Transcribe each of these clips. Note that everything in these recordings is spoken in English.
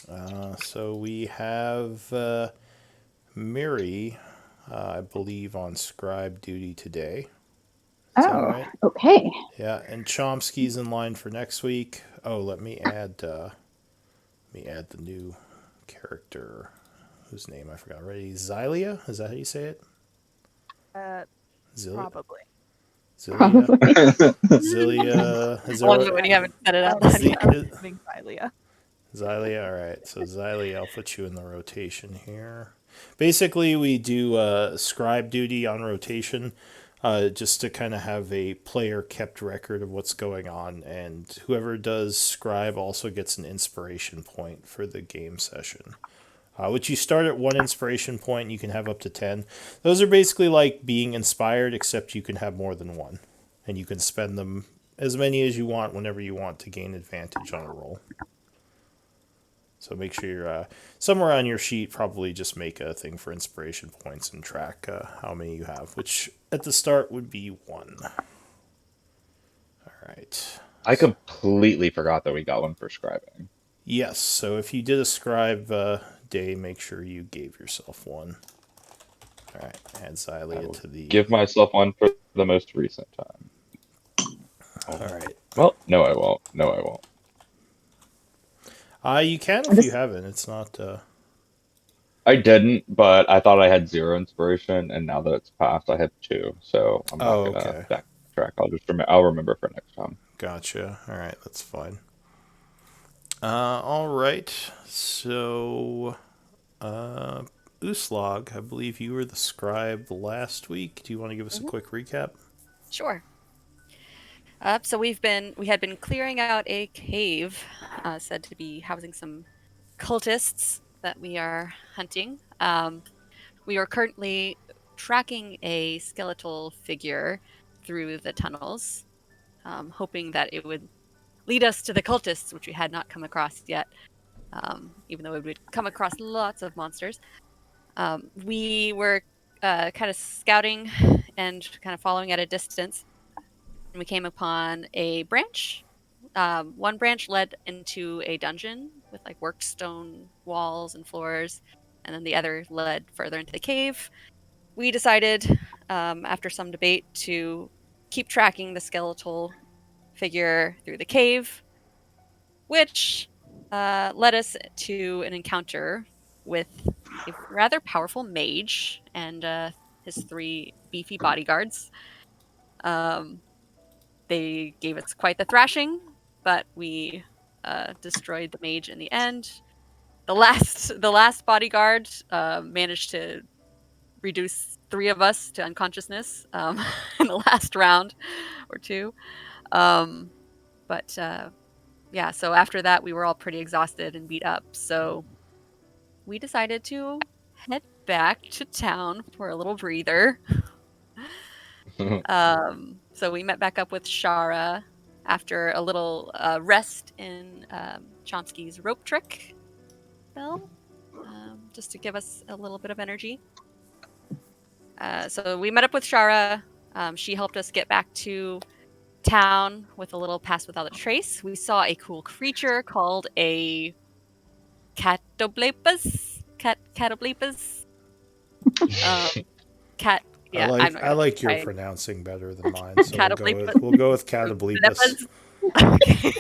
So we have Miri, I believe, on scribe duty today. Is that Oh, right? okay. Yeah, and Chomsky's in line for next week. Oh, let me add the new character whose name I forgot already. Xylia? Is that how you say it? Uh, Zilia? Probably. Zilia? Probably. Zilia? Is I love there it when you haven't said it a out loud Z? yet. I was thinking Xylia. Xylia? Alright, so Xylia, I'll put you in the rotation here. Basically, we do scribe duty on rotation just to kind of have a player kept record of what's going on, and whoever does scribe also gets an inspiration point for the game session. Which you start at one inspiration point, and you can have up to 10. Those are basically like being inspired, except you can have more than one. And you can spend them as many as you want whenever you want to gain advantage on a roll. So make sure you're somewhere on your sheet, probably just make a thing for inspiration points and track how many you have, which at the start would be one. All right. I completely forgot that we got one for scribing. Yes, so if you did a scribe day, make sure you gave yourself one. All right, add I Xylia will to the. give myself one for the most recent time. All Oh. right. Well, no, I won't. No, I won't. You can if you This, haven't. It's not. I didn't, but I thought I had zero inspiration, and now that it's passed, I have two. So I'm not Oh, gonna okay. backtrack. I'll remember for next time. Gotcha. All right, that's fine. All right. So, uh, Uslog, I believe you were the scribe last week. Do you want to give us a Mhm. quick recap? Sure. So we had been clearing out a cave, said to be housing some cultists that we are hunting. We are currently tracking a skeletal figure through the tunnels, hoping that it would lead us to the cultists, which we had not come across yet, even though we would come across lots of monsters. We were kind of scouting and kind of following at a distance, and we came upon a branch. One branch led into a dungeon with like worked stone walls and floors, and then the other led further into the cave. We decided, after some debate, to keep tracking the skeletal figure through the cave, which led us to an encounter with a rather powerful mage and his three beefy bodyguards. Um, they gave us quite the thrashing, but we destroyed the mage in the end. The last bodyguard managed to reduce three of us to unconsciousness in the last round or two. Um, but yeah, so after that, we were all pretty exhausted and beat up. So we decided to head back to town for a little breather. So we met back up with Shara after a little rest in Chomsky's rope trick spell, just to give us a little bit of energy. So we met up with Shara. She helped us get back to town with a little pass without a trace. We saw a cool creature called a catoblepus. Um, cat. Yeah, I'm not I gonna like your try pronouncing better than mine, so catoblepus. we'll go with Catoblepus. Okay.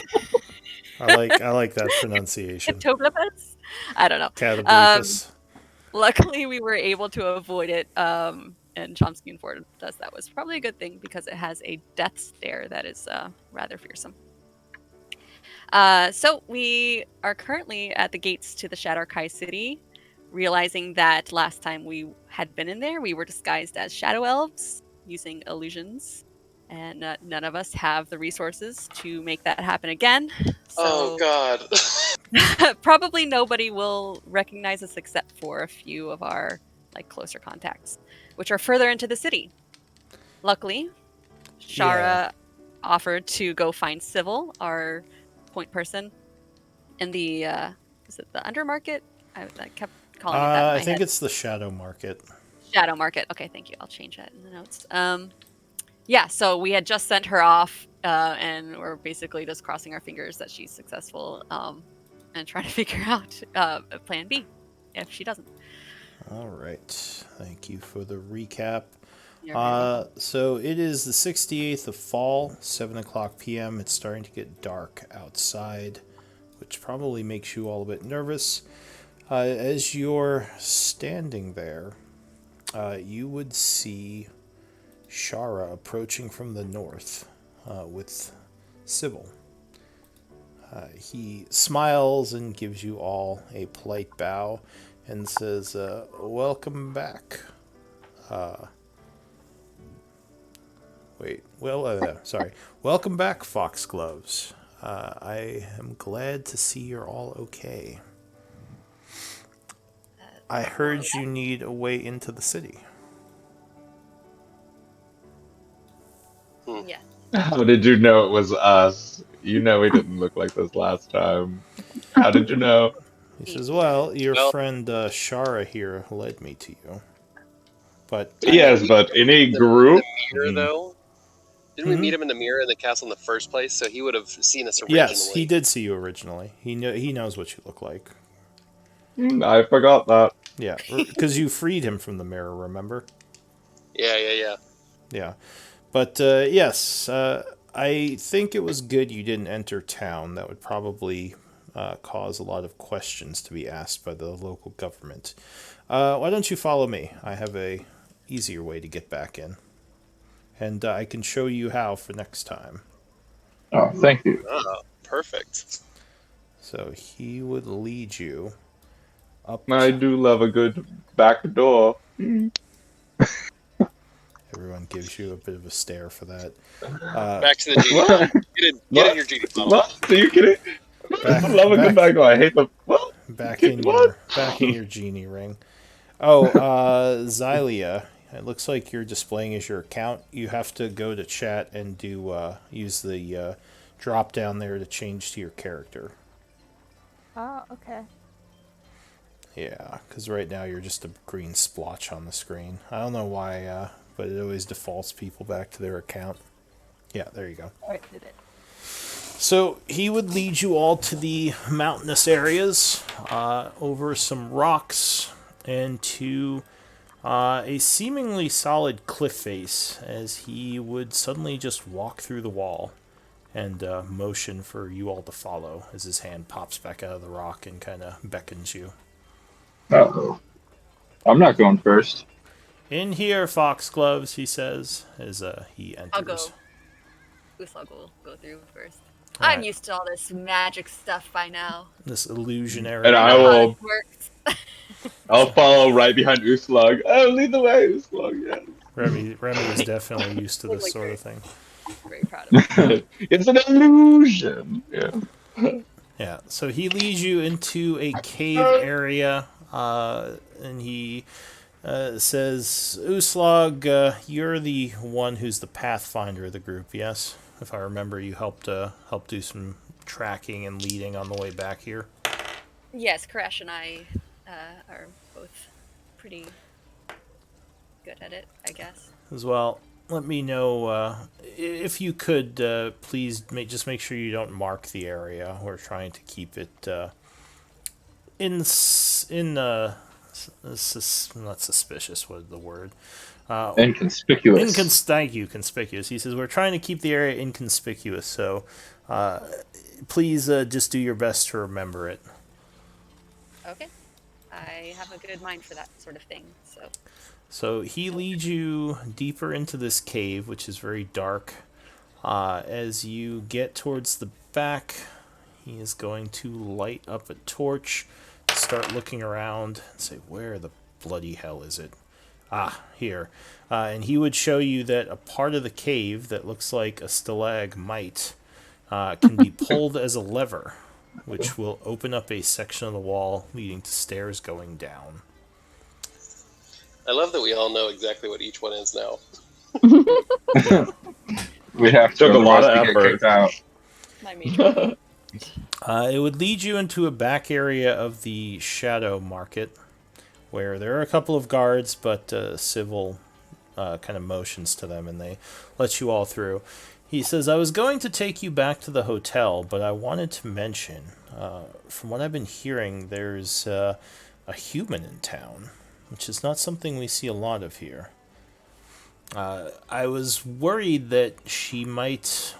I like that pronunciation. Catoblepus? I don't know. Um, Catoblepus. Luckily, we were able to avoid it. And Chomsky informed us that was probably a good thing because it has a death stare that is rather fearsome. So we are currently at the gates to the Shadowkai city, realizing that last time we had been in there, we were disguised as shadow elves using illusions, and none of us have the resources to make that happen again. Oh So God. probably nobody will recognize us except for a few of our like closer contacts, which are further into the city. Luckily, Yeah. Shara offered to go find Civil, our point person, in the is it the undermarket? I kept calling it that in I my think head. it's the Shadow Market. Shadow Market. Okay, thank you. I'll change that in the notes. Yeah, so we had just sent her off, and we're basically just crossing our fingers that she's successful. and trying to figure out a plan B if she doesn't. All right. Thank you for the recap. You're very welcome. So it is the 68th of fall, 7 o'clock p.m. It's starting to get dark outside, which probably makes you all a bit nervous. As you're standing there, you would see Shara approaching from the north with Sybil. He smiles and gives you all a polite bow and says, welcome back. Sorry. Welcome back, Foxgloves. I am glad to see you're all okay. I heard you need a way into the city. Yes. How did you know it was us? You know we didn't look like this last time. How did you know? He says, well, your Well, friend Shara here led me to you. But Yes, we but any the group? mirror though. Didn't we meet him in the mirror in the castle in the first place? So he would have seen us originally. yes, he did see you originally. He knows what you look like. I forgot that. Yeah, because you freed him from the mirror, remember? Yeah. Yeah. But yes, I think it was good you didn't enter town. That would probably cause a lot of questions to be asked by the local government. Why don't you follow me? I have a easier way to get back in. And I can show you how for next time. Oh, thank you. Ah, perfect. So he would lead you up. I do love a good back door. Everyone gives you a bit of a stare for that. Back to the genie. What? Get in your genie bottle. What? Are you kidding? I love a good back door. I hate the what? Back What? in your genie ring. Oh, Xylia, it looks like you're displaying as your account. You have to go to chat and use the drop down there to change to your character. Oh, okay. Yeah, because right now you're just a green splotch on the screen. I don't know why, but it always defaults people back to their account. Yeah, there you go. Alright, did it. So he would lead you all to the mountainous areas, over some rocks, and to a seemingly solid cliff face, as he would suddenly just walk through the wall and motion for you all to follow as his hand pops back out of the rock and kind of beckons you. Uh-oh. I'm not going first. In here, Foxgloves, he says, as he enters. I'll go. Uslug will go through first. All I'm right. used to all this magic stuff by now. This illusionary. And I know how will. this works. I'll follow right behind Uslug. Oh, lead the way, Uslug. Yes. Remy is definitely used to this Totally sort great. of thing. Very proud of it. It's an illusion. Yeah. Yeah, so he leads you into a cave area, and he says, Uslog, you're the one who's the pathfinder of the group, yes? If I remember, you helped do some tracking and leading on the way back here. Yes, Koresh and I are both pretty good at it, I guess. As well, let me know if you could please just make sure you don't mark the area. We're trying to keep it not suspicious. What is the word? Inconspicuous. Thank you, conspicuous. He says we're trying to keep the area inconspicuous, so please just do your best to remember it. Okay. I have a good mind for that sort of thing, so. So he leads you deeper into this cave, which is very dark. As you get towards the back, he is going to light up a torch, start looking around, and say, where the bloody hell is it? Ah, here. And he would show you that a part of the cave that looks like a stalagmite can be pulled as a lever, which will open up a section of the wall leading to stairs going down. I love that we all know exactly what each one is now. We have to, Took a lot otherwise of we get effort. kicked out. My major. It would lead you into a back area of the Shadow Market, where there are a couple of guards, but Civil kind of motions to them, and they let you all through. He says, I was going to take you back to the hotel, but I wanted to mention From what I've been hearing, there's a human in town, which is not something we see a lot of here. I was worried that she might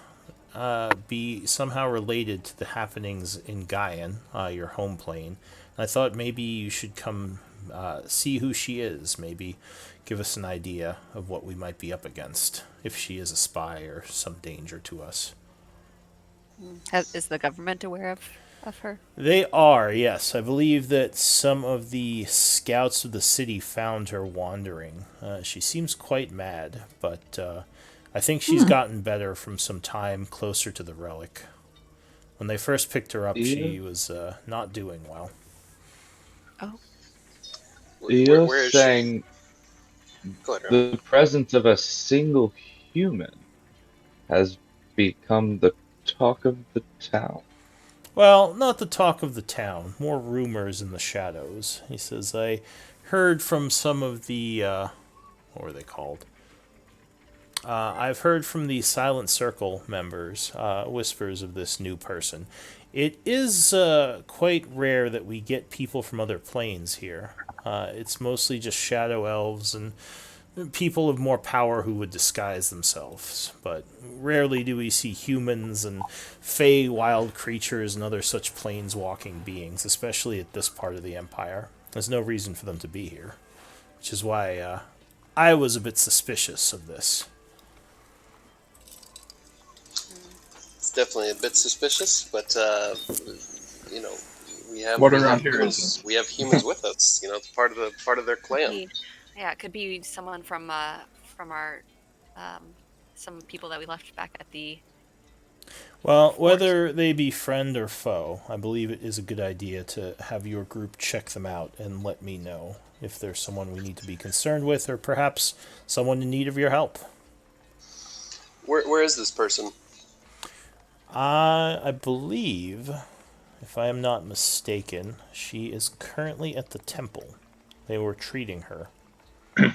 be somehow related to the happenings in Gaian, your home plane. I thought maybe you should come see who she is, maybe give us an idea of what we might be up against, if she is a spy or some danger to us. Is the government aware of her? They are, yes. I believe that some of the scouts of the city found her wandering. She seems quite mad, but I think she's gotten better from some time closer to the relic. When they first picked her up, she was not doing well. Oh, You're Where is saying she? Go ahead, Ron. the presence of a single human has become the talk of the town. Well, not the talk of the town, more rumors in the shadows. He says, I heard from some of the, what were they called? I've heard from the Silent Circle members, whispers of this new person. It is quite rare that we get people from other planes here. It's mostly just shadow elves and people of more power who would disguise themselves, but rarely do we see humans and fey wild creatures and other such planes-walking beings, especially at this part of the Empire. There's no reason for them to be here, which is why I was a bit suspicious of this. It's definitely a bit suspicious, but you know, What we around have here humans. isn't? We have humans with us. You know, it's part of their clan. yeah, it could be someone from our um, some people that we left back at the. Well, whether they be friend or foe, I believe it is a good idea to have your group check them out and let me know if there's someone we need to be concerned with, or perhaps someone in need of your help. Where is this person? I believe, if I am not mistaken, she is currently at the temple. They were treating her. Okay,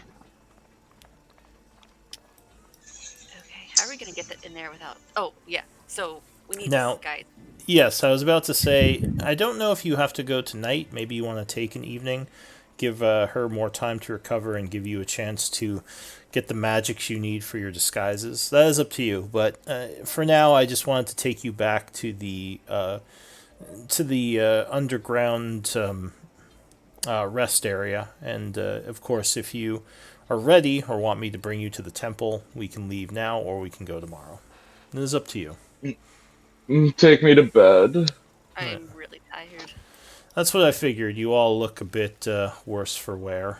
how are we gonna get that in there without? Oh yeah, so we need Now- this guide. Yes, I was about to say, I don't know if you have to go tonight. Maybe you want to take an evening, give her more time to recover, and give you a chance to get the magics you need for your disguises. That is up to you. But for now, I just wanted to take you back to the underground rest area. And of course, if you are ready or want me to bring you to the temple, we can leave now or we can go tomorrow. It is up to you. Take me to bed. I'm really tired. That's what I figured. You all look a bit worse for wear.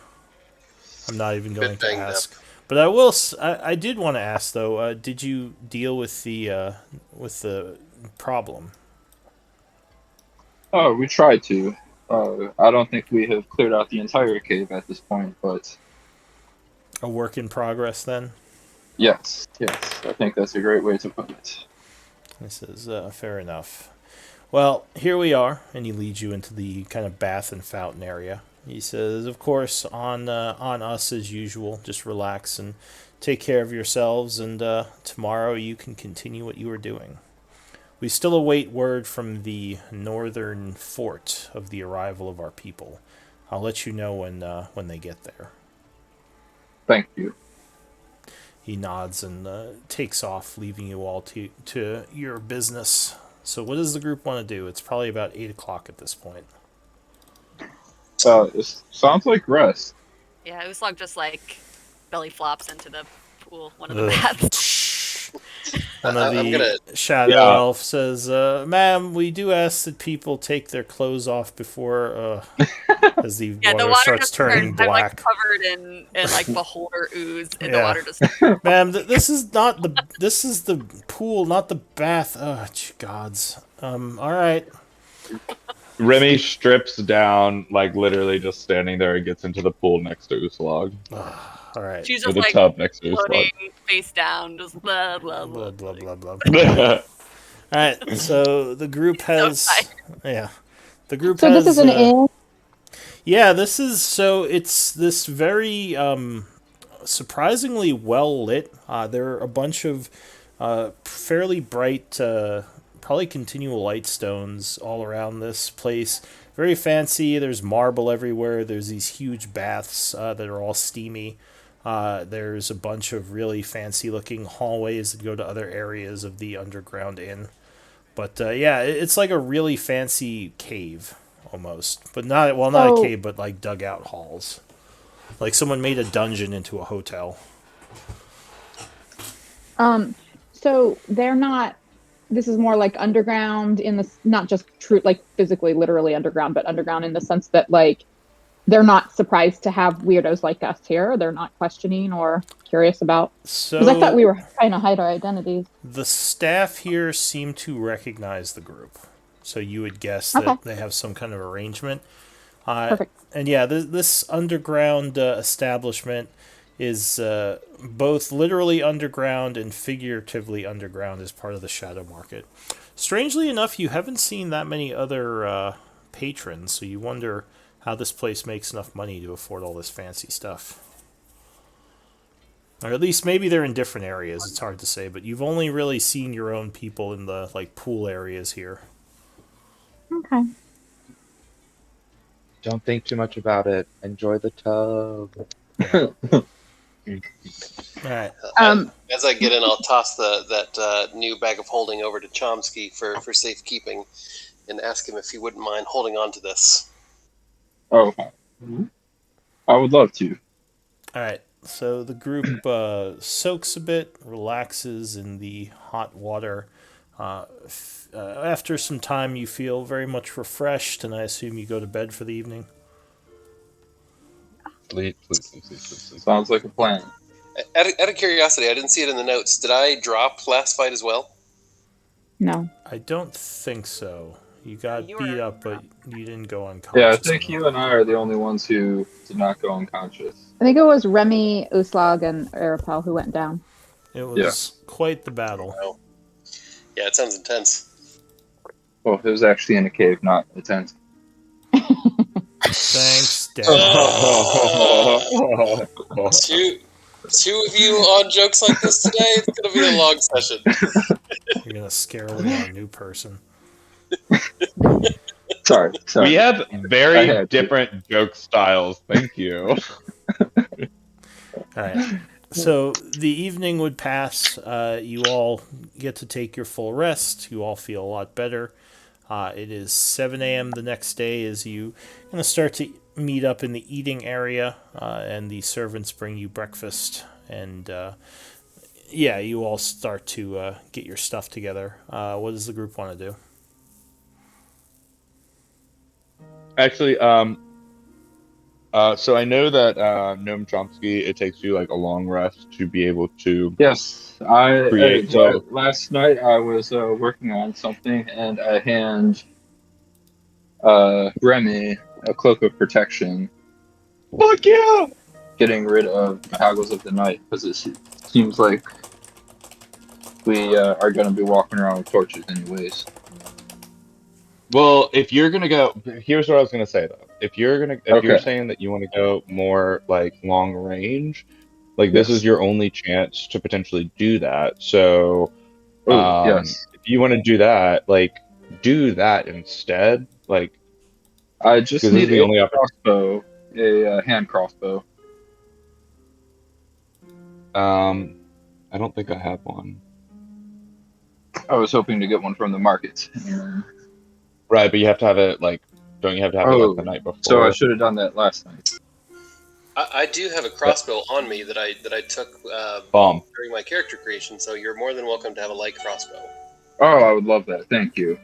I'm not even going to banged up. ask. But I will. I did want to ask though. Did you deal with the problem? Oh, we tried to. I don't think we have cleared out the entire cave at this point, but A work in progress then. yes, I think that's a great way to put it. This is fair enough. Well, here we are, and he leads you into the kind of bath and fountain area. He says, of course, on us as usual. Just relax and take care of yourselves, and tomorrow you can continue what you are doing. We still await word from the northern fort of the arrival of our people. I'll let you know when they get there. Thank you. He nods and takes off, leaving you all to your business. So what does the group want to do? It's probably about 8 o'clock at this point. It sounds like rest. Yeah, Uslog just like belly flops into the pool, one of the Ugh. baths. One of I'm the gonna- shadow Yeah. elf says, ma'am, we do ask that people take their clothes off before, as the Yeah, the water water starts just turning turns. I'm like black. covered in like beholder ooze, and the Yeah. water just. Ma'am, this is the pool, not the bath. Oh, gods. All right. Remy strips down, like literally just standing there and gets into the pool next to Uslog. All right. She's Or just the like tub next to floating face down, just blah blah Blah, blah. blah, blah, blah. Uslog. All right, so the group has, yeah, the group So has. this is an inn. Yeah, this is so. It's this very surprisingly well lit. There are a bunch of fairly bright probably continual light stones all around this place. Very fancy. There's marble everywhere. There's these huge baths that are all steamy. There's a bunch of really fancy looking hallways that go to other areas of the underground inn. But yeah, it's like a really fancy cave almost, but not not a So, cave, but like dugout halls. Like someone made a dungeon into a hotel. so they're not. This is more like underground in the not just true like physically, literally underground, but underground in the sense that like they're not surprised to have weirdos like us here. They're not questioning or curious about. Because I thought So we were trying to hide our identities. the staff here seem to recognize the group. So you would guess Okay, that they have some kind of arrangement. Uh, perfect. and yeah, this underground establishment is both literally underground and figuratively underground as part of the shadow market. Strangely enough, you haven't seen that many other patrons, so you wonder how this place makes enough money to afford all this fancy stuff. Or at least maybe they're in different areas. It's hard to say, but you've only really seen your own people in the like pool areas here. Okay. Don't think too much about it. Enjoy the tub. All right. As I get in, I'll toss that new bag of holding over to Chomsky for safekeeping, and ask him if he wouldn't mind holding on to this. Oh, I would love to. All right. So the group soaks a bit, relaxes in the hot water. After some time, you feel very much refreshed, and I assume you go to bed for the evening. Sleep, sleep, sleep, sleep, sleep, sleep. Sounds like a plan. Out of curiosity, I didn't see it in the notes. Did I drop last fight as well? No. I don't think so. You got You beat were- up, but you didn't go unconscious. Yeah, I think enough. you and I are the only ones who did not go unconscious. I think it was Remy, Uslag, and Arapel who went down. It was quite the battle. Oh. Yeah, it sounds intense. Well, it was actually in a cave, not a tent. Thanks, Dad. Two of you on jokes like this today. It's gonna be a long session. You're gonna scare away our new person. Sorry. We have I very had to. different joke styles. Thank you. All right. So the evening would pass. You all get to take your full rest. You all feel a lot better. It is 7 a.m. the next day as you going to start to meet up in the eating area, and the servants bring you breakfast. And yeah, you all start to get your stuff together. What does the group want to do? Actually, so I know that Noam Chomsky, it takes you like a long rest to be able to Yes, create. So last night I was working on something, and I hand Remy a cloak of protection, fuck yeah! getting rid of the haggles of the night, because it seems like we are going to be walking around with torches anyways. Well, if you're gonna go, here's what I was gonna say though. If you're Okay. saying that you want to go more like long range, like this Yes. is your only chance to potentially do that. So, Oh, yes. if you want to do that, like do that instead. Like, I just 'cause this is need the a only crossbow, a hand crossbow. I don't think I have one. I was hoping to get one from the market. Right, but you have to have it like, don't you have to have it like the night before? So I should have done that last night. I do have a crossbow on me that I took Bomb. during my character creation, so you're more than welcome to have a light crossbow. Oh, I would love that. Thank you.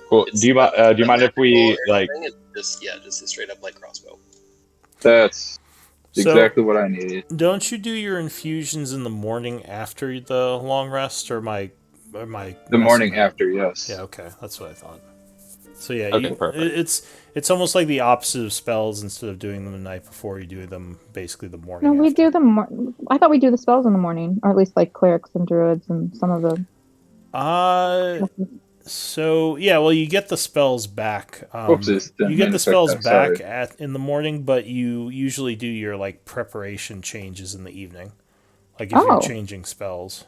Cool. It's Do you mind if we magical or like? anything, it's just a straight up light crossbow. That's So- exactly what I needed. Don't you do your infusions in the morning after the long rest, or am I The messing morning up? after, yes. Yeah, okay, that's what I thought. So yeah, Okay, perfect. it's almost like the opposite of spells. Instead of doing them the night before, you do them basically the morning. No, we after. do them. I thought we do the spells in the morning, or at least like clerics and druids and some of the. So yeah, well, you get the spells back. Oopsies, didn't You get mean the to say spells that, back sorry. in the morning, but you usually do your like preparation changes in the evening, like if Oh. you're changing spells.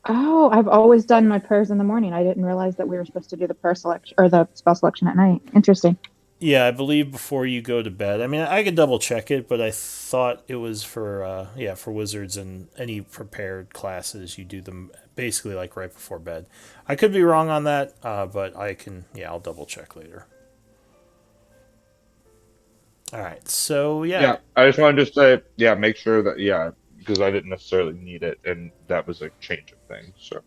Oh, I've always done my prayers in the morning. I didn't realize that we were supposed to do the prayer selection or the spell selection at night. Interesting. Yeah, I believe before you go to bed. I mean, I could double check it, but I thought it was for for wizards and any prepared classes. You do them basically like right before bed. I could be wrong on that, but I can. Yeah, I'll double check later. All right, so yeah, Yeah, I just wanted to say, yeah, make sure that, yeah, because I didn't necessarily need it, and that was a change of things. So,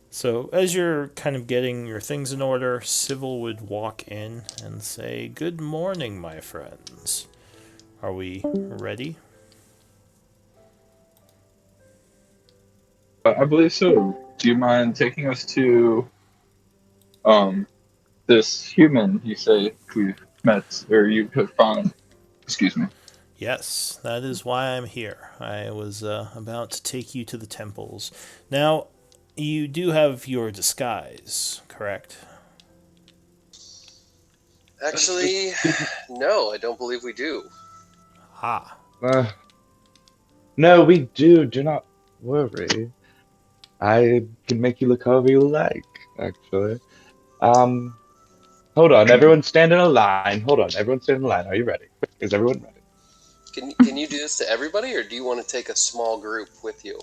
so as you're kind of getting your things in order, Civil would walk in and say, "Good morning, my friends. Are we ready?" I believe so. Do you mind taking us to um this human you say we've met or you have found? Excuse me. Yes, that is why I'm here. I was about to take you to the temples. Now, you do have your disguise, correct? Actually, no, I don't believe we do. Ah, uh, no, we do. Do not worry. I can make you look however you like, actually. Um, hold on, everyone stand in a line. Hold on, everyone stand in a line. Are you ready? Is everyone ready? Can you do this to everybody, or do you want to take a small group with you?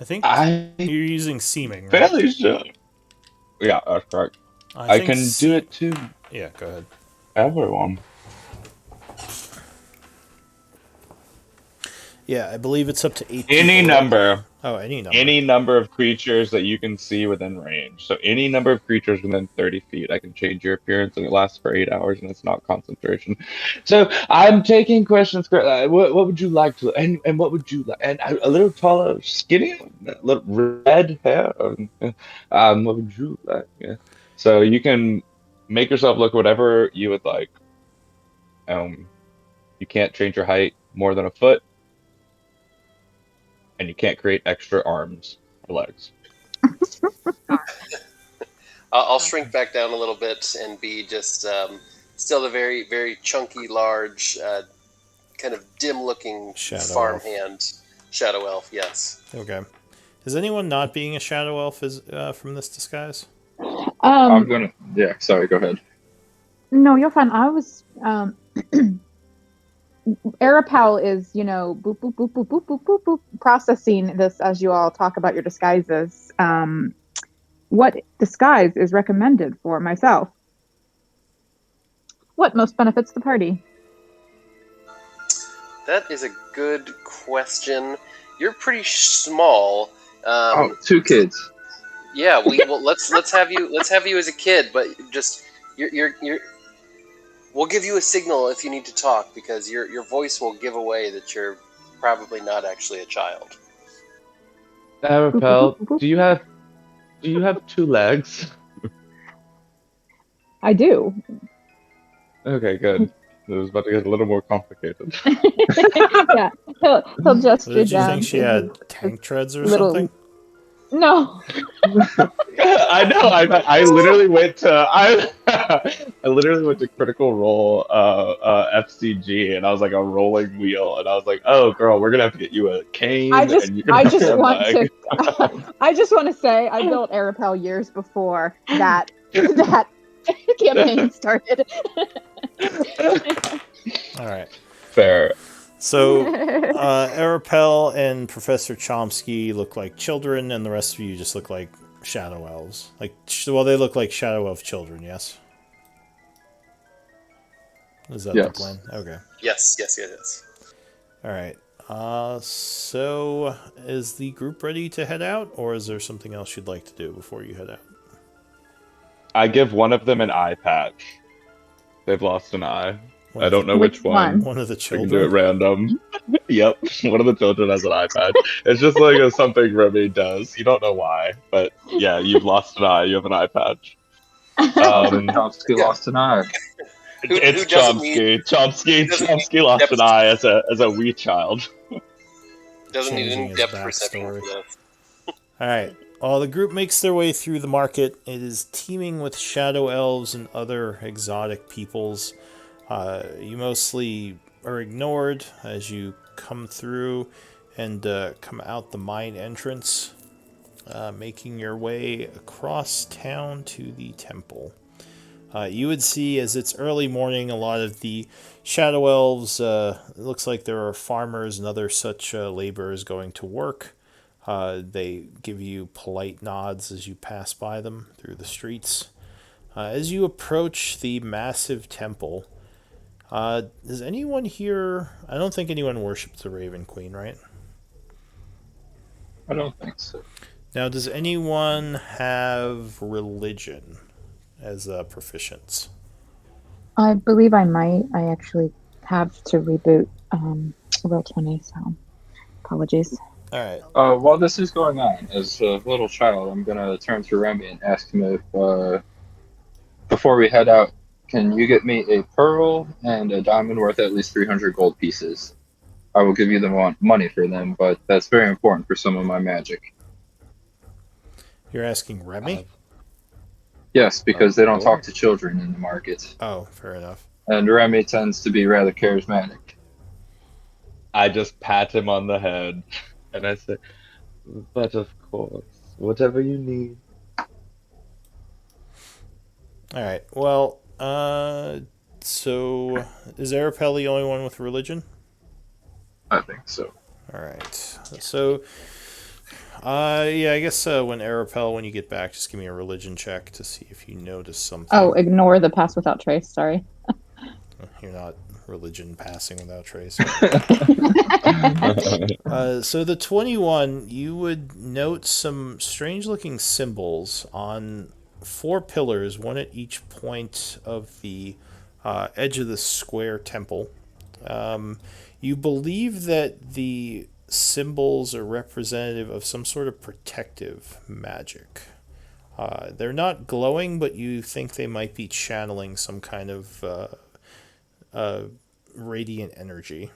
I think I you're using seeming, right? fairly sure. Yeah, that's correct. I I think can do seem. it to Yeah, go ahead. everyone. Yeah, I believe it's up to 8 people, Any right? number. Oh, any number. Any number of creatures that you can see within range. So any number of creatures within 30 feet, I can change your appearance, and it lasts for 8 hours, and it's not concentration. So I'm taking questions. What would you like to? And what would you like? And a little taller, skinny, a little red hair. What would you like? Yeah. So you can make yourself look whatever you would like. Um, you can't change your height more than a foot, and you can't create extra arms or legs. I'll Oh, shrink back down a little bit and be just still the very, very chunky, large, kind of dim-looking Shadow elf. farmhand shadow elf. Yes. Okay. Is anyone not being a shadow elf is from this disguise? I'm Um, gonna. Yeah. Sorry. Go ahead. no, you're fine. I was Arapel is, boop boop boop boop boop boop boop boop processing this as you all talk about your disguises. What disguise is recommended for myself? What most benefits the party? That is a good question. You're pretty small. Oh, Um, two kids. yeah, we well let's have you as a kid, but just you're we'll give you a signal if you need to talk because your voice will give away that you're probably not actually a child. Boop boop boop Arapel, boop boop. do you have two legs? I do. Okay, good. It was about to get a little more complicated. Yeah, he'll What gesture did you think down she to had? his Tank treads or something? little. No. I know. I literally went to I literally went to Critical Role FCG, and I was like a rolling wheel, and I was like, oh girl, we're gonna have to get you a I cane, just and you're gonna I have just one want to leg. I just want to say I built Arapel years before that campaign started. All right. Fair. So, Arapel and Professor Chomsky look like children, and the rest of you just look like shadow elves. Well, they look like shadow elf children. Yes. Is that the Yes. plan? Okay. Yes, yes, yes, yes. All right. So is the group ready to head out, or is there something else you'd like to do before you head out? I give one of them an eye patch. They've lost an eye. One I of the don't know Which which one. one? one of the I can do it children. random. Yep, one of the children has an eye patch. It's just like a something Remy does. You don't know why, but yeah, you've lost an eye. You have an eye patch. Sounds like Um, Chomsky Yeah. lost an eye. Who it's doesn't need Chomsky. who Chomsky. doesn't need Chomsky lost an depth eye as a wee child. doesn't need Changing any his depth perception backstory. for this. All right. While the group makes their way through the market, it is teeming with shadow elves and other exotic peoples. You mostly are ignored as you come through, and come out the mine entrance, making your way across town to the temple. You would see, as it's early morning, a lot of the shadow elves. It looks like there are farmers and other such laborers going to work. They give you polite nods as you pass by them through the streets. As you approach the massive temple, does anyone here? I don't think anyone worships the Raven Queen, right? I don't think so. Now, does anyone have religion as proficients? I believe I might. I actually have to reboot Roll20, so apologies. All right. While this is going on, as a little child, I'm gonna turn to Remy and ask him if, before we head out, can you get me a pearl and a diamond worth at least 300 gold pieces? I will give you the money for them, but that's very important for some of my magic. You're asking Remy? Yes, because they don't talk course. to children in the market, Oh, fair enough. and Remy tends to be rather charismatic. I just pat him on the head and I say, but of course, whatever you need. All right. Well, so is Arapel the only one with religion? I think so. All right. So, yeah, I guess when you get back, just give me a religion check to see if you notice something. Oh, ignore the pass without trace. Sorry. You're not religion passing without trace. Oh, So the 21, you would note some strange-looking symbols on four pillars, one at each point of the edge of the square temple. You believe that the symbols are representative of some sort of protective magic. They're not glowing, but you think they might be channeling some kind of radiant energy.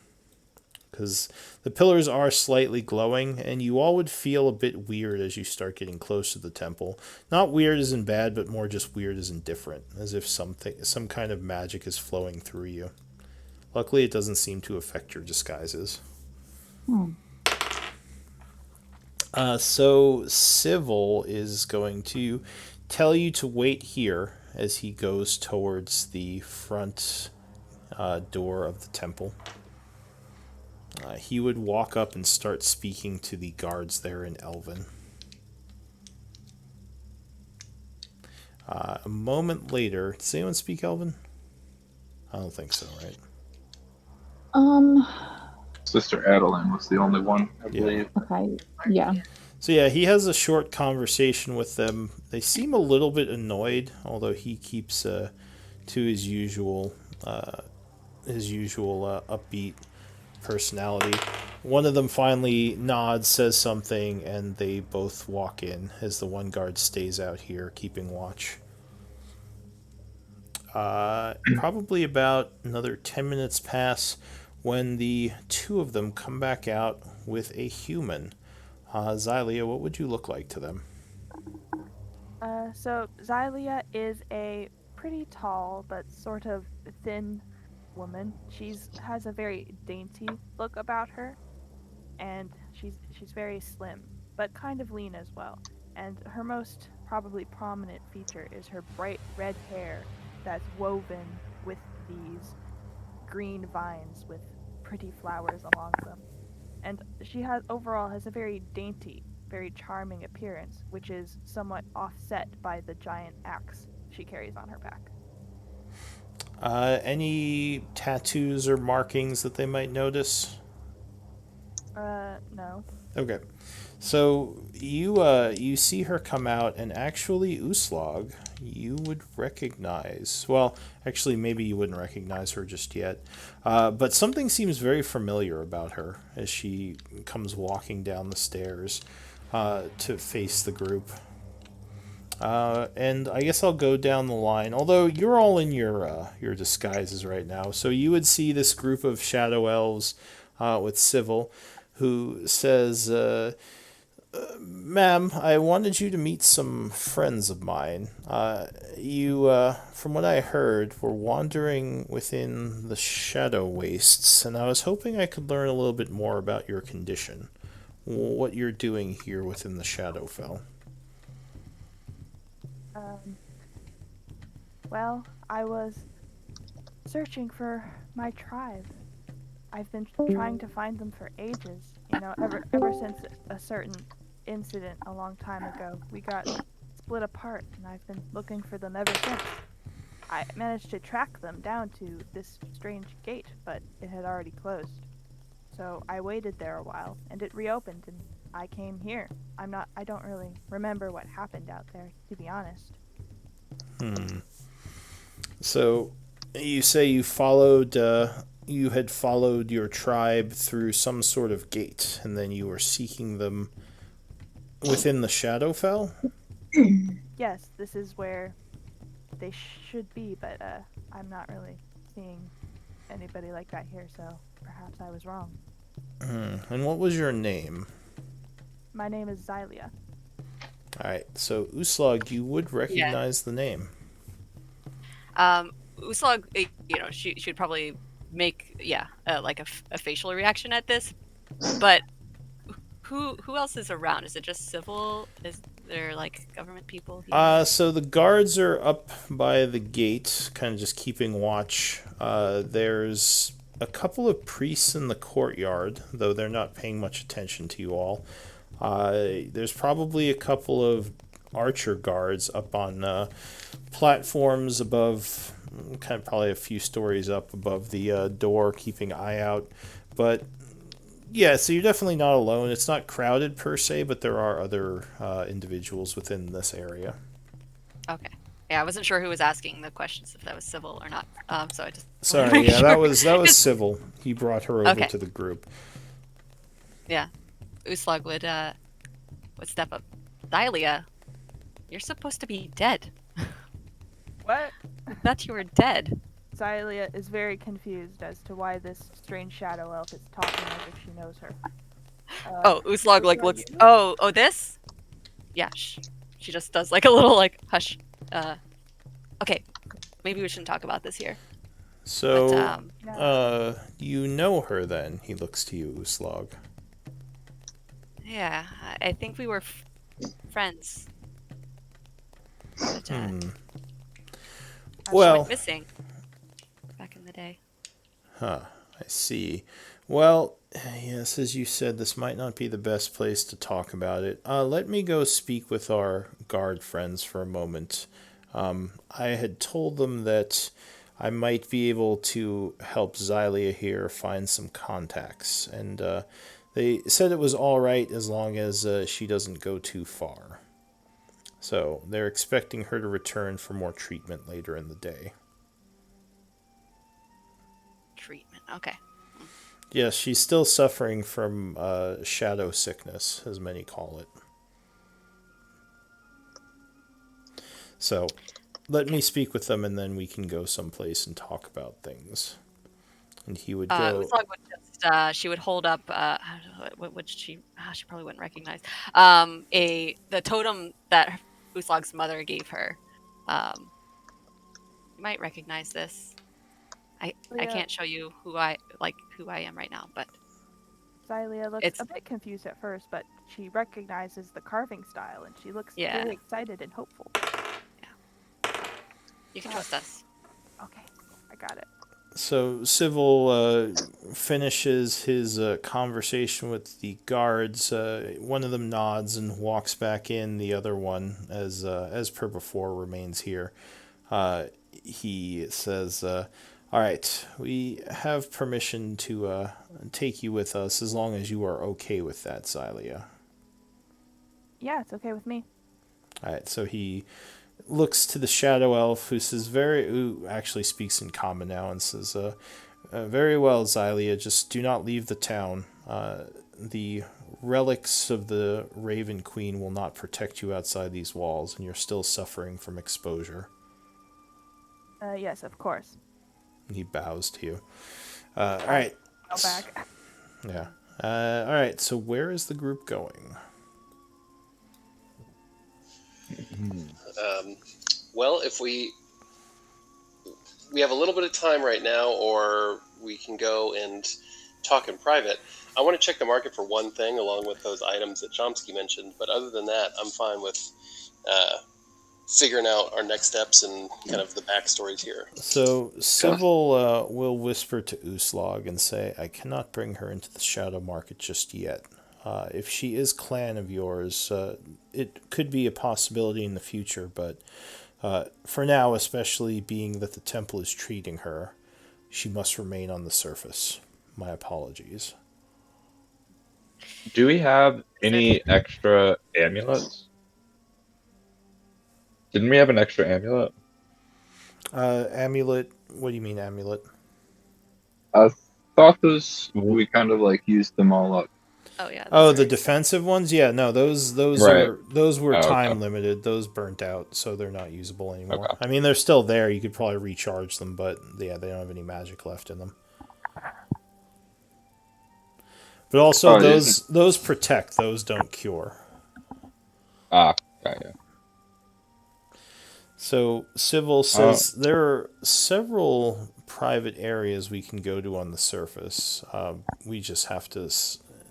Because the pillars are slightly glowing, and you all would feel a bit weird as you start getting close to the temple. Not weird as in bad, but more just weird as in different, as if some kind of magic is flowing through you. Luckily, it doesn't seem to affect your disguises. So Civil is going to tell you to wait here as he goes towards the front door of the temple. He would walk up and start speaking to the guards there in Elven. A moment later, does anyone speak Elven? I don't think so, right? Sister Adeline was the only one, I believe. okay. Yeah. So yeah, he has a short conversation with them. They seem a little bit annoyed, although he keeps to his usual upbeat personality. One of them finally nods, says something, and they both walk in as the one guard stays out here keeping watch. Probably about another 10 minutes pass when the two of them come back out with a human. Xylia, what would you look like to them? So Xylia is a pretty tall but sort of thin woman. She's has a very dainty look about her, and she's very slim, but kind of lean as well. And her most probably prominent feature is her bright red hair that's woven with these green vines with pretty flowers along them. And she has a very dainty, very charming appearance, which is somewhat offset by the giant axe she carries on her back. Any tattoos or markings that they might notice? No. Okay. So you see her come out, and actually, Uslog, you would recognize. Well, actually, maybe you wouldn't recognize her just yet, but something seems very familiar about her as she comes walking down the stairs to face the group. And I guess I'll go down the line. Although you're all in your disguises right now, so you would see this group of shadow elves with Civil, who says. Ma'am, I wanted you to meet some friends of mine. You, from what I heard, were wandering within the Shadow Wastes, and I was hoping I could learn a little bit more about your condition. What you're doing here within the Shadowfell. Um, well, I was searching for my tribe. I've been trying to find them for ages. You know, ever since a certain incident a long time ago, we got split apart, and I've been looking for them ever since. I managed to track them down to this strange gate, but it had already closed. So I waited there a while, and it reopened, and I came here. I don't really remember what happened out there, to be honest. So, you say you had followed your tribe through some sort of gate, and then you were seeking them within the Shadowfell? Yes, this is where they should be, but I'm not really seeing anybody like that here, so perhaps I was wrong. And what was your name? My name is Xylia. Alright, so Uslog, you would Yeah. recognize the name. Uslag, she would probably make like a facial reaction at this, but who else is around? Is it just civil? Is there like government people here? So the guards are up by the gate, kind of just keeping watch. There's a couple of priests in the courtyard, though they're not paying much attention to you all. There's probably a couple of archer guards up on platforms above, kind of probably a few stories up above the door, keeping an eye out. But yeah, so you're definitely not alone. It's not crowded per se, but there are other individuals within this area. Okay. Yeah, I wasn't sure who was asking the questions, if that was civil or not. So I just wanted to Sorry, make yeah, sure. that was Civil. He brought her over Okay. to the group. Yeah, Uslag would step up. Thylia, you're supposed to be dead. What? I thought you were dead. Xylia is very confused as to why this strange shadow elf is talking as if she knows her. Uslag like Uslag, looks. you? Oh, this? Yeah, she just does like a little like hush. Okay, maybe we shouldn't talk about this here. So, But, you know her then? He looks to you, Uslog. yeah, I think we were friends. But, she Well, went missing back in the day. I see. Well, yes, as you said, this might not be the best place to talk about it. Let me go speak with our guard friends for a moment. I had told them that I might be able to help Xylia here find some contacts, and they said it was all right as long as she doesn't go too far. So they're expecting her to return for more treatment later in the day. Treatment. Okay. Yes, she's still suffering from shadow sickness, as many call it. So, let me speak with them, and then we can go someplace and talk about things. And he would go. Uslag would just she would hold up what would she? She probably wouldn't recognize the totem that Uslag's mother gave her. You might recognize this. I can't show you who I am right now, but Xylia looks a bit confused at first, but she recognizes the carving style, and she looks very excited and hopeful. Yeah. You can trust us. Okay, I got it. So Civil finishes his conversation with the guards. One of them nods and walks back in. The other one, as per before, remains here. He says, "All right, we have permission to take you with us as long as you are okay with that, Xylia." Yeah, it's okay with me. All right, so he looks to the shadow elf, who actually speaks in common now, and says, "Very well, Xylia, just do not leave the town. The relics of the Raven Queen will not protect you outside these walls, and you're still suffering from exposure." Yes, of course. He bows to you. All right. Go back. Yeah. All right, so where is the group going? Well, if we have a little bit of time right now, or we can go and talk in private. I want to check the market for one thing along with those items that Chomsky mentioned, but other than that, I'm fine with figuring out our next steps and kind of the backstories here. So Civil will whisper to Uslog and say, I cannot bring her into the shadow market just yet. If she is clan of yours, it could be a possibility in the future, but for now, especially being that the temple is treating her, she must remain on the surface. My apologies. Do we have Certainly. any extra amulets? Didn't we have an extra amulet? Amulet, what do you mean amulet? I thought this we kind of like used them all up. Oh yeah, those Oh, are the expensive. defensive ones? Yeah, no, Right. those were Oh, okay. time limited. Those burnt out, so they're not usable anymore. Okay. I mean, they're still there. You could probably recharge them, but yeah, they don't have any magic left in them. But also Oh, yeah. those protect, those don't cure. Ah, got ya. So Civil Oh, says there are several private areas we can go to on the surface. We just have to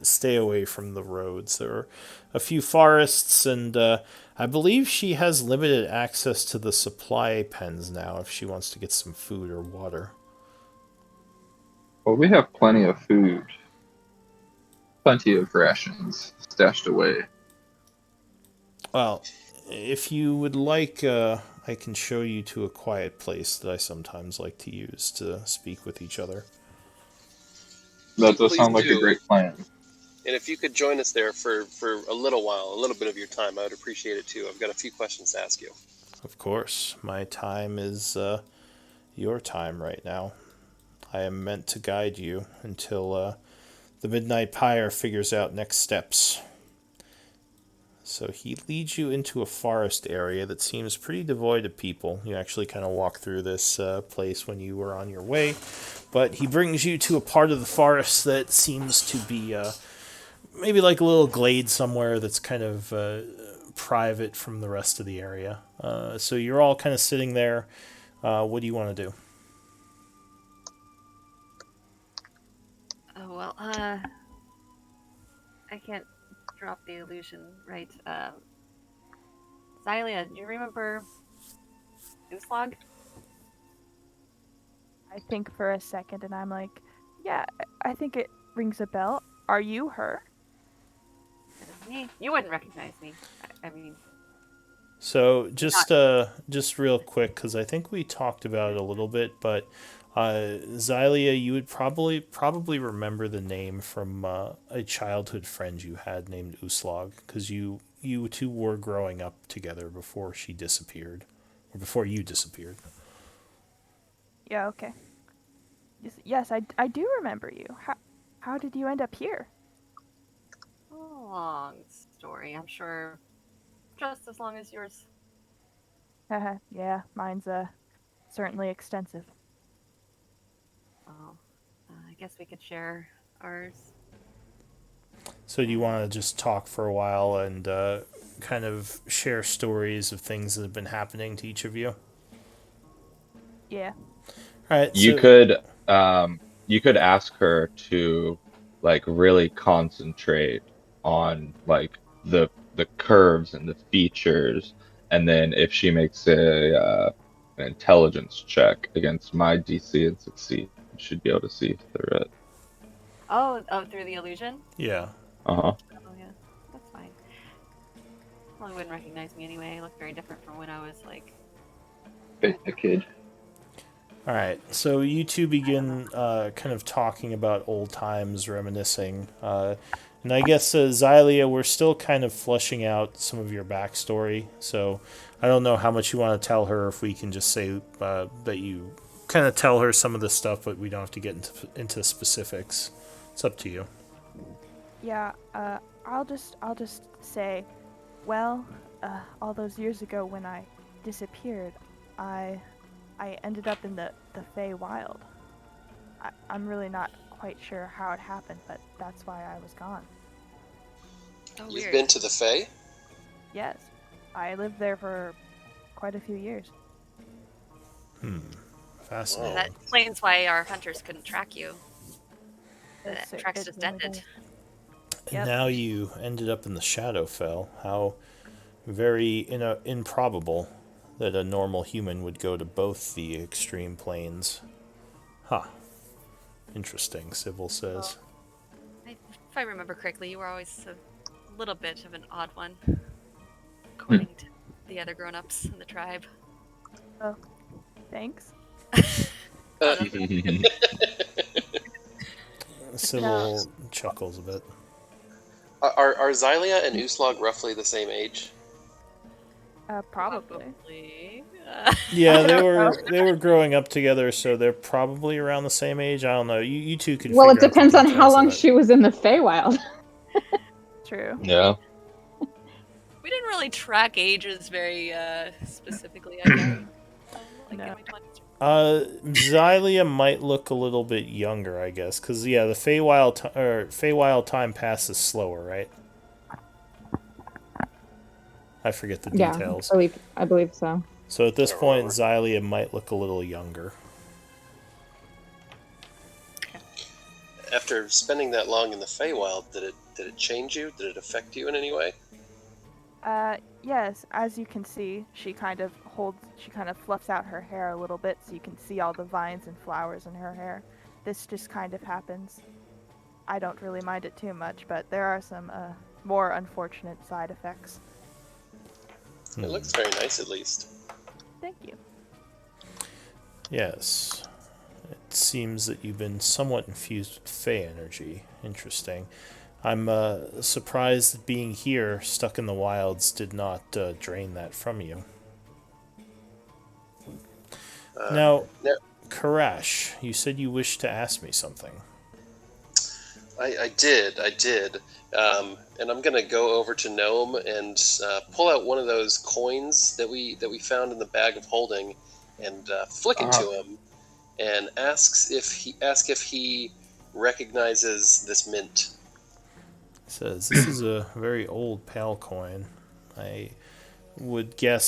stay away from the roads. There are a few forests, and I believe she has limited access to the supply pens now if she wants to get some food or water. Well, we have plenty of food, plenty of rations stashed away. Well, if you would like, I can show you to a quiet place that I sometimes like to use to speak with each other. That does Please sound like a do. great plan. And if you could join us there for a little while, a little bit of your time, I would appreciate it too. I've got a few questions to ask you. Of course, my time is your time right now. I am meant to guide you until the Midnight Pyre figures out next steps. So he leads you into a forest area that seems pretty devoid of people. You actually kind of walk through this place when you were on your way, but he brings you to a part of the forest that seems to be maybe like a little glade somewhere that's kind of private from the rest of the area. So you're all kind of sitting there. What do you want to do? Oh well, I can't drop the illusion, right? Xylia, do you remember Gooslog? I think for a second and I'm like, yeah, I think it rings a bell. Are you her? That is me. You wouldn't recognize me. I mean, So not. just real quick, because I think we talked about it a little bit, but Xylia, you would probably remember the name from a childhood friend you had named Uslog, because you two were growing up together before she disappeared, or before you disappeared. Yeah, okay. Yes, I do remember you. How did you end up here? Long story. I'm sure just as long as yours. Haha, yeah, mine's certainly extensive. Well, I guess we could share ours. So do you Uh, want to just talk for a while and kind of share stories of things that have been happening to each of you? Yeah. All right, you so could you could ask her to like really concentrate on like the curves and the features, and then if she makes an intelligence check against my DC and succeed, you should be able to see through it. oh, through the illusion? yeah. Uh-huh. Oh, yeah. That's fine. Well, you wouldn't recognize me anyway. I look very different from when I was like, A kid. All right, so you two I don't know. begin kind of talking about old times, reminiscing. And I guess, Xylia, we're still kind of fleshing out some of your backstory. So I don't know how much you want to tell her, if we can just say that you kind of tell her some of the stuff, but we don't have to get into specifics. It's up to you. Yeah, I'll just say, well, all those years ago when I disappeared, I I ended up in the Fey Wild. I'm really not quite sure how it happened, but that's why I was gone. Oh, You've weird. been to the Fae? Yes. I lived there for quite a few years. Fascinating. That explains why our hunters couldn't track you. The tracks It just really ended. does. And Yep. now you ended up in the Shadowfell. How very improbable that a normal human would go to both the extreme planes. Huh. Interesting, Sybil says. If I remember correctly, you were always a little bit of an odd one, according to the other grown-ups in the tribe. Oh, thanks. Uh, Sybil chuckles a bit. are Xylia and Uslog roughly the same age? Probably. Yeah, I don't know. they were growing up together, so they're probably around the same age. I don't know. You two could Well, it figure out the depends on how details of long it. she was in the Feywild. True. Yeah. We didn't really track ages very specifically, I guess. Like No. in my 20s. Xylia might look a little bit younger, I guess, because the Feywild time passes slower, right? I forget the Yeah, details. I believe so. So at this I don't point, remember. Xylia might look a little younger. After spending that long in the Feywild, did it change you? Did it affect you in any way? Yes, as you can see, she kind of fluffs out her hair a little bit so you can see all the vines and flowers in her hair. This just kind of happens. I don't really mind it too much, but there are some more unfortunate side effects. It looks very nice, at least. Thank you. Yes. It seems that you've been somewhat infused with Fey energy. Interesting. I'm surprised that being here, stuck in the wilds, did not drain that from you. Now, No, Karash, you said you wished to ask me something. I did, and I'm gonna go over to Gnome and pull out one of those coins that we found in the bag of holding, and flick it to him, and ask if he recognizes this mint. It says, this is a very old pale coin. I would guess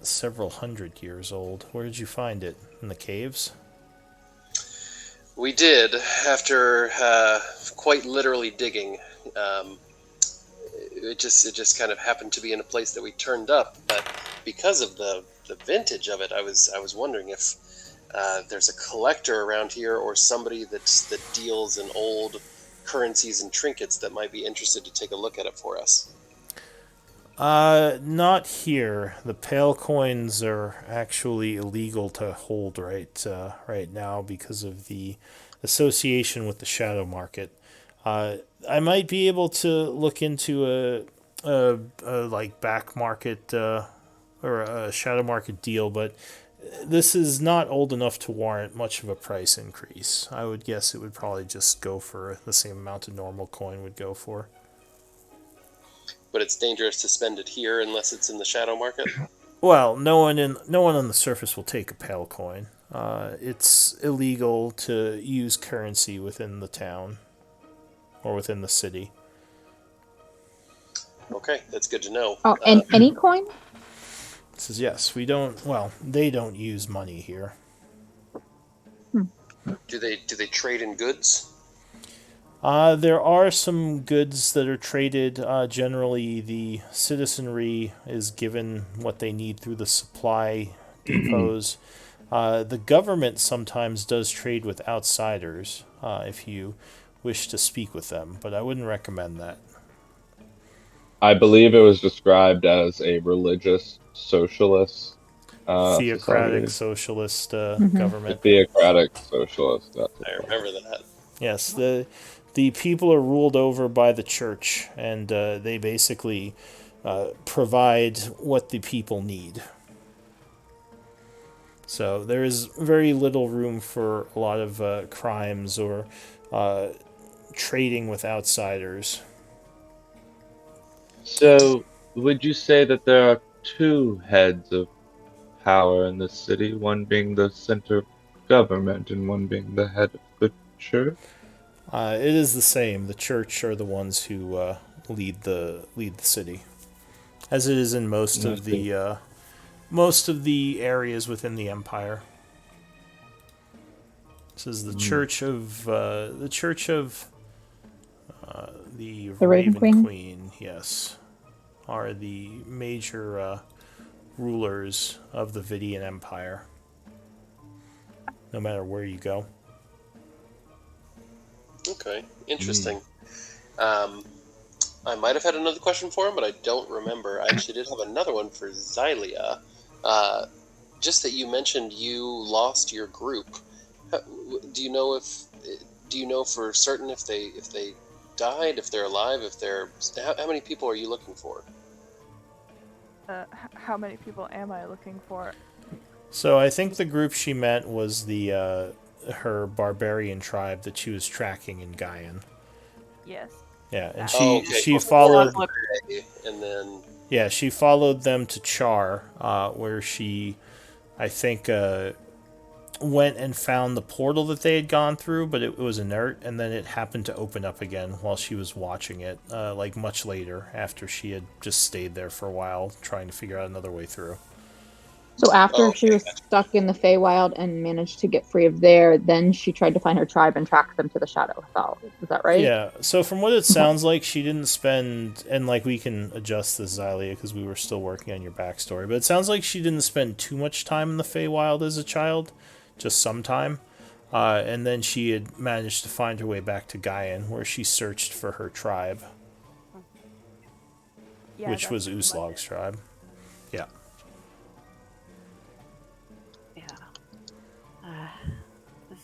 several 100 years old. Where did you find it? In the caves? We did after quite literally digging. It just kind of happened to be in a place that we turned up, but because of the vintage of it, I was wondering if there's a collector around here or somebody that deals in old currencies and trinkets that might be interested to take a look at it for us. Not here. The pale coins are actually illegal to hold right now because of the association with the shadow market. I might be able to look into a like back market or a shadow market deal, but this is not old enough to warrant much of a price increase. I would guess it would probably just go for the same amount a normal coin would go for. But it's dangerous to spend it here unless it's in the shadow market. Well, no one on the surface will take a pale coin. It's illegal to use currency within the town or within the city. Okay, that's good to know. Oh, and any coin? It says yes. We don't. Well, they don't use money here. Do they trade in goods? There are some goods that are traded. Generally, the citizenry is given what they need through the supply depots. The government sometimes does trade with outsiders if you wish to speak with them, but I wouldn't recommend that. I believe it was described as a religious socialist Theocratic society. socialist Mhm. A government. theocratic socialist. That's I what remember that. Yes, the people are ruled over by the church, and they basically provide what the people need. So there is very little room for a lot of crimes or uh, trading with outsiders. So, would you say that there are two heads of power in the city, one being the center of government and one being the head of the church? It is the same. The church are the ones who lead the city. as it is in I see. most of the areas within the empire. This is Mm. the Church of the The Raven Raven Queen. Queen. Yes, are the major rulers of the Vidian Empire. No matter where you go. Okay, interesting. Um, I might have had another question for him, but I don't remember. I actually did have another one for Xylia. Uh, just that you mentioned you lost your group. Do you know if do you know for certain if they died, if they're alive, if they're how many people are you looking for? How many people am I looking for? So I think the group she met was the her barbarian tribe that she was tracking in Gaian. Yes. Yeah, and That. Oh, she okay, she before followed. Look, Gray, and then Yeah, she followed them to Char, where she, I think, went and found the portal that they had gone through, but it was inert, and then it happened to open up again while she was watching it, like much later after she had just stayed there for a while trying to figure out another way through. So oh, after she okay, was stuck in the Feywild and managed to get free of there, then she tried to find her tribe and track them to the Shadowfell. Is that right? Yeah, so from what it Okay. sounds like, she didn't spend, and like we can adjust this, Xylia, because we were still working on your backstory, but it sounds like she didn't spend too much time in the Feywild as a child, just some time. And then she had managed to find her way back to Gaian, where she searched for her tribe, Yeah, which that's was my Uslog's tribe. Yeah. yeah. Uh,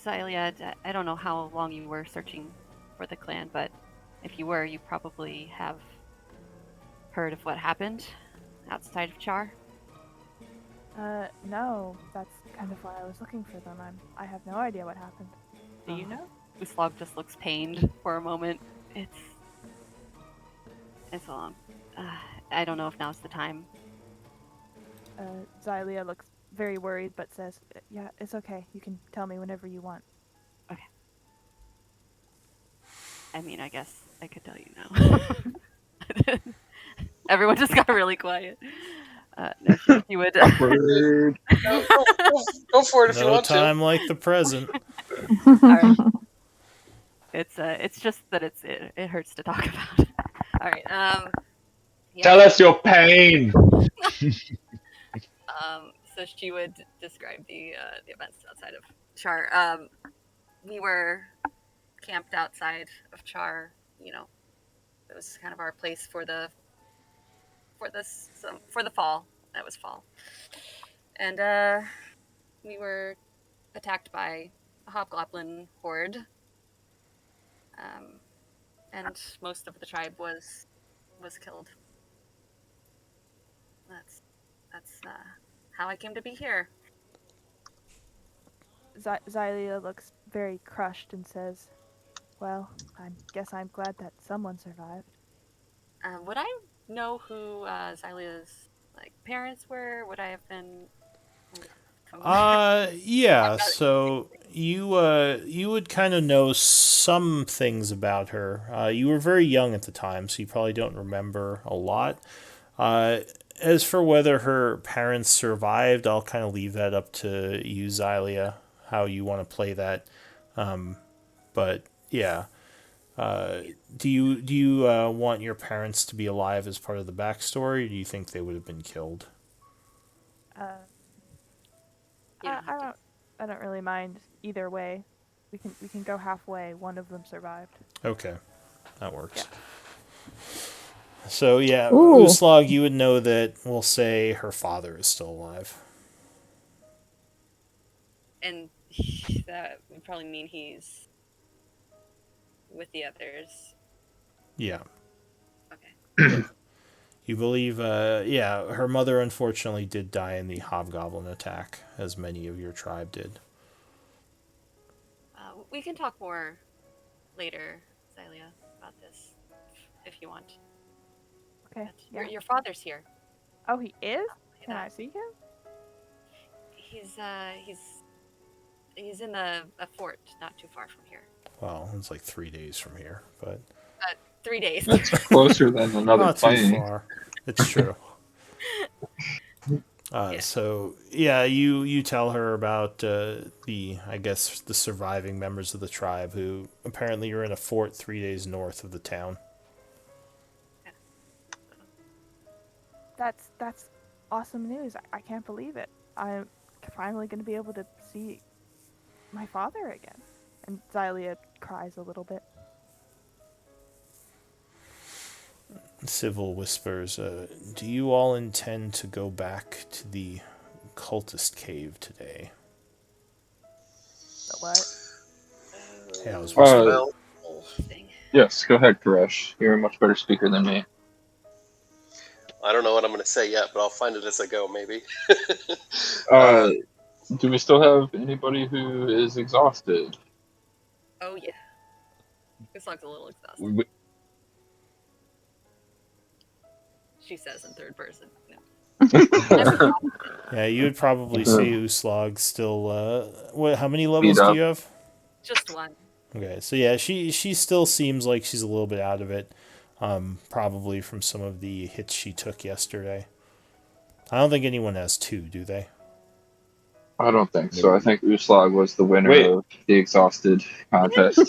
Xylia, I don't know how long you were searching for the clan, but if you were, you probably have heard of what happened outside of Char. No, that's kind of why I was looking for them. I have no idea what happened. Do you know? Uslog just looks pained for a moment. It's a long. Uh, I don't know if now's the time. Xylia looks very worried, but says, "Yeah, it's okay. You can tell me whenever you want." Okay. I mean, I guess I could tell you now. Everyone just got really quiet. No, she would. Awkward. go for it if you No want to. time like the present. All right. It's just that it hurts to talk about. All right. Yeah. Tell us your pain. So she would describe the events outside of Char. We were camped outside of Char. You know, it was kind of our place for the fall. That was fall, and we were attacked by a hobgoblin horde, um, and most of the tribe was killed. That's that's how I came to be here. Xylia looks very crushed and says, "Well, I guess I'm glad that someone survived." Would I know who Xylia's like parents were? Would I have been familiar? Yeah. I'm not. So you would kind of know some things about her. You were very young at the time, so you probably don't remember a lot. Uh, as for whether her parents survived, I'll kind of leave that up to you, Xylia, how you want to play that. But yeah, do you want your parents to be alive as part of the backstory, or do you think they would have been killed? Uh, You don't have to. I don't really mind either way. We can go halfway. One of them survived. Okay, that Yeah. works. So yeah, Ooh. Uslog, you would know that we'll say her father is still alive. And that would probably mean he's with the others. Yeah, Okay. yeah. You believe, yeah, her mother unfortunately did die in the hobgoblin attack, as many of your tribe did. We can talk more later, Xylia, about this if you want. Okay. But Yeah. your father's here. Oh, he is? Can Yeah. I see him? He's in a fort not too far from here. Well, it's like 3 days from here, but 3 days. That's closer than another not too plane. far. It's true. Yeah. So yeah, you tell her about the I guess the surviving members of the tribe who apparently are in a fort 3 days north of the town. Yeah. That's awesome news. I can't believe it. I'm finally going to be able to see my father again. And Xylia cries a little bit. Civil whispers, "Do you all intend to go back to the cultist cave today?" The what? Yeah, I was Uh, whispering. Well, Thing. yes, go ahead, Koresh. You're a much better speaker than me. I don't know what I'm going to say yet, but I'll find it as I go, maybe. Uh, do we still have anybody who is exhausted? Oh yeah. This song's a little exhausted. We, She says in third person. No. Yeah, you would probably say Uslag still. What? How many Beat levels do up. you have? Just one. Okay, so yeah, she still seems like she's a little bit out of it, probably from some of the hits she took yesterday. I don't think anyone has two, do they? I don't think so. I think Uslag was the winner wait, of the exhausted contest.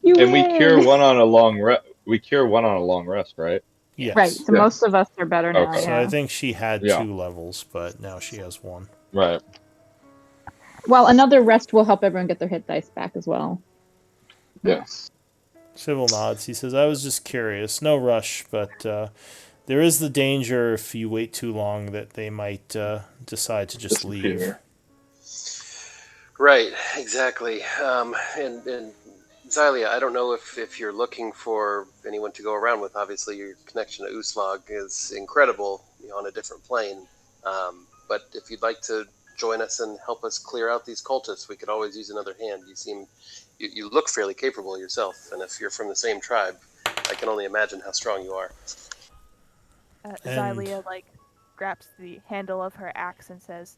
You and we cure win. one on a long rest. We cure one on a long rest, right? Yeah. Right. Yes. So Yeah. most of us are better now. Okay. So I Yeah. think she had Yeah. 2 levels, but now she has one. Right. Well, another rest will help everyone get their hit dice back as well. Yes. Civil nods. He says, "I was just curious. No rush, but there is the danger if you wait too long that they might decide to just leave." Disappear. Right, exactly. And Xylia, I don't know if you're looking for anyone to go around with. Obviously, your connection to Uslag is incredible, on a different plane. But if you'd like to join us and help us clear out these cultists, we could always use another hand. You look fairly capable yourself, and if you're from the same tribe, I can only imagine how strong you are. And Xylia grabs the handle of her axe and says,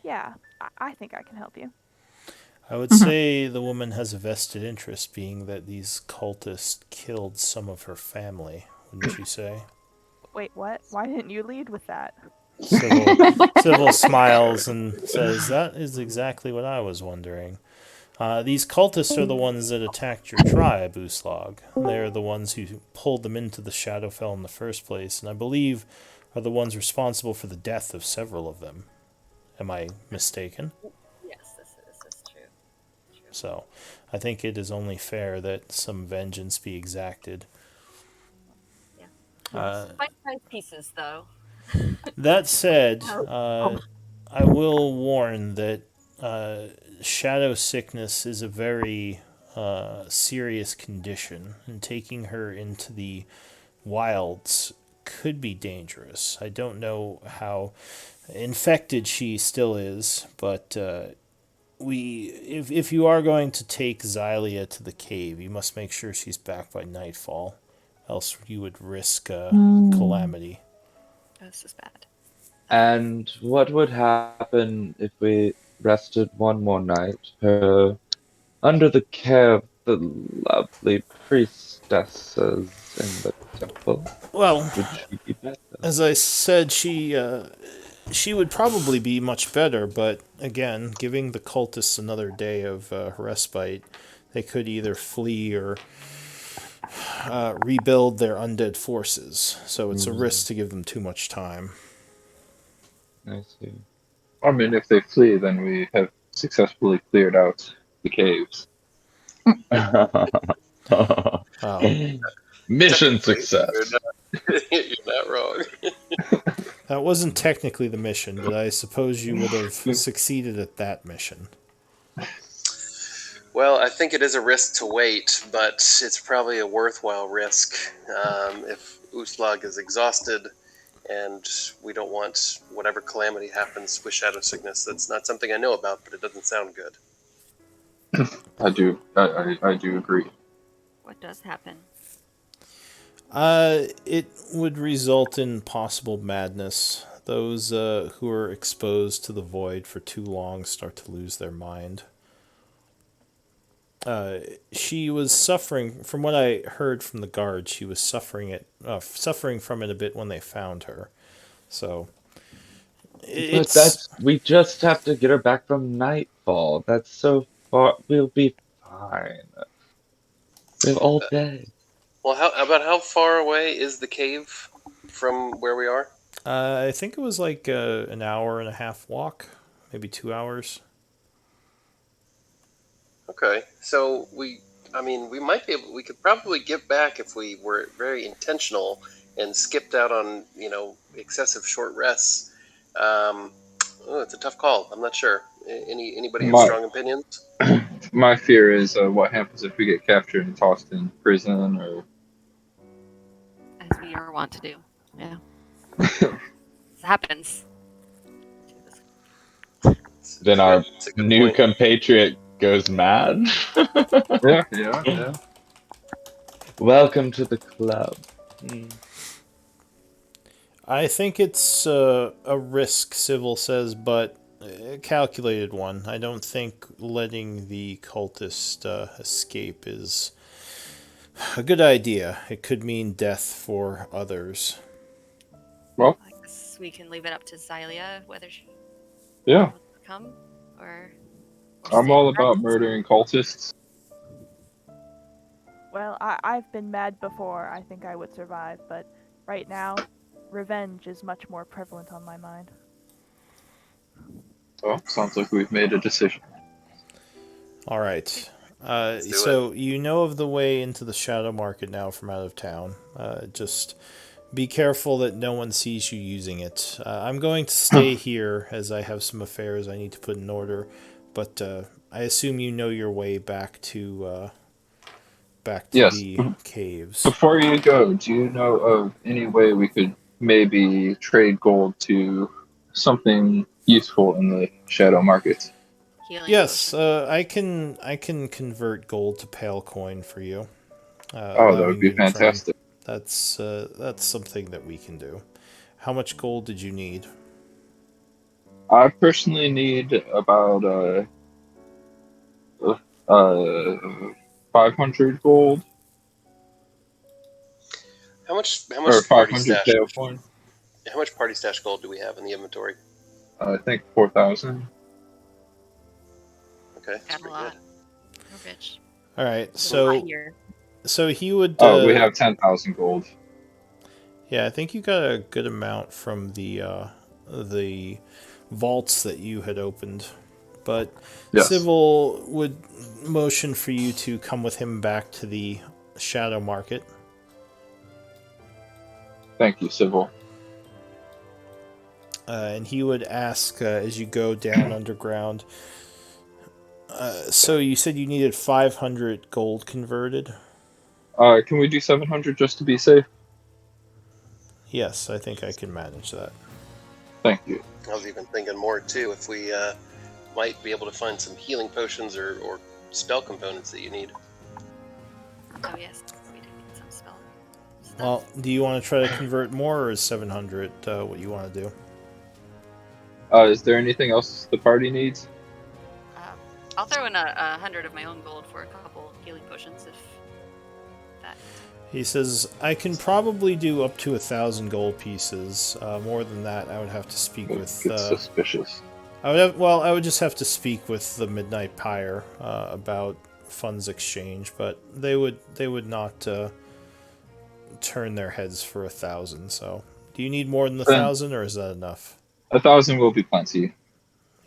"Yeah, I think I can help you." I would say the woman has a vested interest, being that these cultists killed some of her family, wouldn't you say? Wait, what? Why didn't you lead with that? Civil smiles and says, "That is exactly what I was wondering. These cultists are the ones that attacked your tribe, Uslag. They're the ones who pulled them into the Shadowfell in the first place, and I believe are the ones responsible for the death of several of them. Am I mistaken? Yes, this is true. True. So, I think it is only fair that some vengeance be exacted. Yeah. Uh, Bite-sized pieces, though. that said, Oh. I will warn that uh, shadow sickness is a very serious condition, and taking her into the wilds could be dangerous. I don't know how infected she still is, but if you are going to take Xylia to the cave, you must make sure she's back by nightfall, else you would risk calamity." Oh, this is bad. And what would happen if we rested one more night, under the care of the lovely priestesses in the temple? Well, Would she be better? as I said, she would probably be much better, but again, giving the cultists another day of respite, they could either flee or rebuild their undead forces. So it's a risk to give them too much time. I see. I mean, if they flee, then we have successfully cleared out the caves. Wow, Mission Technically, you're success. not, you're not wrong. that wasn't technically the mission, but I suppose you would have succeeded at that mission. Well, I think it is a risk to wait, but it's probably a worthwhile risk. If Uslag is exhausted and we don't want whatever calamity happens with shadow sickness, that's not something I know about, but it doesn't sound good. I do agree. What does happen? It would result in possible madness. Those who are exposed to the void for too long start to lose their mind. She was suffering, from what I heard from the guards, she was suffering from it a bit when they found her. So But it's we just have to get her back from Nightfall. That's so far. We'll be fine. We have all day. Well, how far away is the cave from where we are? I think it was like an hour and a half walk, maybe 2 hours. Okay, so we might be able. We could probably get back if we were very intentional and skipped out on excessive short rests. Um, it's a tough call. I'm not sure. Anybody have My strong opinions? my fear is what happens if we get captured and tossed in prison, or As we are wont to do. Yeah. This happens. Then It's a good. our It's a good new point. compatriot goes mad. yeah. Welcome to the club. Hmm. I think it's a risk, Civil says, but a calculated one. I don't think letting the cultist escape is a good idea. It could mean death for others. Well, I guess we can leave it up to Xylia whether she yeah. wants to come or I'm stay all with about us. murdering cultists. Well, I've been mad before. I think I would survive, but right now, revenge is much more prevalent on my mind. Well, sounds like we've made a decision. All right. Let's do it. So you know of the way into the shadow market now from out of town. Just be careful that no one sees you using it. I'm going to stay here as I have some affairs I need to put in order, but I assume you know your way back to Yes. the caves. Before you go, do you know of any way we could maybe trade gold to something useful in the shadow market? Healing Yes, potion. I can convert gold to pale coin for you, Oh, that would allowing be you to train. fantastic. That's something that we can do. How much gold did you need? I personally need about uh 500 gold How or much party 500 stash? pale coin. How much party stash gold do we have in the inventory? I think 4,000. Okay, that's Got a pretty good. lot. We're rich. All right, There's a lot so here. he would. Oh, we have 10,000 gold. Yeah, I think you got a good amount from the vaults that you had opened, but Yes. Civil would motion for you to come with him back to the shadow market. Thank you, Civil. And he would ask as you go down underground. So you said you needed 500 gold converted? Can we do 700 just to be safe? Yes, I think I can manage that. Thank you. I was even thinking more too if we might be able to find some healing potions or spell components that you need. Oh yes, we do need some spell stuff. Well, do you want to try to convert more, or is 700 what you want to do? Is there anything else the party needs? I'll throw in 100 of my own gold for a couple healing potions if that. He says, I can probably do up to 1,000 gold pieces. More than that, I would have to speak It with. gets suspicious. I would just have to speak with the Midnight Pyre about funds exchange, but they would not turn their heads for 1,000. So, do you need more than Then 1,000, or is that enough? 1,000 will be plenty.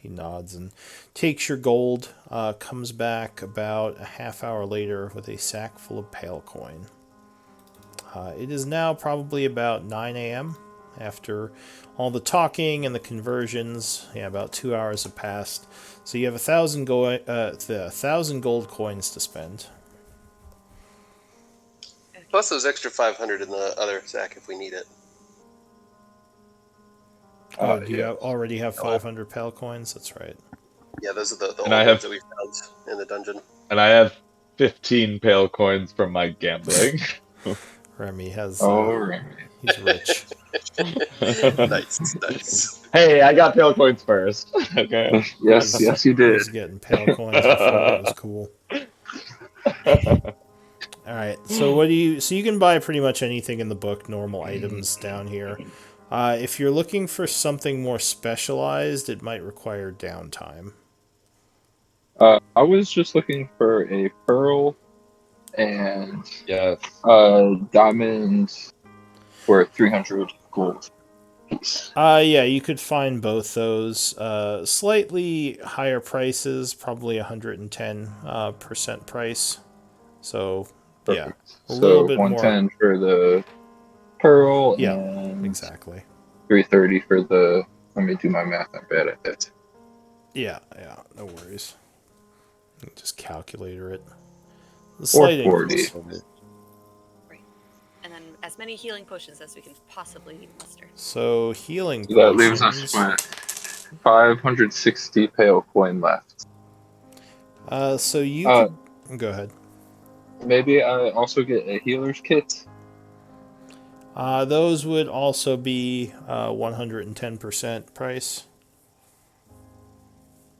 He nods and takes your gold. Comes back about a half hour later with a sack full of pale coin. It is now probably about 9 a.m. After all the talking and the conversions. Yeah, about 2 hours have passed. So you have 1,000 gold coins to spend. Plus those extra 500 in the other sack if we need it. Oh, do you Yeah. already have Oh. 500 pale coins? That's right. Yeah, those are the And old I ones have that we found in the dungeon. and I have 15 pale coins from my gambling. Remy has. Oh, Remy. He's rich. Nice. Hey, I got pale coins first. Okay. Yes, yes, you He did. was getting pale coins before it was cool. All right. So what do you? So you can buy pretty much anything in the book, normal items down here. If you're looking for something more specialized, it might require downtime. I was just looking for a pearl and Yes. diamond for 300 gold piece. Yeah, you could find both those. Slightly higher prices, probably 110% price. So, yeah, Perfect. a little So bit more. 110 for the pearl Yeah, and exactly. 330 for the. Let me do my math. I'm bad at that. Yeah, yeah, no worries. Just calculator it. A slight 440. increase. Right. And then as many healing potions as we can possibly muster. So, healing So that leaves us potions. with 560 pale coin left. So you Uh, could go ahead. maybe I also get a healer's kit. Those would also be 110% price.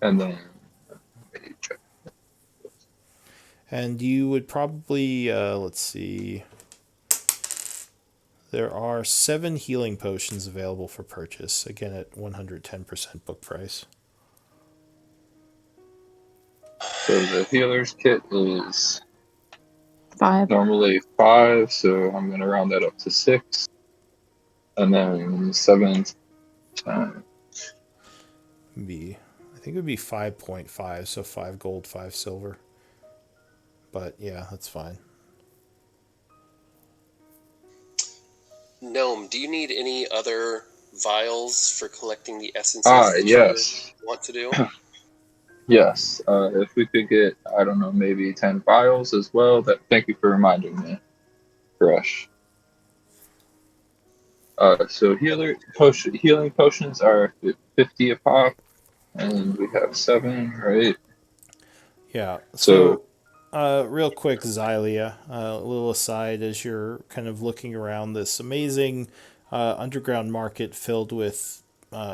And then let me check. And you would probably, let's see, there are 7 healing potions available for purchase, again at 110% book price. So the healer's kit is 5. normally 5, so I'm gonna round that up to 6. And then 7 times. I think it would be 5.5, so 5 gold, 5 silver. But yeah, that's fine. Gnome, do you need any other vials for collecting the essences that you Yes. want to do? Yes. If we could get, I don't know, maybe 10 vials as well. That. Thank you for reminding me, Fresh. So healing potions are 50 a pop, and we have 7, right? Yeah. So So, real quick, Xylia, a little aside as you're kind of looking around this amazing underground market filled with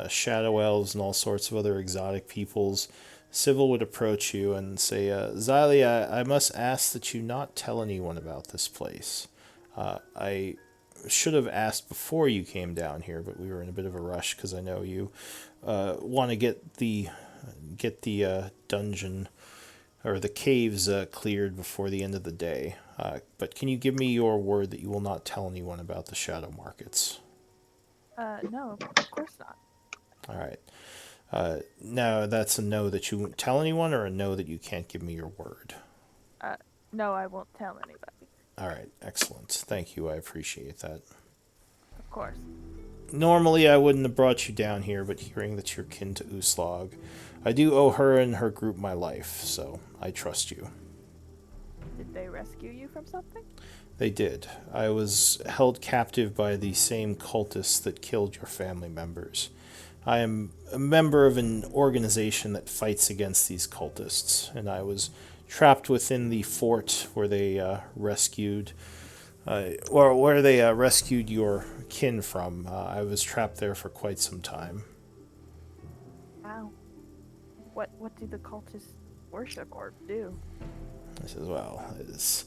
shadow elves and all sorts of other exotic peoples, Civil would approach you and say, Xylia, I must ask that you not tell anyone about this place. I should have asked before you came down here, but we were in a bit of a rush because I know you want to get the dungeon or the caves cleared before the end of the day. But can you give me your word that you will not tell anyone about the shadow markets? No, of course not. All right. Now that's a no that you won't tell anyone, or a no that you can't give me your word. Uh, no, I won't tell anybody. All right. Excellent. Thank you. I appreciate that. Of course. Normally I wouldn't have brought you down here, but hearing that you're kin to Uslog, I do owe her and her group my life, so I trust you. Did they rescue you from something? They did. I was held captive by the same cultists that killed your family members. I am a member of an organization that fights against these cultists, and I was trapped within the fort where they rescued your kin from. I was trapped there for quite some time. Wow. What do the cultists worship or do? I says, well, it's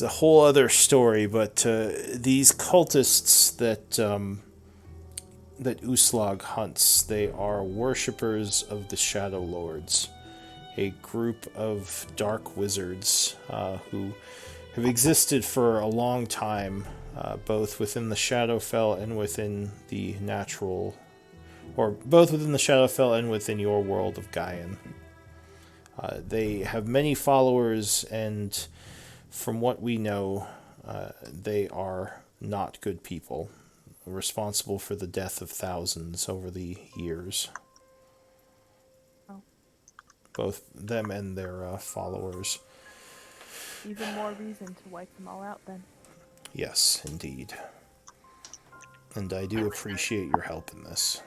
a whole other story, but these cultists that Uslag hunts, they are worshippers of the Shadowlords, a group of dark wizards who have existed for a long time, both within the Shadowfell and within the natural, or both within the Shadowfell and within your world of Gaian. They have many followers, and from what we know, they are not good people, responsible for the death of thousands over the years. Oh. Both them and their followers. Even more reason to wipe them all out then. Yes, indeed. And I do appreciate your help in this.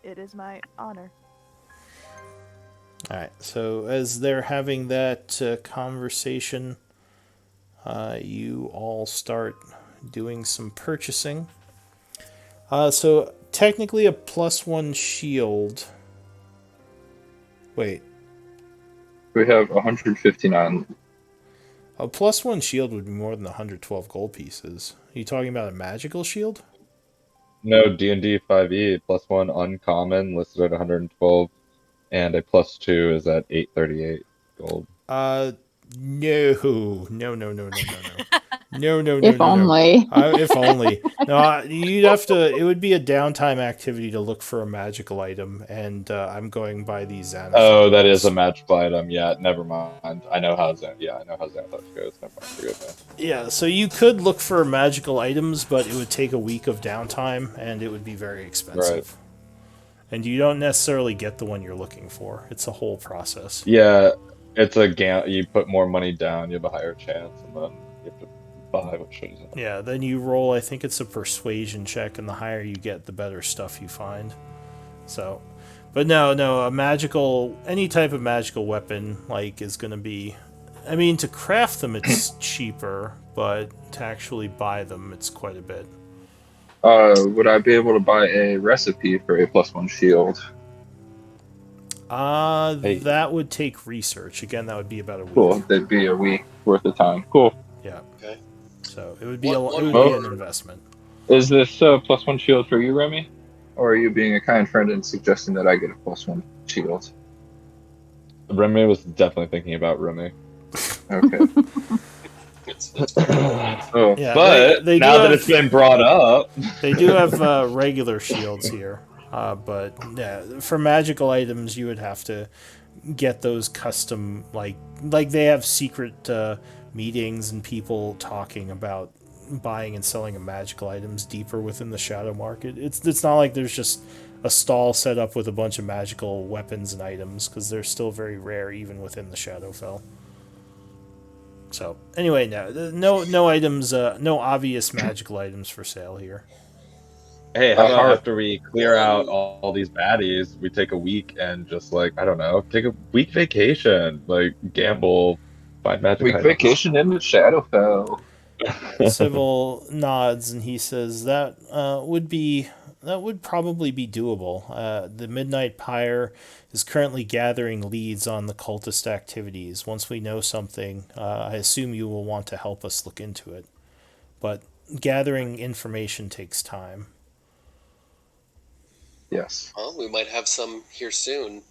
It is my honor. Alright, so as they're having that conversation, you all start doing some purchasing. So technically a +1 shield. Wait. we have 159. A +1 shield would be more than 112 gold pieces. Are you talking about a magical shield? No, D&D 5e +1 uncommon listed at 112, and a +2 is at 838 gold. Uh, no, no, no, no, no, no, no. No, no, no, If no, no. only. If only. No, you'd have to. It would be a downtime activity to look for a magical item, and I'm going by the Xanathar Oh, that is a rules. magical item. Yeah, never mind. I know how Xanathos goes. Never mind. Forgive me. Yeah, so you could look for magical items, but it would take a week of downtime, and it would be very Right. expensive. And you don't necessarily get the one you're looking for. It's a whole process. Yeah, it's a you put more money down, you have a higher chance, and then you have to buy what shows up. Yeah, then you roll. I think it's a persuasion check, and the higher you get, the better stuff you find. So, but no, a magical, any type of magical weapon, like, is going to be. I mean, to craft them, it's cheaper, but to actually buy them, it's quite a bit. Would I be able to buy a recipe for a +1 shield? Hey, That would take research. Again, that would be about a week. Cool. That'd be a week worth of time. Cool. Yeah. Okay. So it would be One, it one would be more. an investment. Is this +1 shield for you, Remy? Or are you being a kind friend and suggesting that I get a +1 shield? Remy was definitely thinking about Remy. Okay. It's Oh, Yeah, But they do now that have it's been brought up, they do have regular shields here, but yeah, for magical items you would have to get those custom like they have secret meetings and people talking about buying and selling of magical items deeper within the shadow market. It's not like there's just a stall set up with a bunch of magical weapons and items because they're still very rare even within the Shadowfell. So anyway, no items, no obvious magical items for sale here. hey, how about how after we clear out one. all these baddies, we take a week and just like, I don't know, take a week vacation, like gamble, find magic week items. vacation in the Shadowfell? Civil nods and he says that would probably be doable. The Midnight Pyre is currently gathering leads on the cultist activities. Once we know something, I assume you will want to help us look into it. But gathering information takes time. Yes. Well, we might have some here soon.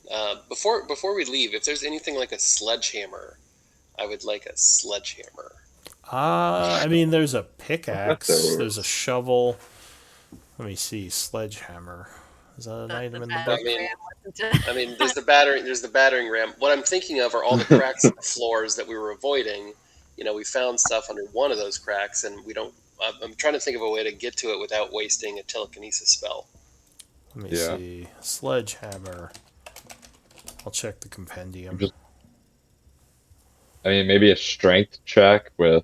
Before we leave, if there's anything like a sledgehammer, I would like a sledgehammer. I mean, there's a I've got pickaxe, there's a those. shovel. Let me see, sledgehammer. Is that an item The in the I book? battering mean, ram wasn't it? I mean, there's the battering ram. What I'm thinking of are all the cracks in the floors that we were avoiding. You know, we found stuff under one of those cracks, and we don't. I'm trying to think of a way to get to it without wasting a telekinesis spell. Let me Yeah, see. Sledgehammer. I'll check the I'm compendium. just, I mean, maybe a strength check with,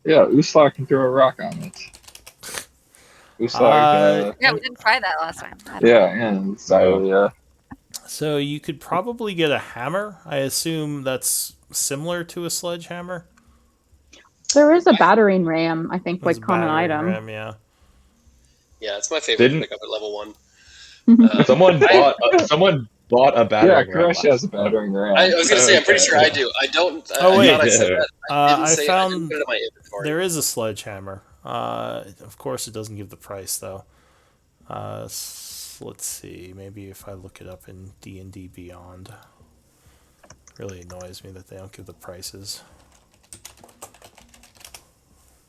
Yeah, Uslag can throw a rock on it. Uslag, Yeah, we didn't try that last time. I don't know. yeah, and Xylia. So you could probably get a hammer. I assume that's similar to a sledgehammer. There is a battering ram, I think, That's like a common battering item. ram, yeah. Yeah, it's my favorite to didn't pick up at level 1. I someone bought a Yeah, battering ram Crush has last a time. battering I ram. was gonna say I'm pretty sure I Okay. do. I don't. Oh I wait, thought I said that. I didn't I say. I didn't found put it in my inventory. there is a sledgehammer. Of course, it doesn't give the price though. Let's see. Maybe if I look it up in D&D Beyond. Really annoys me that they don't give the prices.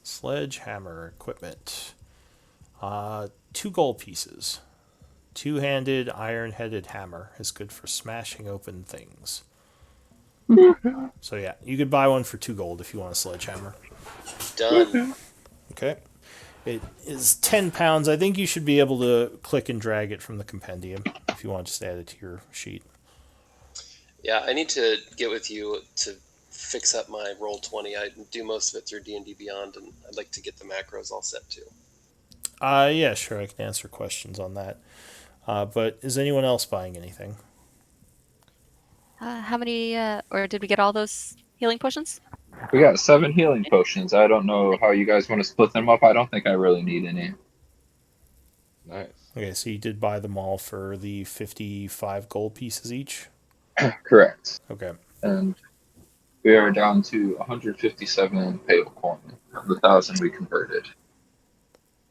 Sledgehammer equipment. 2 gold pieces. Two-handed, iron-headed hammer is good for smashing open things. So yeah, you could buy one for 2 gold if you want a sledgehammer. Done. Okay. It is 10 pounds. I think you should be able to click and drag it from the compendium if you want to just add it to your sheet. Yeah, I need to get with you to fix up my roll 20. I do most of it through D&D Beyond, and I'd like to get the macros all set too. Yeah, sure, I can answer questions on that. But is anyone else buying anything? How many, or did we get all those healing potions? We got 7 healing potions. I don't know how you guys want to split them up. I don't think I really need any. Nice. Okay, so you did buy them all for the 55 gold pieces each? Correct. Okay. And we are down to 157 pale coin of the 1,000 we converted.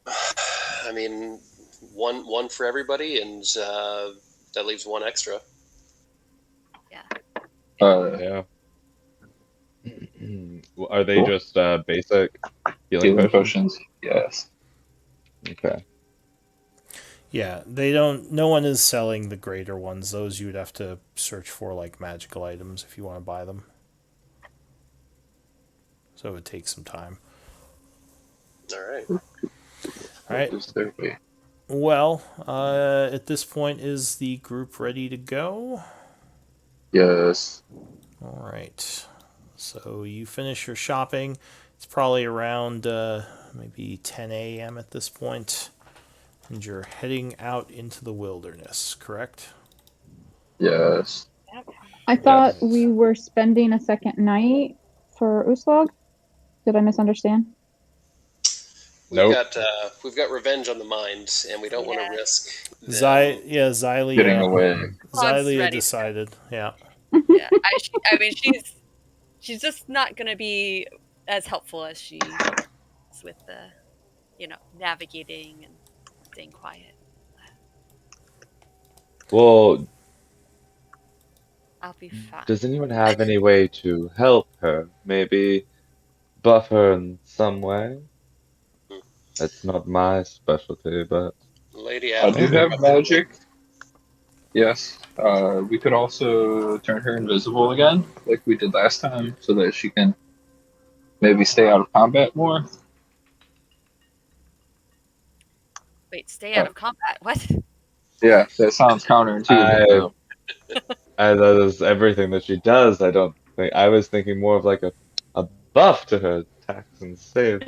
I mean, one for everybody, and that leaves one extra. Yeah. Uh, Yeah. Are they cool. just basic healing Healing potions? potions. Yes. Okay. Yeah, they don't. No one is selling the greater ones. Those you would have to search for like magical items if you want to buy them. So it would take some time. All right. All What right. is their way? Well, at this point, is the group ready to go? Yes. All right. So you finish your shopping. It's probably around maybe 10 a.m. at this point, and you're heading out into the wilderness, correct? Yes. I thought Right. we were spending a second night for Uslog. Did I misunderstand? Nope. We've got revenge on the mind, and we don't want to Yeah. risk them. Getting Xylia. away. Fog's Xylia ready. decided. Yeah. Yeah. I mean, she's just not gonna be as helpful as she is with the, navigating and staying quiet. Well, I'll be fine. does anyone have any way to help her? Maybe buff her in some way? Hmm. That's not my specialty, but Lady I do Athel could maybe. have probably magic. Yes. We could also turn her invisible again, like we did last time, so that she can maybe stay out of combat more. Wait, stay out Uh, of combat. What? yeah, that sounds counterintuitive, I, though. that is everything that she does. I don't think I was thinking more of like a buff to her attacks and save.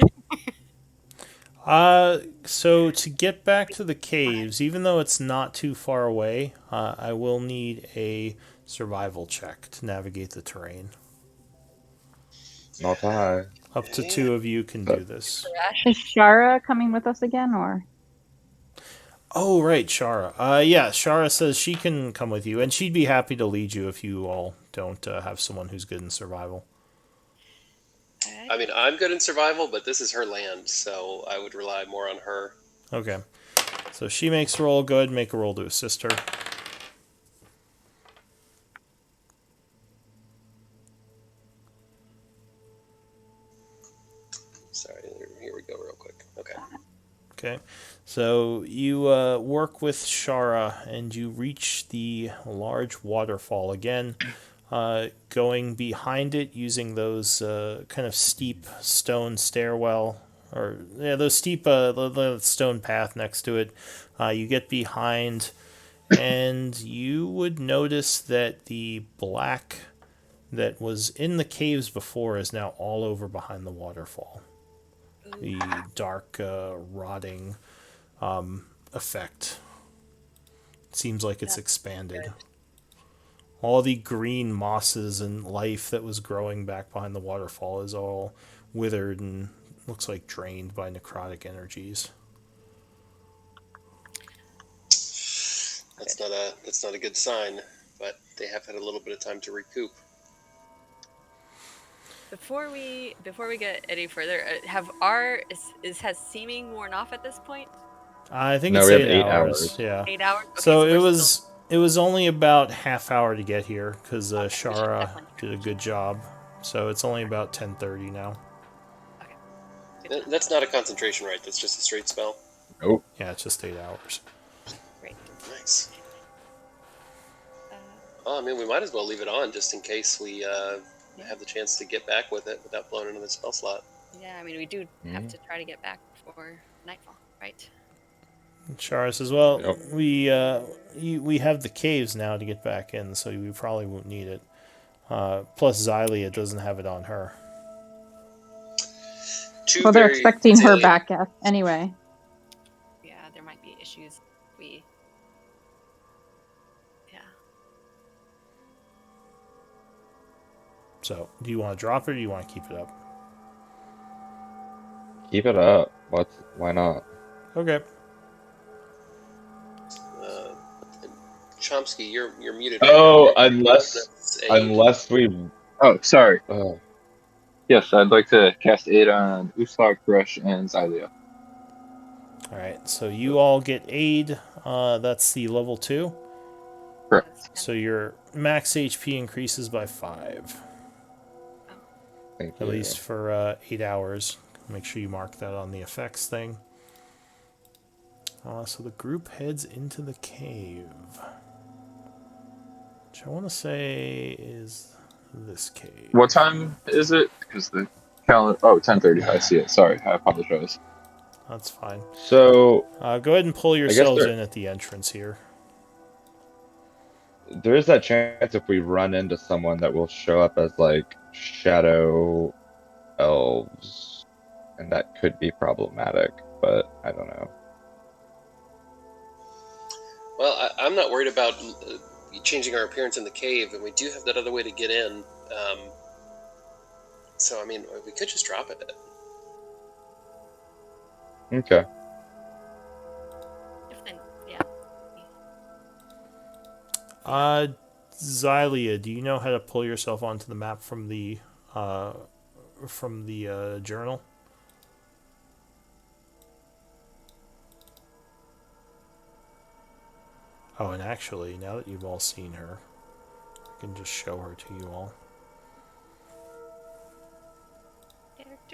So to get back to the caves, even though it's not too far away, I will need a survival check to navigate the terrain. Not I. Up to Okay. two of you can But do this. Is Shara coming with us again, or? Oh, right, Shara. Yeah, Shara says she can come with you, and she'd be happy to lead you if you all don't have someone who's good in survival. I mean, I'm good in survival, but this is her land, so I would rely more on her. Okay. So she makes a roll. Go ahead and make a roll to assist her. Sorry, here we go, real quick. Okay. Okay. So you work with Shara and you reach the large waterfall again. Going behind it using those kind of steep stone stairwell, or yeah, those steep the stone path next to it. You get behind, and you would notice that the black that was in the caves before is now all over behind the waterfall. The dark, rotting effect seems like it's expanded. All the green mosses and life that was growing back behind the waterfall is all withered and looks like drained by necrotic energies. That's not a good sign, but they have had a little bit of time to recoup. Before we get any further, has seeming worn off at this point? I think no, it's we have 8 hours. 8 hours. Yeah. 8 hours. Okay, So so it we're still was only about half hour to get here because okay. We should Shara definitely did a good job. So it's only about 10:30 now. Okay, good to know. That's not a concentration, right? That's just a straight spell. Nope. Yeah, it's just 8 hours. Great. Nice. Uh, Oh, I mean, we might as well leave it on just in case we Yeah. have the chance to get back with it without blowing another spell slot. yeah, I mean, we do have Mm. to try to get back before nightfall, right? Shara says, "Well, Yep. we have the caves now to get back in, so we probably won't need it. Plus, Xylia doesn't have it on her. Two Well, they're very expecting her salient- back anyway. Yeah, there might be issues. Yeah. So, do you want to drop it or do you want to keep it up? Keep it up. Why not? Okay. Uh, Chomsky, you're muted. Oh, Right now. Aid. unless we. Oh, sorry. Oh, Yes, I'd like to cast Aid on Uslag, Rush, and Xylia. All right, so you all get aid. That's the level 2. Correct. So your max HP increases by 5, Thank at you. least for 8 hours. Make sure you mark that on the effects thing. So the group heads into the cave, which I want to say is this cave. What time is it? Because the calendar. Oh, 10:30. I see it. Sorry, I apologize. That's fine. So Go ahead and pull I guess yourselves in at the entrance here. there is that chance if we run into someone that will show up as like shadow elves, and that could be problematic. But I don't know. Well, I'm not worried about changing our appearance in the cave, and we do have that other way to get in. So, I mean, we could just drop it. Okay. If then, yeah. Xylia, do you know how to pull yourself onto the map from the journal? Oh, and actually, now that you've all seen her, I can just show her to you all.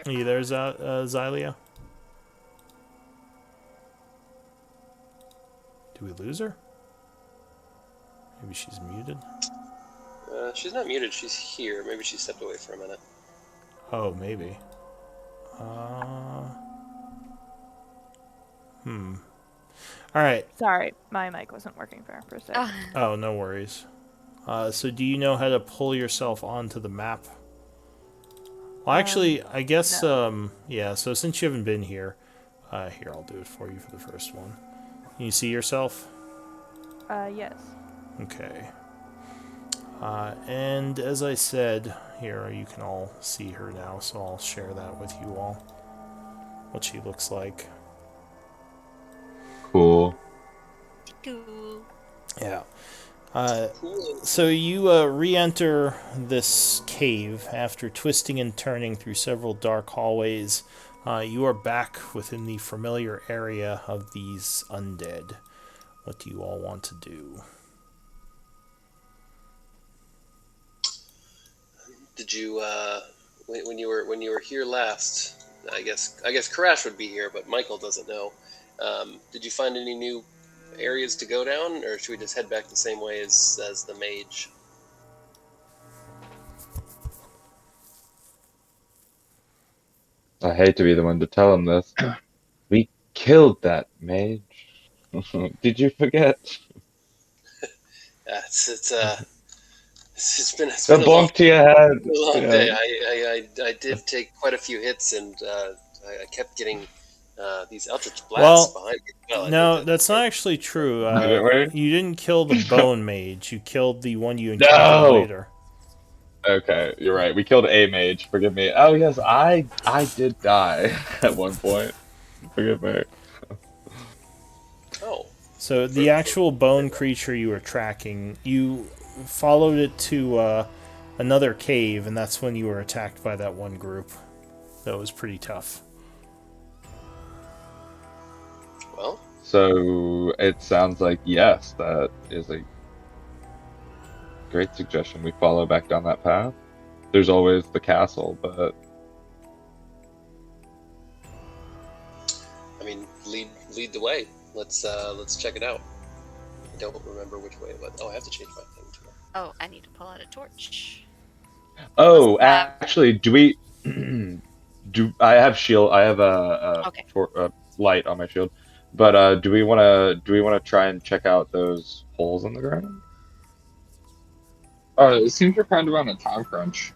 Are you there, Xylia? Do we lose her? Maybe she's muted. She's not muted. She's here. Maybe she stepped away for a minute. Oh, maybe. Uh, All right. Sorry, my mic wasn't working for a second. Oh, no worries. So do you know how to pull yourself onto the map? Well, actually, I guess, no. yeah, so since you haven't been here, here, I'll do it for you for the first one. Can you see yourself? Yes. Okay. And as I said, here, you can all see her now, so I'll share that with you all. What she looks like. Cool. Cool. Yeah. Cool. So you re-enter this cave after twisting and turning through several dark hallways. You are back within the familiar area of these undead. What do you all want to do? Did you when you were here last? I guess Karash would be here, but Michael doesn't know. Did you find any new areas to go down, or should we just head back the same way as the mage? I hate to be the one to tell him this. We killed that mage. Did you forget? Yeah, it's The been a bonk to your head. long Yeah. day. I did take quite a few hits, and I kept getting these eldritch blasts Well, behind me. Well, I think no, that's not actually true. Didn't we? You didn't kill the bone mage. You killed the one you encountered No. later. Okay, you're right. We killed a mage. Forgive me. Oh yes, I did die at one point. Forgive me. Oh, So the actual bone creature you were tracking, you followed it to another cave, and that's when you were attacked by that one group. That was pretty tough. well, So it sounds like yes, that is a great suggestion. We follow back down that path. There's always the castle, but I mean, lead the way. Let's check it out. I don't remember which way it was. Oh, I have to change my thing too. Oh, I need to pull out a torch. oh, Must have- actually, do we do I have shield? I have Okay. a light on my shield. But do we want to try and check out those holes in the ground? It seems we're kind of on a time crunch.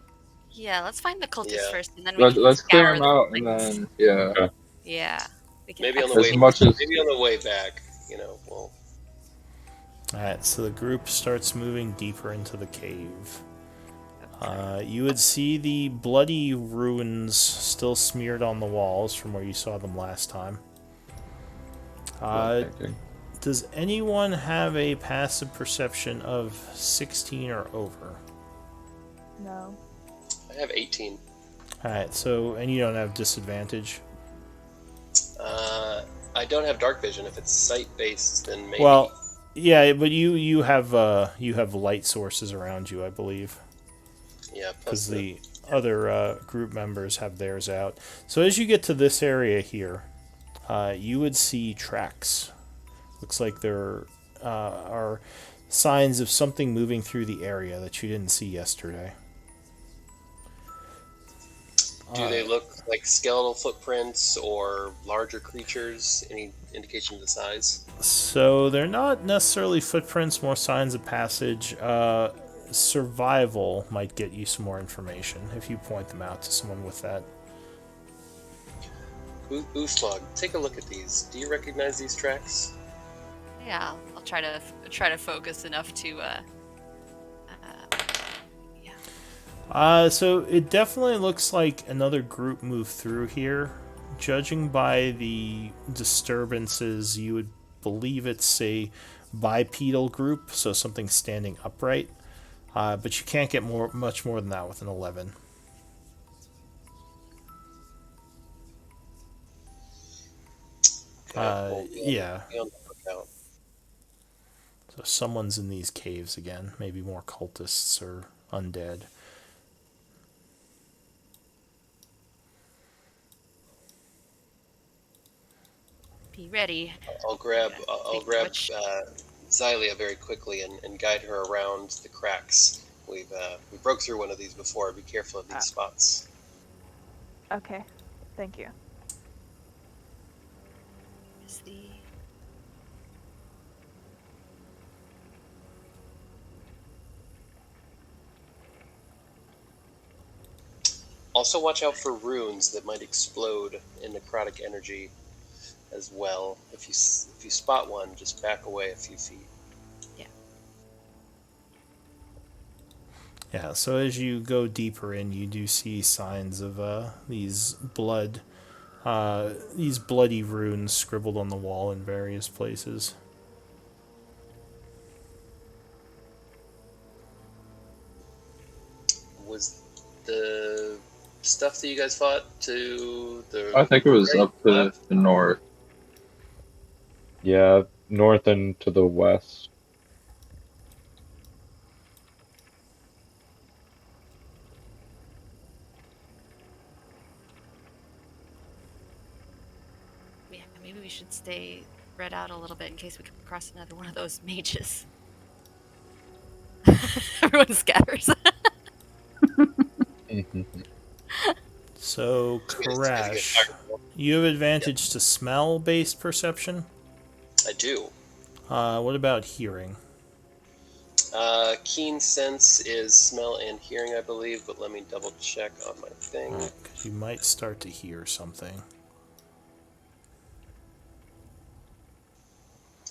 Yeah, let's find the cultists Yeah. first, and then we can Let's clear scour them the out, and buildings. then yeah. Okay. Yeah. We can Maybe on the As way. much as Maybe on the way back. Well, Alright, so the group starts moving deeper into the cave. You would see the bloody ruins still smeared on the walls from where you saw them last time. Painting. Does anyone have a passive perception of 16 or over? No. I have 18. Alright, so, and you don't have disadvantage? I don't have dark vision. If it's sight based, then maybe. Well, yeah, but you have light sources around you, I believe, Yeah. Plus because the. the other group members have theirs out. So as you get to this area here, you would see tracks. Looks like there are signs of something moving through the area that you didn't see yesterday. Do they look like skeletal footprints or larger creatures? Any indication of the size? So they're not necessarily footprints, more signs of passage. Survival might get you some more information if you point them out to someone with that. Ooslog, take a look at these. Do you recognize these tracks? Yeah, I'll try to focus enough to. Yeah. So it definitely looks like another group moved through here. Judging by the disturbances, you would believe it's a bipedal group, so something standing upright. But you can't get much more than that with an 11. Okay, well, Yeah. be on the lookout. So someone's in these caves again. Maybe more cultists or undead. Be ready. I'll grab Yeah, I'll think grab which- Xylia very quickly and guide her around the cracks. We broke through one of these before. Be careful of these spots. Okay, thank you. Is the Also, watch out for runes that might explode in necrotic energy as well. If you spot one, just back away a few feet. Yeah, so as you go deeper in, you do see signs of these bloody runes scribbled on the wall in various places. Was the stuff that you guys fought to the I think it was right, up to left? the north. Yeah, north and to the west. yeah, maybe we should stay spread out a little bit in case we come across another one of those mages. Everyone scatters. So, As you get Crash, you have advantage to smell-based perception. I do. What about hearing? Keen sense is smell and hearing, I believe, but let me double check on my thing. Because you might start to hear something.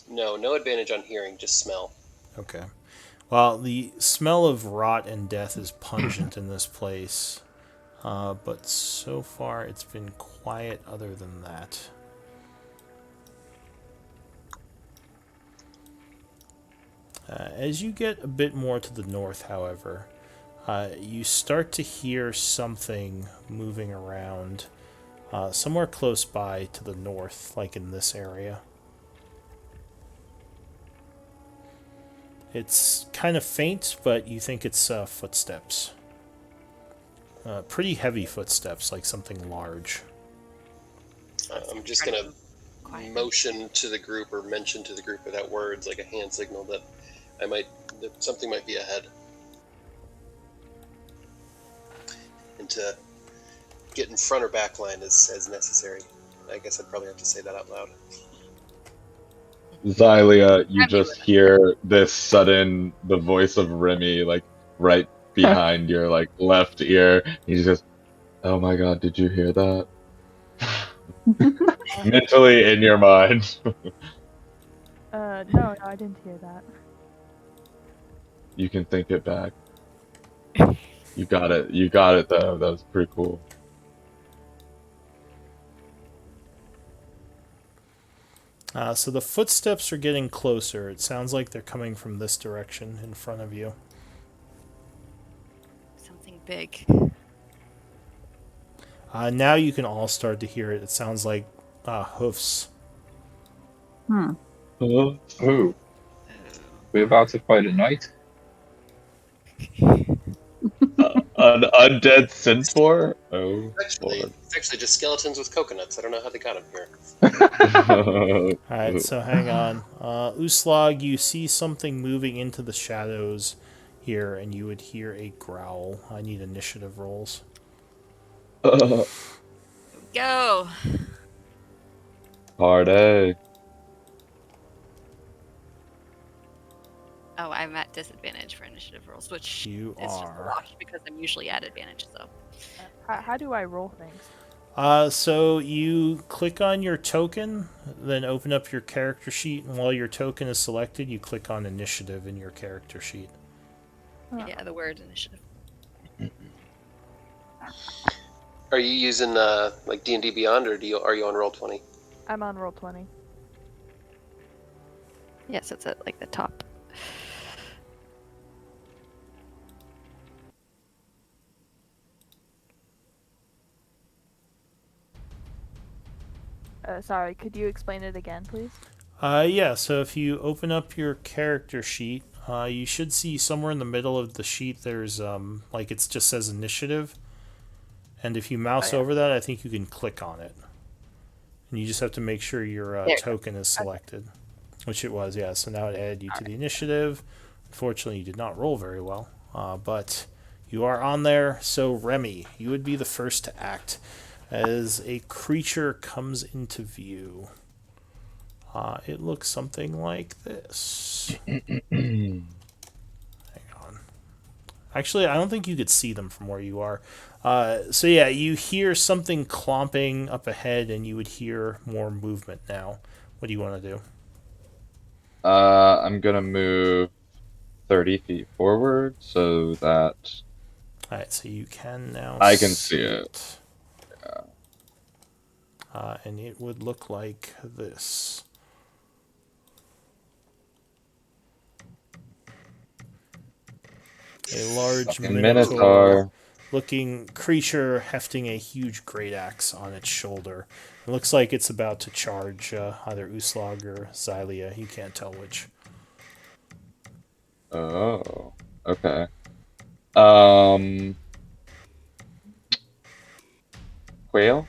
No advantage on hearing, just smell. Okay. Well, the smell of rot and death is pungent in this place, but so far it's been quiet other than that. As you get a bit more to the north, however, you start to hear something moving around somewhere close by to the north, like in this area. It's kind of faint, but you think it's footsteps. Pretty heavy footsteps, like something large. I'm just Try to gonna move quietly. motion to the group or mention to the group without words, like a hand signal that that something might be ahead, and to get in front or back line as necessary. I guess I'd probably have to say that out loud. Xylia, you Remy just would. hear the voice of Remy, like right behind your like left ear. He just, oh my god, did you hear that? Mentally in your mind. No, I didn't hear that. You can think it back. You got it. You got it though. That was pretty cool. So the footsteps are getting closer. It sounds like they're coming from this direction in front of you. Something big. Now you can all start to hear it. It sounds like hoofs Ooh, we about to fight a knight? An undead centaur? Oh, Lord. It's actually just skeletons with coconuts. I don't know how they got them here. Alright, so hang on. Uslag, you see something moving into the shadows here, and you would hear a growl. I need initiative rolls. Go. Party. Oh, I'm at disadvantage for initiative rolls, which You is just a are. wash because I'm usually at advantage. So How do I roll things? So you click on your token, then open up your character sheet, and while your token is selected, you click on initiative in your character sheet. yeah, the word initiative. Are you using like D&D Beyond, or are you on Roll20? I'm on roll 20. Yes, it's at like the top. Sorry, could you explain it again, please? Yeah, so if you open up your character sheet, you should see somewhere in the middle of the sheet there's, like it just says initiative. And if you mouse over that, I think you can click on it. And you just have to make sure your token is selected, which it was, yeah. So now it added you to the initiative. Unfortunately, you did not roll very well, but you are on there. So Remy, you would be the first to act as a creature comes into view. It looks something like this. Hang on. Actually, I don't think you could see them from where you are. So yeah, you hear something clomping up ahead, and you would hear more movement now. What do you want to do? I'm gonna move 30 feet forward so that Alright, so you can now I can see it. And it would look like this. A large minotaur looking creature hefting a huge great axe on its shoulder. It looks like it's about to charge either Uslag or Xylia. You can't tell which. Oh, okay. Quail?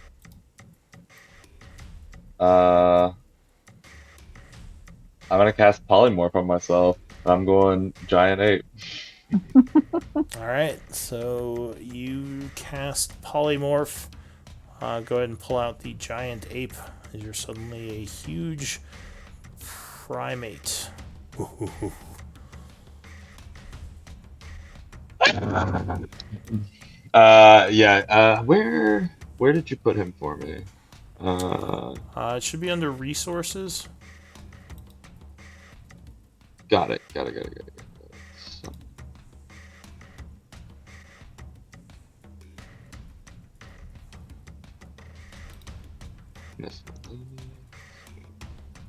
I'm gonna cast polymorph on myself. I'm going giant ape. Alright, so you cast polymorph. Go ahead and pull out the giant ape, as you're suddenly a huge primate. Yeah. Where did you put him for me? It should be under resources. Got it. So,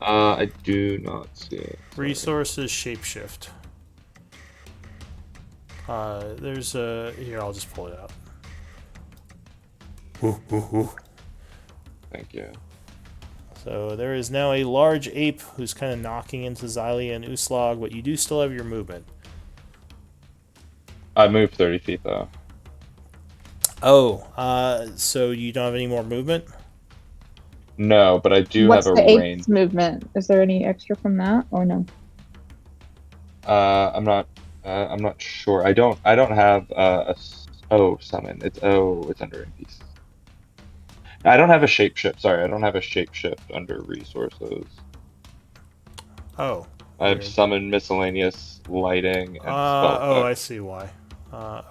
I do not see it. Sorry. Resources shapeshift. There's a... Here, I'll just pull it out. Thank you. So there is now a large ape who's kind of knocking into Xylia and Uslag, but you do still have your movement. I moved 30 feet though. Oh, so you don't have any more movement? No, but I do What's have the a ape's range. movement? Is there any extra from that or no? I'm not sure. I don't have summon. It's under NPC. I don't have a shapeshift. Sorry, I don't have a shapeshift under resources. Oh. I have weird. summon, miscellaneous, lighting, and spell Oh, I effects. see why.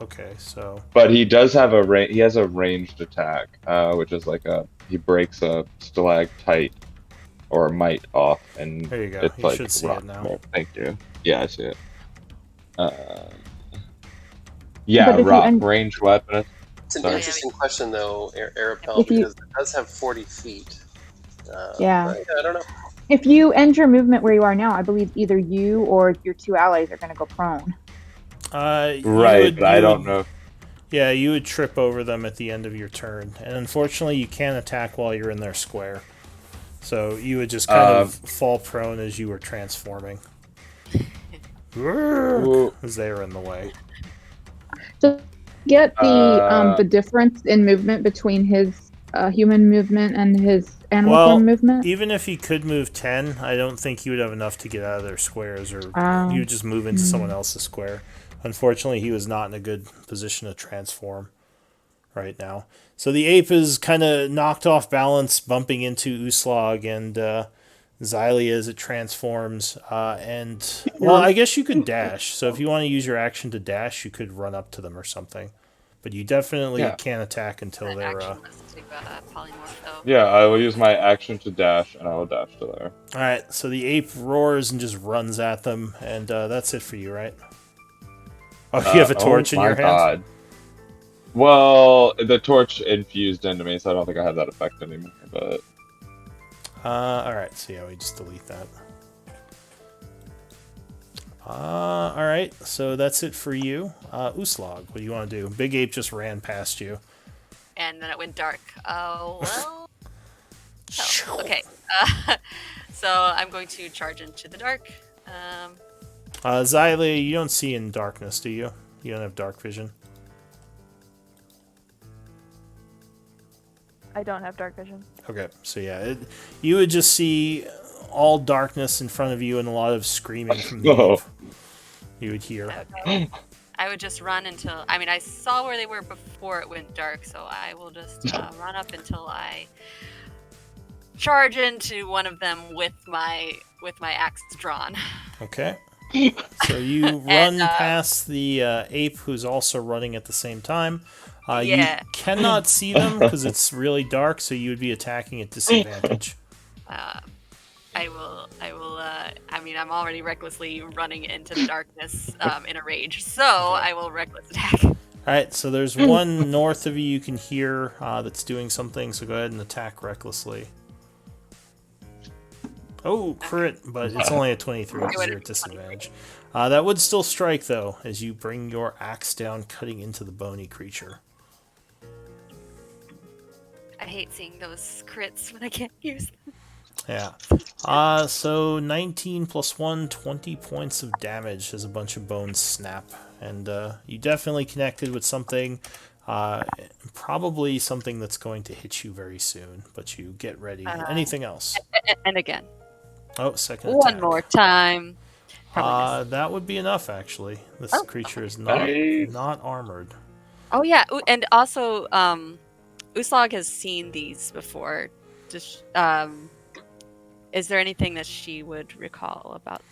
Okay, so... But he does have he has a ranged attack, which is like he breaks a stalactite or a mite off, and There you go. it's You like should see rock. it now. Thank you. Yeah, I see it. But if rock you ranged weapon. It's an Sorry. interesting question, though, Arapel, If you- because it does have 40 feet. Yeah. I don't know. If you end your movement where you are now, I believe either you or your two allies are going to go prone. Right, but I don't know. Yeah, you would trip over them at the end of your turn. And unfortunately, you can't attack while you're in their square. So you would just kind of fall prone as you were transforming. As they were in the way. To get the difference in movement between his human movement and his animal form movement. Even if he could move 10, I don't think he would have enough to get out of their squares, or he would just move into someone else's square. Unfortunately, he was not in a good position to transform right now. So the ape is kind of knocked off balance, bumping into Uslag and Xylia as it transforms. I guess you could dash. So if you want to use your action to dash, you could run up to them or something. But you definitely can't attack until they're... Yeah, I will use my action to dash, and I will dash to there. Alright, so the ape roars and just runs at them, and that's it for you, right? Oh, you have a torch in your hand? God. Well, the torch infused into me, so I don't think I have that effect anymore, but... Alright, so yeah, we just delete that. Alright, so that's it for you. Uslag, what do you want to do? Big Ape just ran past you. And then it went dark. Oh, well... Oh, okay. So I'm going to charge into the dark. Xylia, you don't see in darkness, do you? You don't have dark vision? I don't have dark vision. Okay, so yeah, you would just see all darkness in front of you and a lot of screaming from the ape. You would hear. Okay. I would just run until... I mean, I saw where they were before it went dark, so I will just run up until I charge into one of them with my axe drawn. Okay. So you run past the ape who's also running at the same time. You cannot see them because it's really dark, so you would be attacking at disadvantage. I will, I mean, I'm already recklessly running into the darkness in a rage, so I will reckless attack. Alright, so there's one north of you can hear that's doing something, so go ahead and attack recklessly. Oh, crit, but it's only a 23 because you're at disadvantage. That would still strike, though, as you bring your axe down, cutting into the bony creature. I hate seeing those crits when I can't use them. Yeah. So 19 plus 1, 20 points of damage as a bunch of bones snap. And you definitely connected with something, probably something that's going to hit you very soon, but you get ready. Anything else? And again. Oh, second One attack. more time. That would be enough, actually. This creature is not armored. Oh, yeah. And also, Uslag has seen these before. Just, is there anything that she would recall about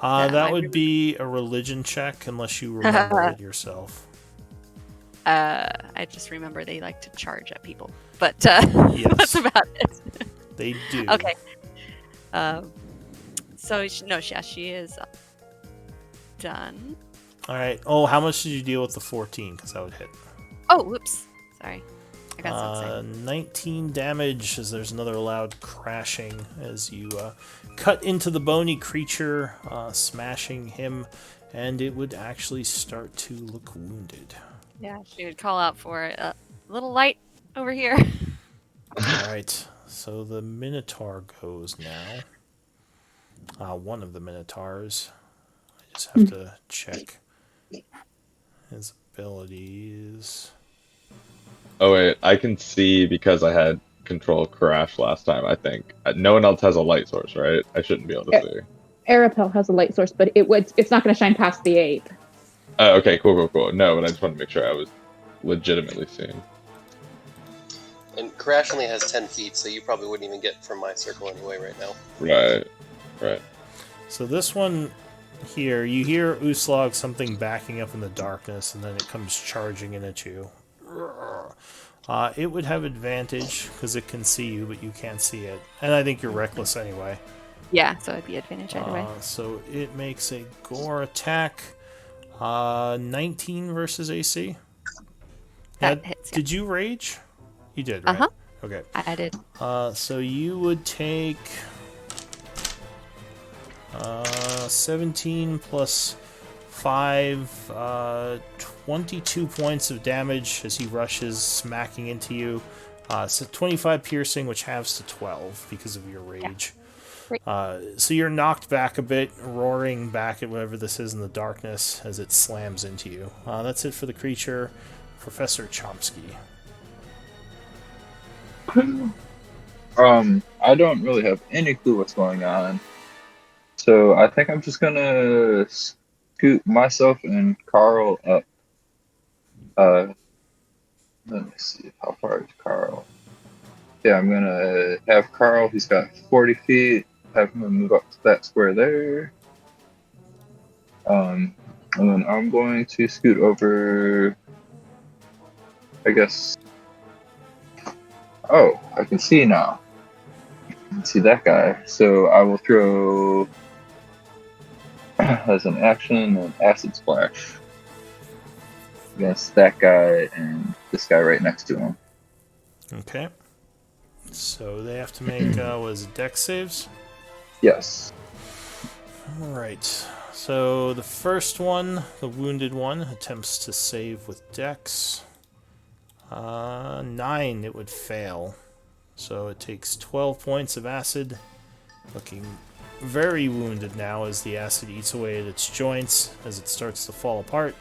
that would be a religion check, unless you remember it yourself. I just remember they like to charge at people. But that's about it. They do. Okay. So, she is done. All right. Oh, how much did you deal with the 14? Because that would hit. Oh, whoops. Sorry. I got so excited. 19 damage as there's another loud crashing as you cut into the bony creature, smashing him, and it would actually start to look wounded. Yeah, she would call out for a little light over here. All right. So the Minotaur goes now. One of the Minotaurs. I just have to check his abilities. Oh wait, I can see because I had control crash last time, I think. No one else has a light source, right? I shouldn't be able to see. Arapel has a light source, but it's not going to shine past the ape. Oh, okay, cool. No, but I just wanted to make sure I was legitimately seeing. And Crash only has 10 feet, so you probably wouldn't even get from my circle anyway right now. Right. So this one here, you hear Uslag something backing up in the darkness, and then it comes charging in at you. It would have advantage because it can see you, but you can't see it. And I think you're reckless anyway. Yeah, so it'd be advantage either way. So it makes a gore attack. 19 versus AC. That hits, yeah. Did you rage? You did, right? Uh-huh. Okay. I did. So you would take 17 plus 5, 22 points of damage as he rushes, smacking into you. So 25 piercing, which halves to 12 because of your rage. Great. So you're knocked back a bit, roaring back at whatever this is in the darkness as it slams into you. That's it for the creature. Professor Chomsky. I don't really have any clue what's going on, so I think I'm just gonna scoot myself and Carl up. Let me see, how far is Carl? Yeah, I'm gonna have Carl. He's got 40 feet. Have him move up to that square there. And then I'm going to scoot over. I guess. Oh, I can see now. I can see that guy. So I will throw as an action an acid splash against that guy and this guy right next to him. Okay. So they have to make, was it dex saves? Yes. Alright. So the first one, the wounded one, attempts to save with dex. 9, it would fail. So it takes 12 points of acid. Looking very wounded now as the acid eats away at its joints as it starts to fall apart.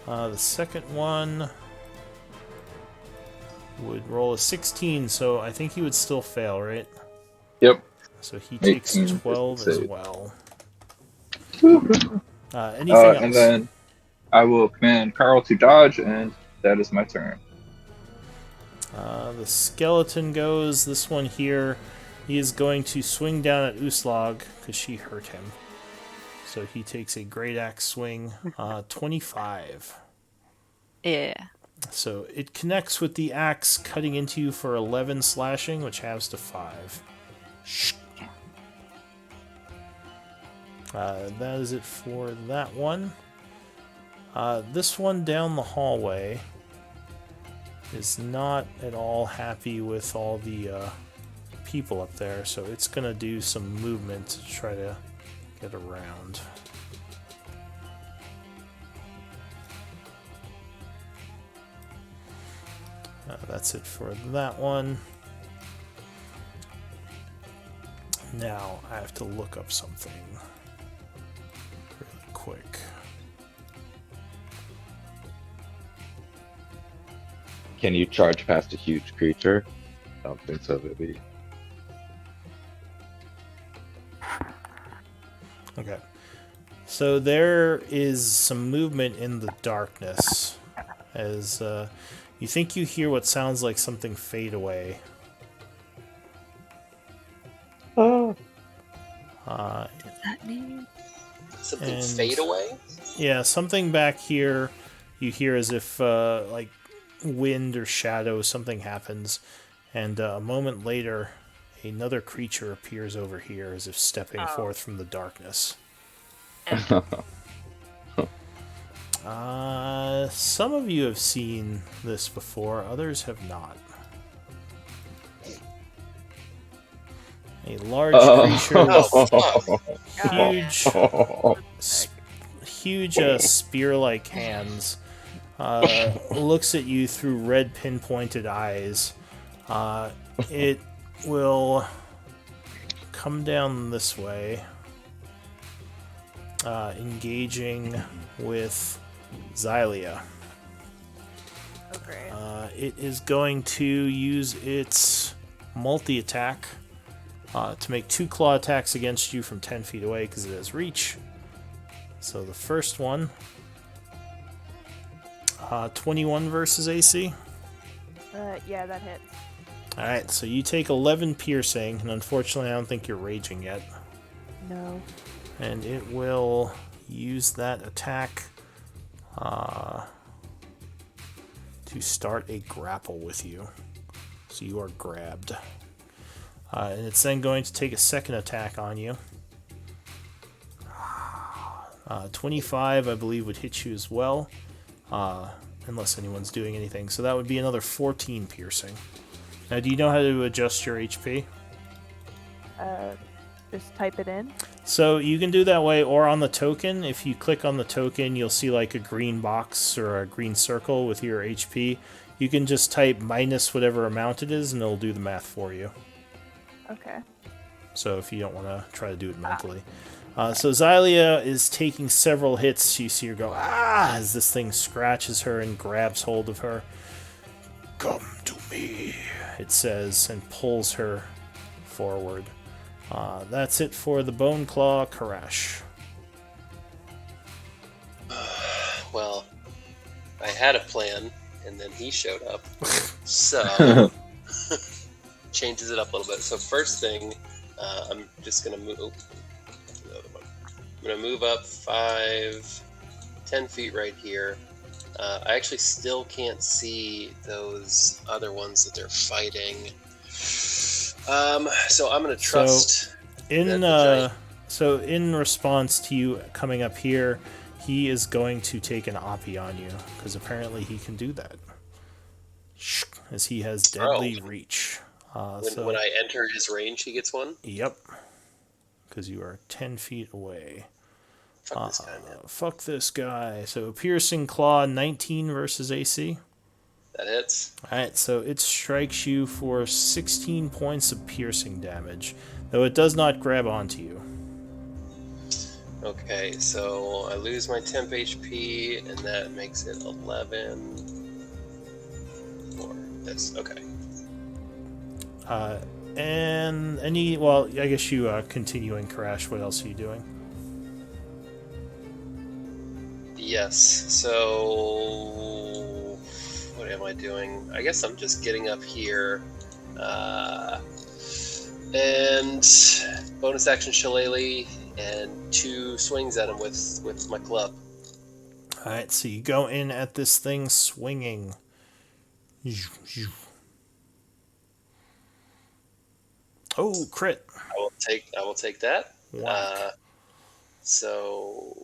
The second one would roll a 16, so I think he would still fail, right? Yep. So he takes 18 12 as save. well. Anything else? And then I will command Carl to dodge, and that is my turn. The skeleton goes. This one here, he is going to swing down at Uslag because she hurt him. So he takes a great axe swing. 25. Yeah. So it connects with the axe, cutting into you for 11 slashing, which halves to 5. That is it for that one. This one down the hallway is not at all happy with all the people up there, so it's going to do some movement to try to get around. That's it for that one. Now I have to look up something really quick. Can you charge past a huge creature? I don't think so, baby. Okay. So there is some movement in the darkness as you think you hear what sounds like something fade away. Oh. What does that mean? Something And- fade away? Yeah, something back here you hear as if like wind or shadow, something happens, and a moment later another creature appears over here as if stepping forth from the darkness. Some of you have seen this before, others have not. A large creature with huge spear-like hands looks at you through red pinpointed eyes. It will come down this way, engaging with Xylia. Oh, great. It is going to use its multi-attack to make 2 claw attacks against you from 10 feet away because it has reach. So the first one, 21 versus AC. Yeah, that hits. Alright, so you take 11 piercing, and unfortunately I don't think you're raging yet. No. And it will use that attack to start a grapple with you. So you are grabbed. And it's then going to take a second attack on you. 25, I believe, would hit you as well. Unless anyone's doing anything. So that would be another 14 piercing. Now, do you know how to adjust your HP? Just type it in. So you can do that way, or on the token. If you click on the token, you'll see like a green box or a green circle with your HP. You can just type minus whatever amount it is, and it'll do the math for you. Okay. So if you don't want to try to do it mentally. So Xylia is taking several hits. You see her go, ah, as this thing scratches her and grabs hold of her. Come to me, it says, and pulls her forward. That's it for the Bone Claw Karash. Well, I had a plan, and then he showed up. So, changes it up a little bit. So first thing, I'm just going to move... Oh, the other one. I'm going to move up 10 feet right here. I actually still can't see those other ones that they're fighting. So I'm going to trust... So in response to you coming up here, he is going to take an Oppie on you, because apparently he can do that. As he has deadly reach. When I enter his range, he gets one? Yep. Because you are 10 feet away. Fuck this guy, man. Fuck this guy. So piercing claw 19 versus AC. That hits. Alright, so it strikes you for 16 points of piercing damage, though it does not grab onto you. Okay, so I lose my temp HP, and that makes it 11 for this. Okay. And any, well, I guess you continuing Crash. What else are you doing? Yes, so what am I doing? I guess I'm just getting up here, and bonus action Shillelagh, and 2 swings at him with my club. Alright, so you go in at this thing swinging. Oh, crit. I will take that. Whack. So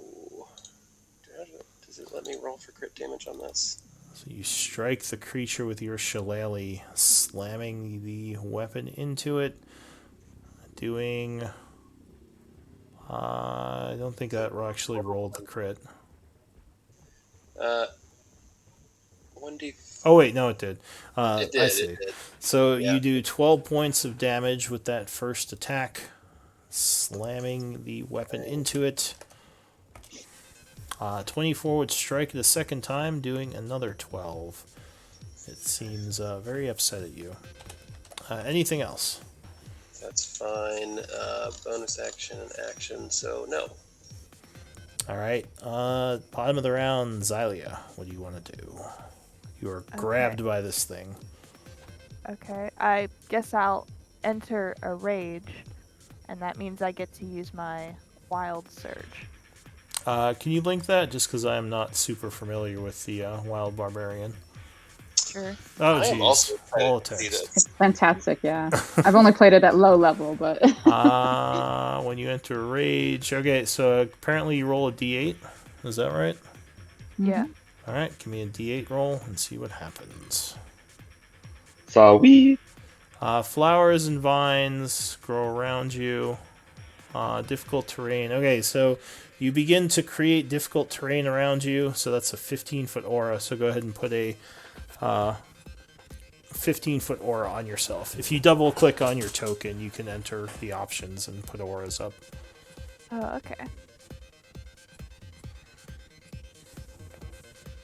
does it let me roll for crit damage on this? So you strike the creature with your shillelagh, slamming the weapon into it, doing... I don't think that actually rolled the crit. 1d. Oh wait, no, it did. It did. I see. It did. So Yeah. you do 12 points of damage with that first attack, slamming the weapon into it. 24 would strike it a second time, doing another 12. It seems very upset at you. Anything else? That's fine. Bonus action and action, so no. Alright, bottom of the round, Xylia. What do you want to do? You are grabbed by this thing. Okay, I guess I'll enter a rage, and that means I get to use my Wild Surge. Can you link that? Just because I am not super familiar with the Wild Barbarian. Sure. Oh, I am jeez. also All excited to see attacks. this. It's fantastic, yeah. I've only played it at low level, but When you enter rage. Okay, so apparently you roll a d8. Is that right? Yeah. Alright, give me a d8 roll and see what happens. Sorry. Flowers and vines grow around you. Difficult terrain. Okay, so you begin to create difficult terrain around you. So that's a 15-foot aura. So go ahead and put a 15-foot aura on yourself. If you double-click on your token, you can enter the options and put auras up. Oh, okay.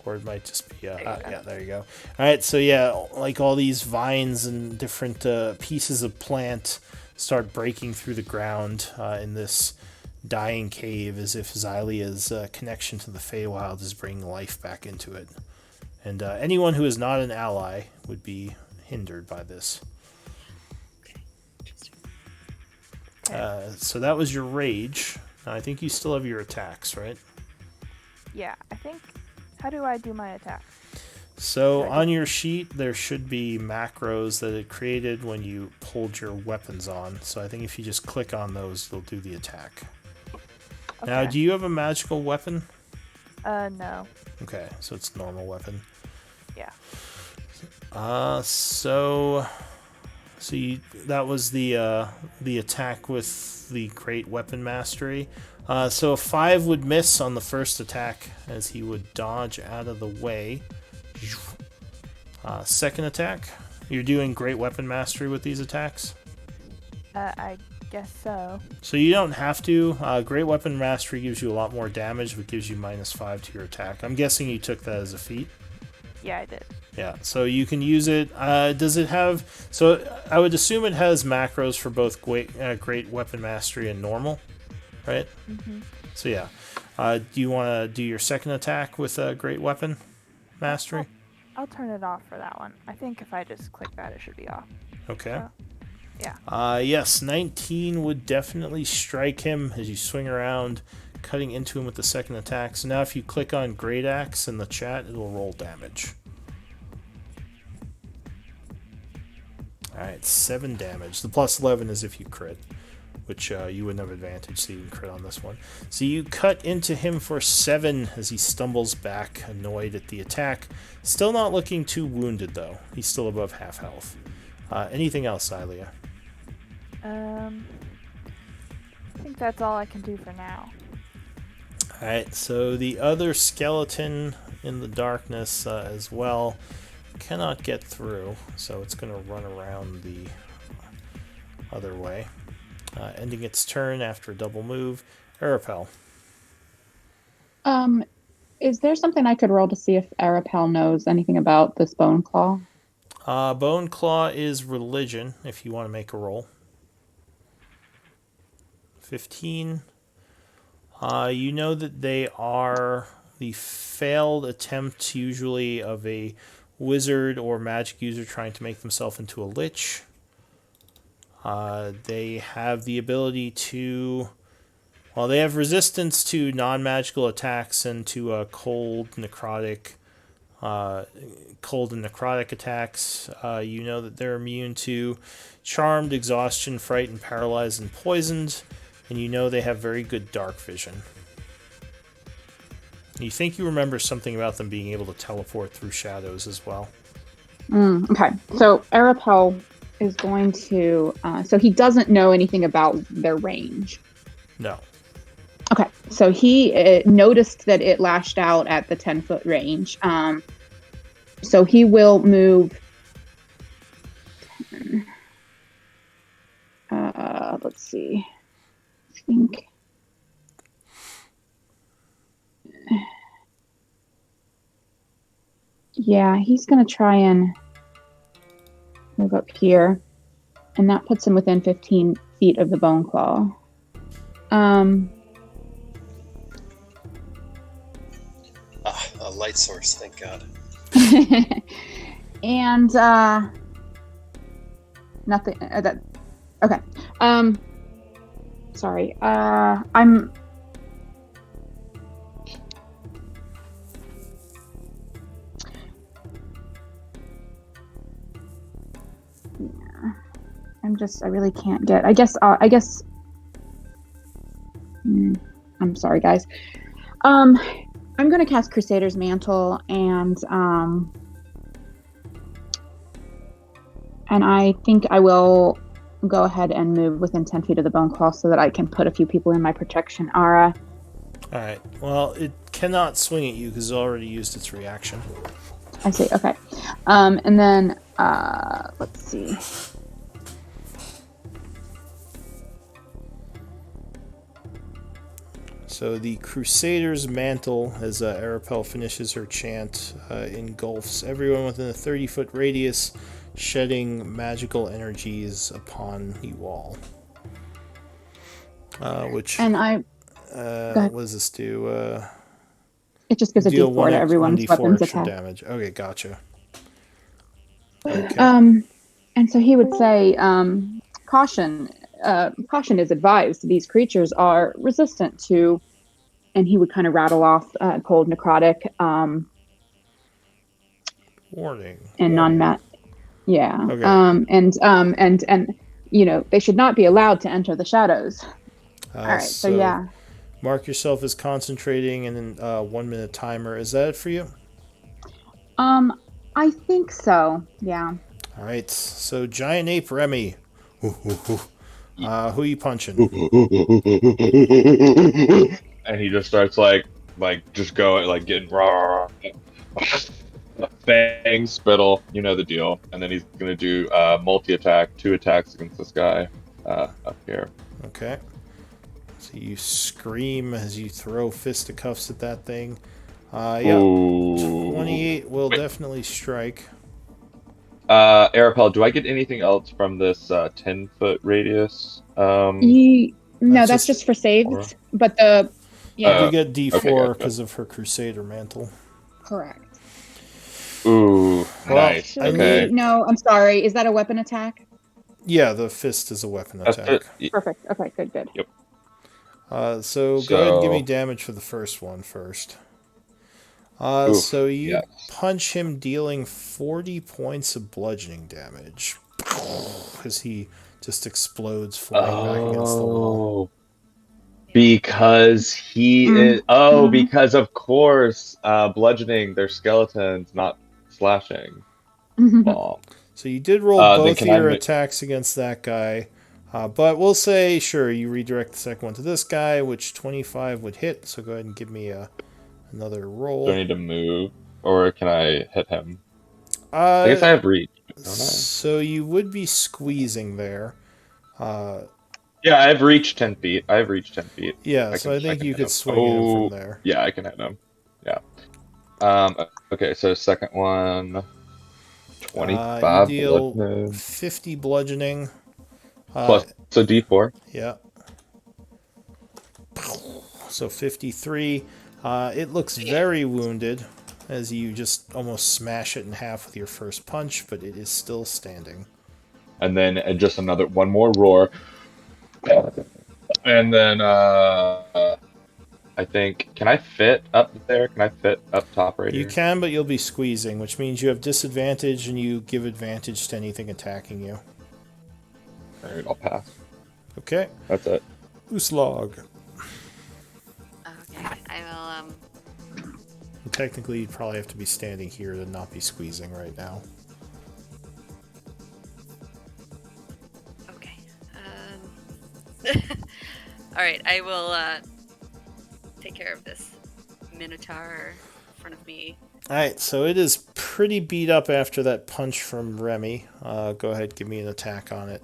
Or it might just be, yeah, there you go. Alright, so yeah, like all these vines and different pieces of plant start breaking through the ground in this dying cave, as if Xylia's connection to the Feywild is bringing life back into it. And anyone who is not an ally would be hindered by this. So that was your rage. Now, I think you still have your attacks, right? Yeah, I think... How do I do my attack? So on your sheet, there should be macros that it created when you pulled your weapons on. So I think if you just click on those, you'll do the attack. Okay. Now, do you have a magical weapon? No. Okay, so it's normal weapon. Yeah. That was the attack with the great weapon mastery. So a 5 would miss on the first attack as he would dodge out of the way. Second attack. You're doing Great Weapon Mastery with these attacks? I guess so. So you don't have to. Great Weapon Mastery gives you a lot more damage, but gives you -5 to your attack. I'm guessing you took that as a feat. Yeah, I did. Yeah, so you can use it. Does it have... So I would assume it has macros for both Great Weapon Mastery and normal, right? Mm-hmm. So yeah. Do you want to do your second attack with Great Weapon Mastery? I'll turn it off for that one. I think if I just click that, it should be off. Okay. So, yeah. Yes, 19 would definitely strike him as you swing around, cutting into him with the second attack. So now if you click on Great Axe in the chat, it'll roll damage. Alright, 7 damage. The plus 11 is if you crit, which you wouldn't have advantage, so you can crit on this one. So you cut into him for 7 as he stumbles back, annoyed at the attack. Still not looking too wounded, though. He's still above half health. Anything else, Ilia? I think that's all I can do for now. Alright, so the other skeleton in the darkness as well cannot get through, so it's going to run around the other way. Ending its turn after a double move. Arapel. Is there something I could roll to see if Arapel knows anything about this bone claw? Bone Claw is religion, if you want to make a roll. 15. You know that they are the failed attempt, usually, of a wizard or magic user trying to make themselves into a lich. They have the ability to... Well, they have resistance to non-magical attacks and to cold and necrotic attacks. You know that they're immune to charmed, exhaustion, frightened, paralyzed, and poisoned. And you know they have very good dark vision. You think you remember something about them being able to teleport through shadows as well. Okay, so Arapel is going to... so he doesn't know anything about their range. No. Okay, so he noticed that it lashed out at the 10-foot range. So he will move... let's see. I think... Yeah, he's going to try and move up here. And that puts him within 15 feet of the bone claw. A light source, thank God. And nothing. Okay. Sorry. I'm. I really can't get. I guess. I'm sorry, guys. I'm gonna cast Crusader's Mantle, and I think I will go ahead and move within 10 feet of the bone claw so that I can put a few people in my protection aura. All right. Well, it cannot swing at you because it already used its reaction. I see. Okay. And then let's see. So the Crusader's Mantle, as Arapel finishes her chant, engulfs everyone within a 30-foot radius, shedding magical energies upon you all. Which... And what does this do? It just gives a deal D4 to everyone's weapons extra attack. damage. Okay, gotcha. Okay. And so he would say, caution is advised. These creatures are resistant to, and he would kind of rattle off cold, necrotic, Warning. and non-mat. Yeah. Okay. And you know, they should not be allowed to enter the shadows. All right. So yeah. Mark yourself as concentrating and then 1 minute timer. Is that it for you? I think so. Yeah. All right. So Giant Ape Remy. Who are you punching? And he just starts like just going, like getting raw. Fang, spittle, you know the deal. And then he's gonna do multi-attack, 2 attacks against this guy up here. Okay. So you scream as you throw fisticuffs at that thing. Yep. Ooh. 28 will Wait. definitely strike. Arapel, do I get anything else from this 10-foot radius? No, That's that's just- just for saves. Or- But the You yeah, get okay, D4 gotcha. because of her Crusader mantle. correct. Ooh, Well, nice. I Okay. need- No, I'm sorry. Is that a weapon attack? Yeah, the fist is a weapon That's attack. it. Perfect. Okay, good. So go ahead and give me So- damage for the first one first. Oof, So you yes. punch him, dealing 40 points of bludgeoning damage. As he just explodes, flying back against the wall. Oh, because he is. Oh, because of course, bludgeoning their skeletons, not slashing. Bomb. So you did roll Then both of can I your ma- attacks against that guy. But we'll say, sure, you redirect the second one to this guy, which 25 would hit. So go ahead and give me another roll. Do I need to move, or can I hit him? I guess I have reach. Don't I? So you would be squeezing there. Yeah, I've reached 10 feet. I've reached 10 feet. Yeah, so I think can you hit could him. swing at him Oh, from there. yeah, I can hit him. Yeah. Okay, so second one. 25 you deal bludgeoning. 50 bludgeoning. Plus a D4. Yeah. So 53. It looks very wounded as you just almost smash it in half with your first punch, but it is still standing. And then just one more roar. And then I think, can I fit up there? Can I fit up top right You here? can, but you'll be squeezing, which means you have disadvantage and you give advantage to anything attacking you. Alright, I'll pass. Okay. That's it. Uslog. Okay, I will. Technically, you'd probably have to be standing here to not be squeezing right now. Okay. All right, I will take care of this minotaur in front of me. Alright, so it is pretty beat up after that punch from Remy. Go ahead, give me an attack on it.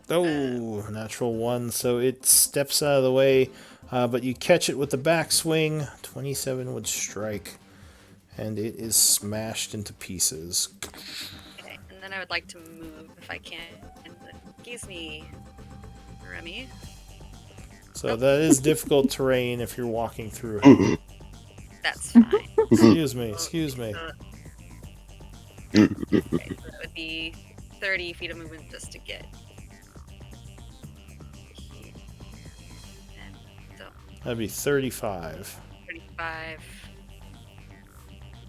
Oh, natural 1. So it steps out of the way, but you catch it with the backswing. 27 would strike, and it is smashed into pieces. Okay, and then I would like to move if I can. Excuse me, Remy. So that is difficult terrain if you're walking through it. That's fine. Excuse me, excuse me. Okay, so that would be 30 feet of movement just to get here. And so That'd be 35. 35.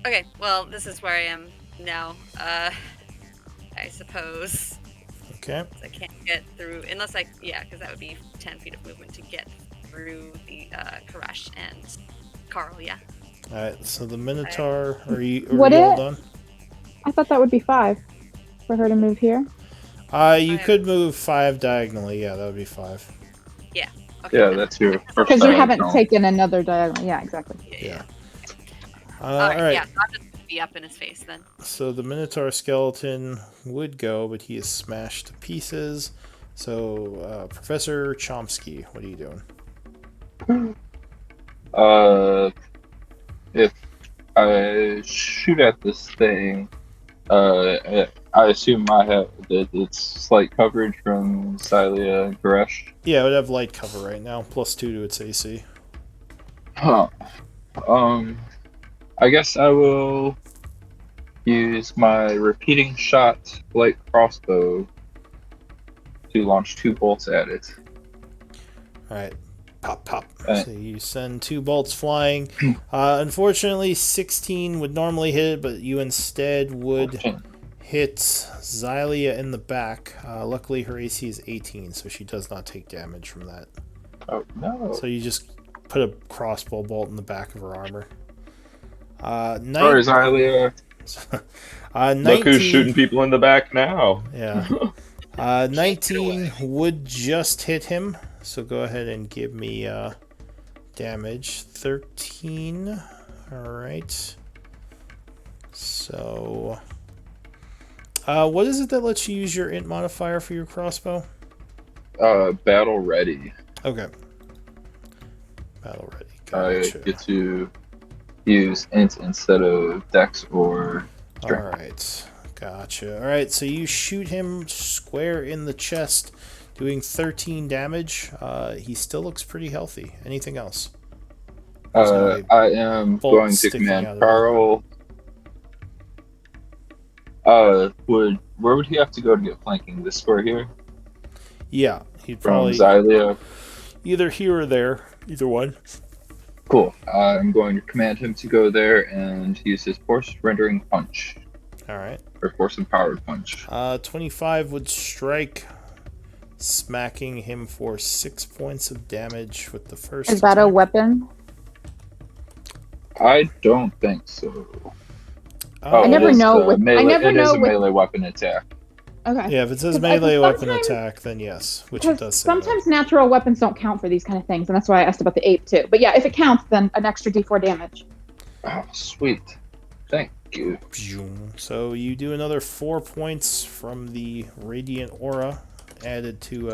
Okay, well, this is where I am now. I suppose. Okay. I can't get through unless because that would be 10 feet of movement to get through the Karash and Carl. Yeah. Alright, so the Minotaur, are you Would all it? done? I thought that would be 5 for her to move here. You could move 5 diagonally. Yeah, that would be 5. Yeah. Okay. Yeah, that's your first Because you haven't diagonal. taken another diagonal. Yeah, exactly. Yeah. Alright, Alright, yeah, so I'll just be up in his face then. so the Minotaur skeleton would go, but he is smashed to pieces. So, Professor Chomsky, what are you doing? If I shoot at this thing, I assume I have it's slight coverage from Xylia and Koresh. Yeah, it would have light cover right now, +2 to its AC. Huh. I guess I will use my repeating shot light crossbow to launch 2 bolts at it. Alright. Pop, pop. Alright. So you send 2 bolts flying. Unfortunately, 16 would normally hit it, but you instead would hit Xylia in the back. Luckily, her AC is 18, so she does not take damage from that. Oh no! So you just put a crossbow bolt in the back of her armor. Sorry, Xylia. 19, Look who's shooting people in the back now. Yeah. 19 would just hit him. So go ahead and give me damage. 13. Alright. So... what is it that lets you use your int modifier for your crossbow? Battle ready. Okay. Battle ready. I Gotcha. get to use int instead of dex or strength. Alright. Gotcha. Alright, so you shoot him square in the chest, doing 13 damage. He still looks pretty healthy. Anything else? I am bolt going to sticking command out of it. Carl. Where would he have to go to get flanking? This square here? Yeah, he'd From probably Xylia? either here or there. Either one. Cool. I'm going to command him to go there and use his force rendering punch. Alright. Or force empowered punch. 25 would strike, smacking him for 6 points of damage with the first Is that a attack. weapon? I don't think so. I it never is, know with. melee, I never it know is a with. melee weapon attack. Okay. Yeah, if it says 'Cause melee weapon sometimes- attack, then yes, which it does say. Sometimes natural weapons don't count for these kind of things, and that's why I asked about the ape too. But yeah, if it counts, then an extra d4 damage. Oh, sweet. Thank you. So you do another 4 points from the radiant aura added to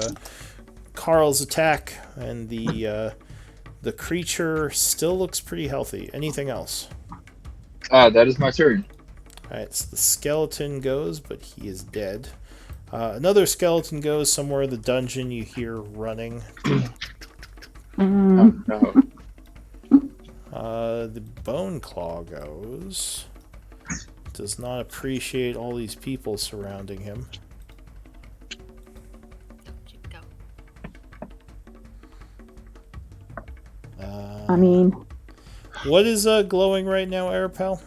Carl's attack, and the creature still looks pretty healthy. Anything else? That is my turn. Alright, so the skeleton goes, but he is dead. Another skeleton goes somewhere in the dungeon. You hear running. Oh, no. The bone claw goes. Does not appreciate all these people surrounding him. I mean, what is glowing right now, Arapel?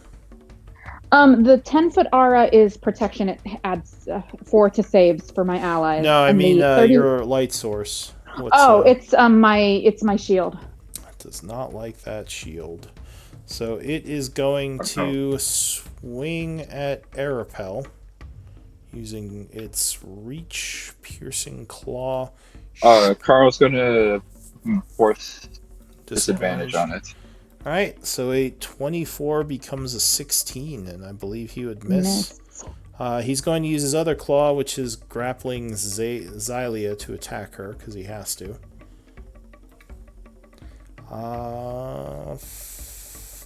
the 10-foot aura is protection. It adds 4 to saves for my allies. No, I And mean the 30 your light source. What's, it's my shield. It does not like that shield. So it is going to swing at Arapel using its reach, piercing claw. Carl's gonna force disadvantage on it. Alright, so a 24 becomes a 16, and I believe he would miss. He's going to use his other claw, which is grappling Xylia to attack her, because he has to.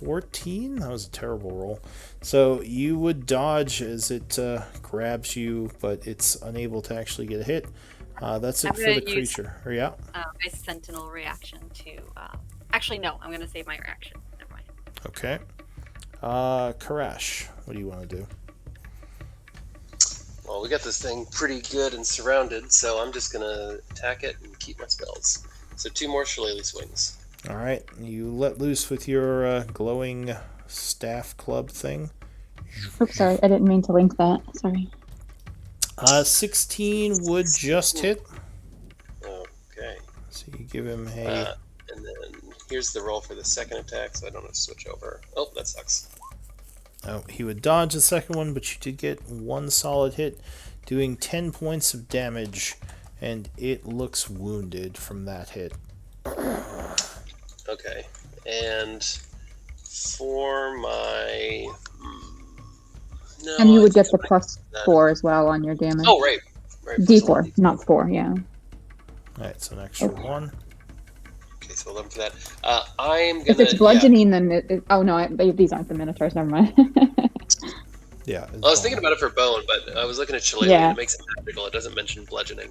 14? That was a terrible roll. So you would dodge as it grabs you, but it's unable to actually get a hit. That's it for the creature. Yeah. My sentinel reaction to... Actually, no. I'm going to save my reaction. Never mind. Okay. Karash, what do you want to do? Well, we got this thing pretty good and surrounded, so I'm just going to attack it and keep my spells. So 2 more shillelagh swings. Alright, you let loose with your glowing staff club thing. Oops, sorry. I didn't mean to link that. Sorry. 16 would just hit. Okay. So you give him a... and then here's the roll for the second attack, so I don't have to switch over. Oh, that sucks. Oh, he would dodge the second one, but you did get 1 solid hit, doing 10 points of damage, and it looks wounded from that hit. Okay. And for my... No, And you would I get the think +4 as well on your damage. Oh, right. D4, not 4, yeah. Alright, so an extra 1. Okay, so 11 for that. I'm gonna... If it's bludgeoning, then oh no, these aren't the minotaurs, never mind. Yeah. I was thinking about it for bone, but I was looking at shillelagh, Yeah. and it makes it magical. It doesn't mention bludgeoning,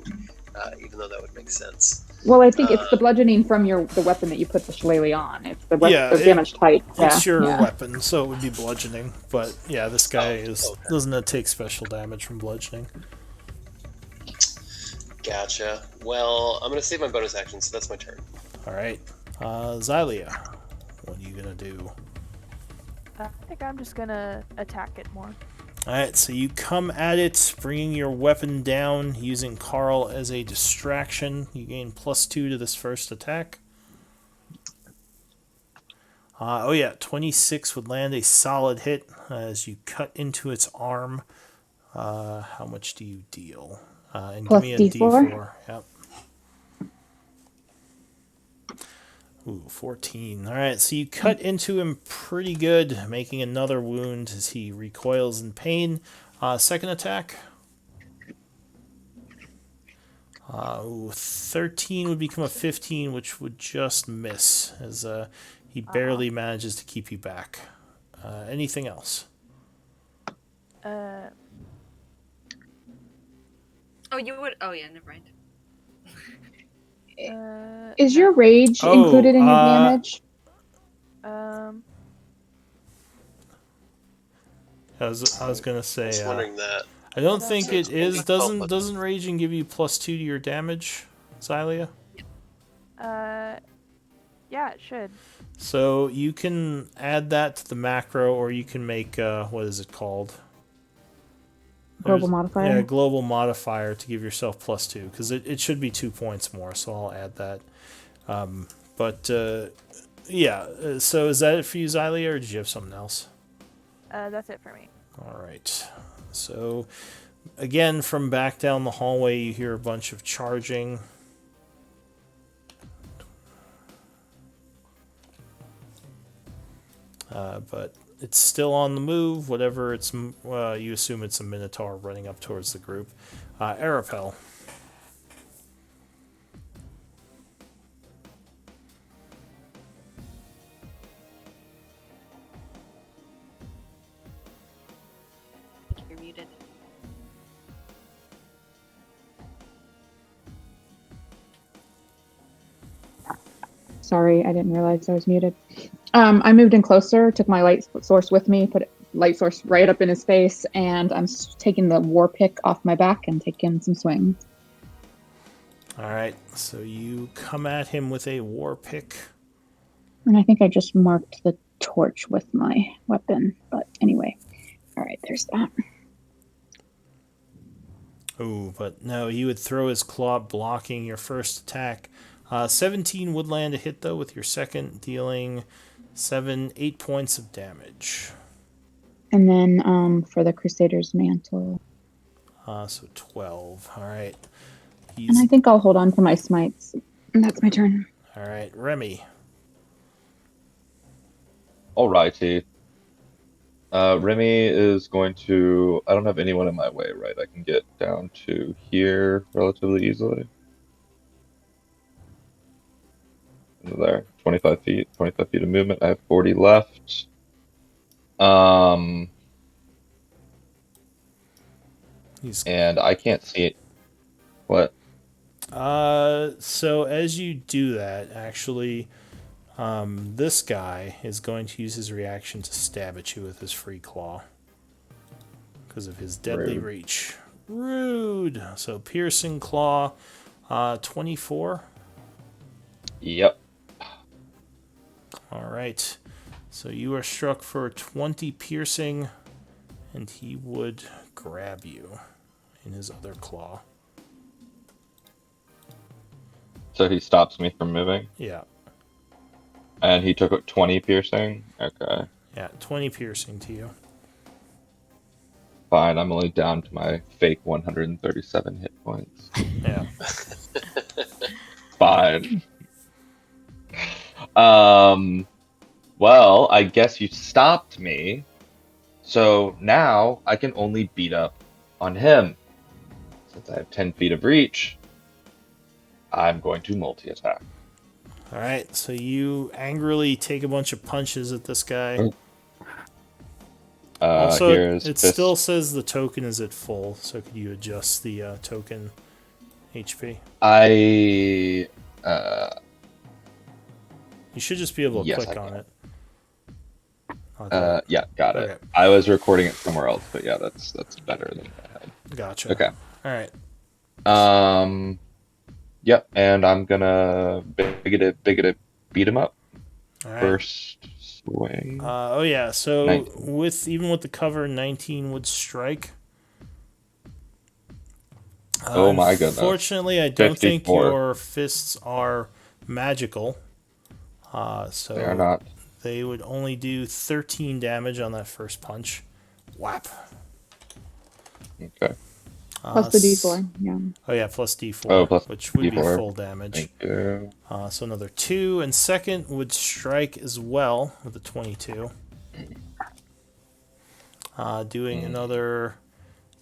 even though that would make sense. Well, I think it's the bludgeoning from the weapon that you put the shillelagh on. It's the damage type. It's Yeah. your Yeah. weapon, so it would be bludgeoning. But yeah, this guy doesn't take special damage from bludgeoning. Gotcha. Well, I'm gonna save my bonus action, so that's my turn. Alright. Xylia, what are you going to do? I think I'm just gonna attack it more. Alright, so you come at it, bringing your weapon down, using Carl as a distraction. You gain +2 to this first attack. 26 would land a solid hit as you cut into its arm. How much do you deal? And Plus give me a D4? D4. Yep. Ooh, 14. All right, so you cut into him pretty good, making another wound as he recoils in pain. Second attack. 13 would become a 15, which would just miss, as he barely manages to keep you back. Anything else? Uh, Oh, you would. Oh, yeah. Never mind. Is your no. rage Oh, included in your damage? Um, I was gonna I say, was wondering that. I don't I don't think know. it is. Oh, but Doesn't raging give you +2 to your damage, Xylia? Uh, yeah, it should. So you can add that to the macro, or you can make what is it called? Global Yeah, modifier. global modifier to give yourself +2, because it should be 2 points more. So I'll add that. But yeah, so is that it for you, Xylia, or did you have something else? That's it for me. All right. So again, from back down the hallway, you hear a bunch of charging. But it's still on the move. Whatever it's, you assume it's a minotaur running up towards the group. Arapel. You're muted. Sorry, I didn't realize I was muted. I moved in closer, took my light source with me, put light source right up in his face, and I'm taking the war pick off my back and taking some swings. All right. So you come at him with a war pick. And I think I just marked the torch with my weapon. But anyway, all right, there's that. Oh, but no, he would throw his claw, blocking your first attack. 17 would land a hit, though, with your second, dealing 8 points of damage. And then for the Crusader's Mantle. So 12. All right. And I think I'll hold on to my smites. And that's my turn. All right, Remy. Alrighty. Remy is going to. I don't have anyone in my way, right? I can get down to here relatively easily. There, 25 feet, 25 feet of movement. I have 40 left. And I can't see it. What? So as you do that, actually, this guy is going to use his reaction to stab at you with his free claw because of his deadly Rude. reach. Rude. So piercing claw, 24. Yep. All right. So you are struck for 20 piercing, and he would grab you in his other claw. So he stops me from moving. Yeah. And he took 20 piercing? Okay. Yeah, 20 piercing to you. Fine, I'm only down to my fake 137 hit points. Yeah. Fine. Well, I guess you stopped me. So now I can only beat up on him. Since I have 10 feet of reach, I'm going to multi-attack. All right, so you angrily take a bunch of punches at this guy. Also, Here's it fist. still says the token is at full, so could you adjust the token HP? You should just be able to Yes, click I on can. it. Yeah, got it. Okay. I was recording it somewhere else, but yeah, that's better than I had. Gotcha. Okay. All right. Yep, and I'm gonna bigoted beat him up. All right. First swing. Oh yeah. So 19. even with the cover, 19 would strike. Oh my goodness. Unfortunately, I don't think 54. your fists are magical. So They are not. they would only do 13 damage on that first punch. Whap. Okay. Plus the D4. Yeah. Oh yeah, plus D4, Oh, plus which would be D4. full damage. Thank you. So another 2, and second would strike as well with a 22. Doing another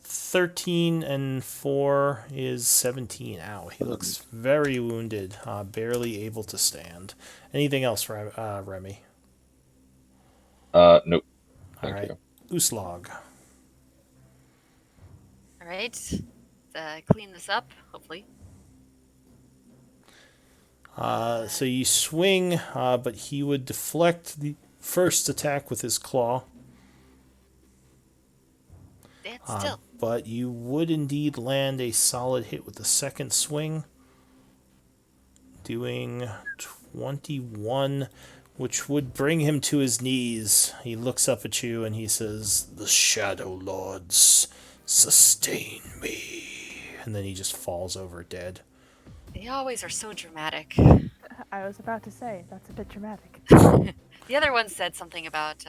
13 and 4 is 17. Ow, he looks very wounded, barely able to stand. Anything else, Remy? Nope. All Thank right, you. Uslog. All right. Clean this up, hopefully. So you swing, but he would deflect the first attack with his claw. Stand still. But you would indeed land a solid hit with the second swing, doing 21, which would bring him to his knees. He looks up at you and he says, "The Shadowlords sustain me." And then he just falls over dead. They always are so dramatic. I was about to say, that's a bit dramatic. The other one said something about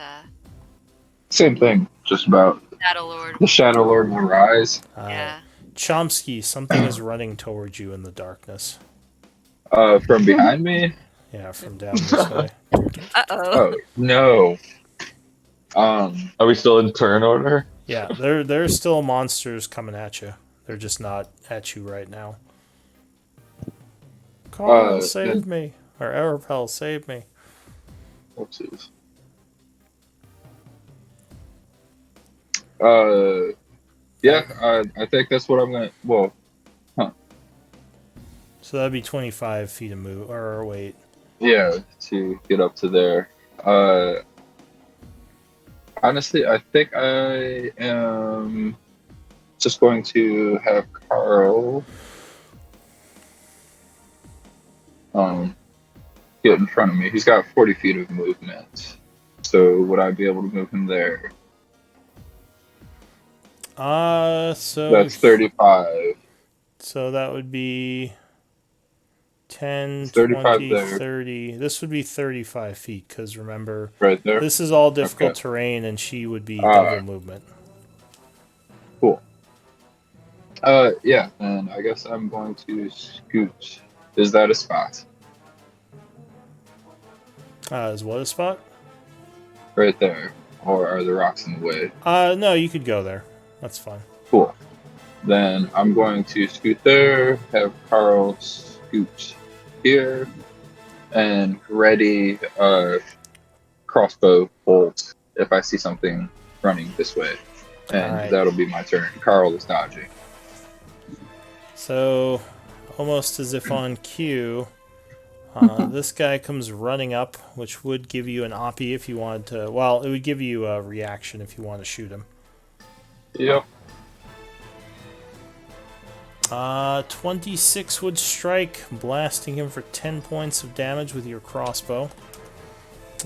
Same thing, just about Shadowlord. the Shadowlord will rise. Yeah. Chomsky, something is running towards you in the darkness. From behind me. Yeah, from down this way. Uh-oh. Oh no. Are we still in turn order? Yeah, there's still monsters coming at you. They're just not at you right now. Carl, save me. Or Arapel, save me. Whoopsies. Yeah, I think that's what I'm gonna. Well, So that'd be 25 feet of move. Or wait. yeah, to get up to there. Honestly, I think I am just going to have Carl get in front of me. He's got 40 feet of movement. So would I be able to move him there? So That's 35. So that would be 10, 35 20, there. 30. This would be 35 feet, because remember, Right there? this is all difficult Okay. terrain, and she would be double movement. Cool. Yeah, and I guess I'm going to scoot. Is that a spot? Is what a spot? Right there. Or are the rocks in the way? No, you could go there. That's fine. Cool. Then I'm going to scoot there, have Carl scoot here, and ready crossbow bolt if I see something running this way. And Alright. that'll be my turn. Carl is dodging. So, almost as if on cue, this guy comes running up, which would give you an oppie if you wanted to. Well, it would give you a reaction if you want to shoot him. Yep. 26 would strike, blasting him for 10 points of damage with your crossbow.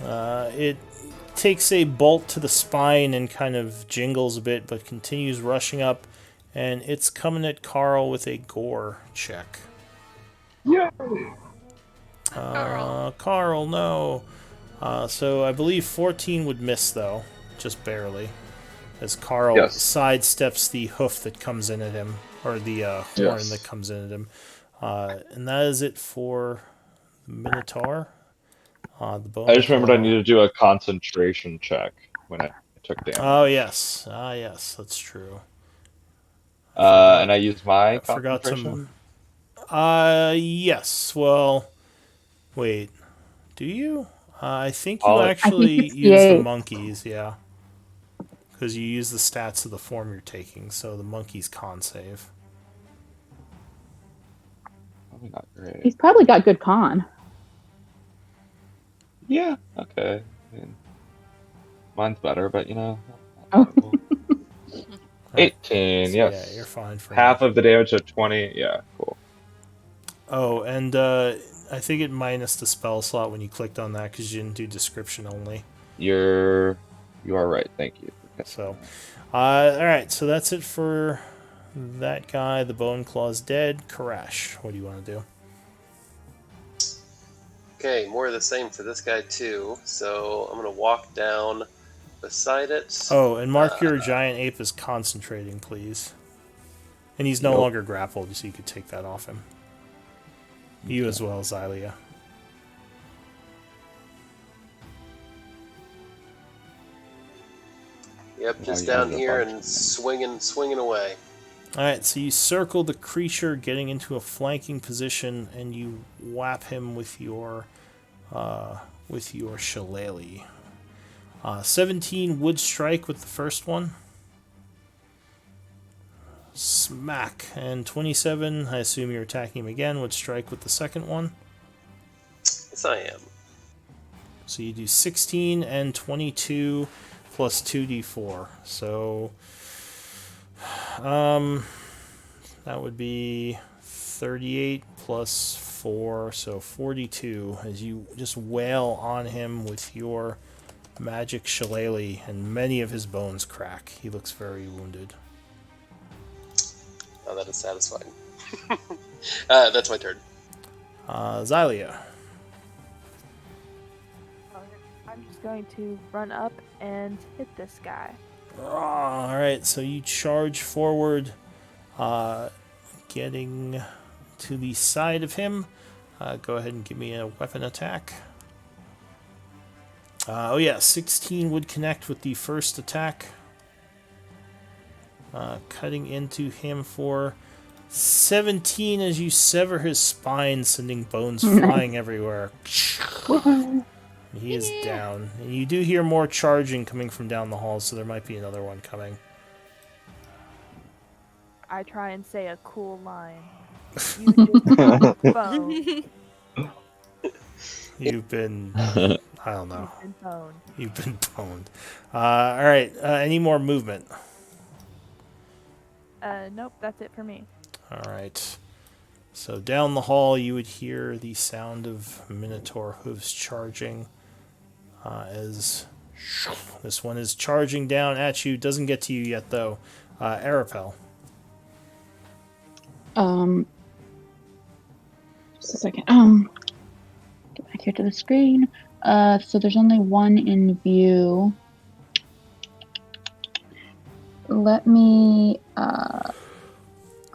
It takes a bolt to the spine and kind of jingles a bit, but continues rushing up, and it's coming at Carl with a gore check. Yay! Carl, no. So I believe 14 would miss, though, just barely, as Carl sidesteps the hoof that comes in at him, or the horn that comes in at him. And that is it for the Minotaur. The bone I just remembered I claw. needed to do a concentration check when I took damage. Oh, yes. Yes, that's true. And I used my forgot to- concentration? Yes. Well, wait. Do you? I think you Oh, I actually think use the 68. monkeys, yeah. Because you use the stats of the form you're taking, so the monkey's con save. Probably not great. He's probably got good con. Yeah, okay. I mean, mine's better, but you know. Oh. 18, So, yes. Yeah, you're fine for Half of the damage at 20, yeah, cool. Oh, and I think it minus the spell slot when you clicked on that because you didn't do description only. You are right, thank you. So, alright, so that's it for that guy. The Bone Claw's dead. Karash, what do you want to do? Okay, more of the same for this guy too. So I'm gonna walk down beside it. Oh, and mark your giant ape as concentrating, please. And he's no Nope. longer grappled, so you could take that off him. You as well, Xylia. Yep, just you have down a here bunch and of them. swinging away. Alright, so you circle the creature, getting into a flanking position, and you whap him with your shillelagh. 17 would strike with the first one. Smack. And 27, I assume you're attacking him again, would strike with the second one. Yes, I am. So you do 16 and 22 plus 2d4. So that would be 38 plus 4, so 42, as you just wail on him with your magic shillelagh, and many of his bones crack. He looks very wounded. Oh, that is satisfying. That's my turn. Xylia. I'm just going to run up and hit this guy. Alright, so you charge forward, getting to the side of him. Go ahead and give me a weapon attack. 16 would connect with the first attack. Cutting into him for 17 as you sever his spine, sending bones flying everywhere. He is down. And you do hear more charging coming from down the hall, so there might be another one coming. I try and say a cool line. You just bone. You've been... I don't know. You've been boned. You've been boned. Alright, any more movement? Nope, that's it for me. Alright. So down the hall you would hear the sound of Minotaur hooves charging as this one is charging down at you. Doesn't get to you yet though. Arapel. Just a second. Get back here to the screen. So there's only one in view. Let me, I'll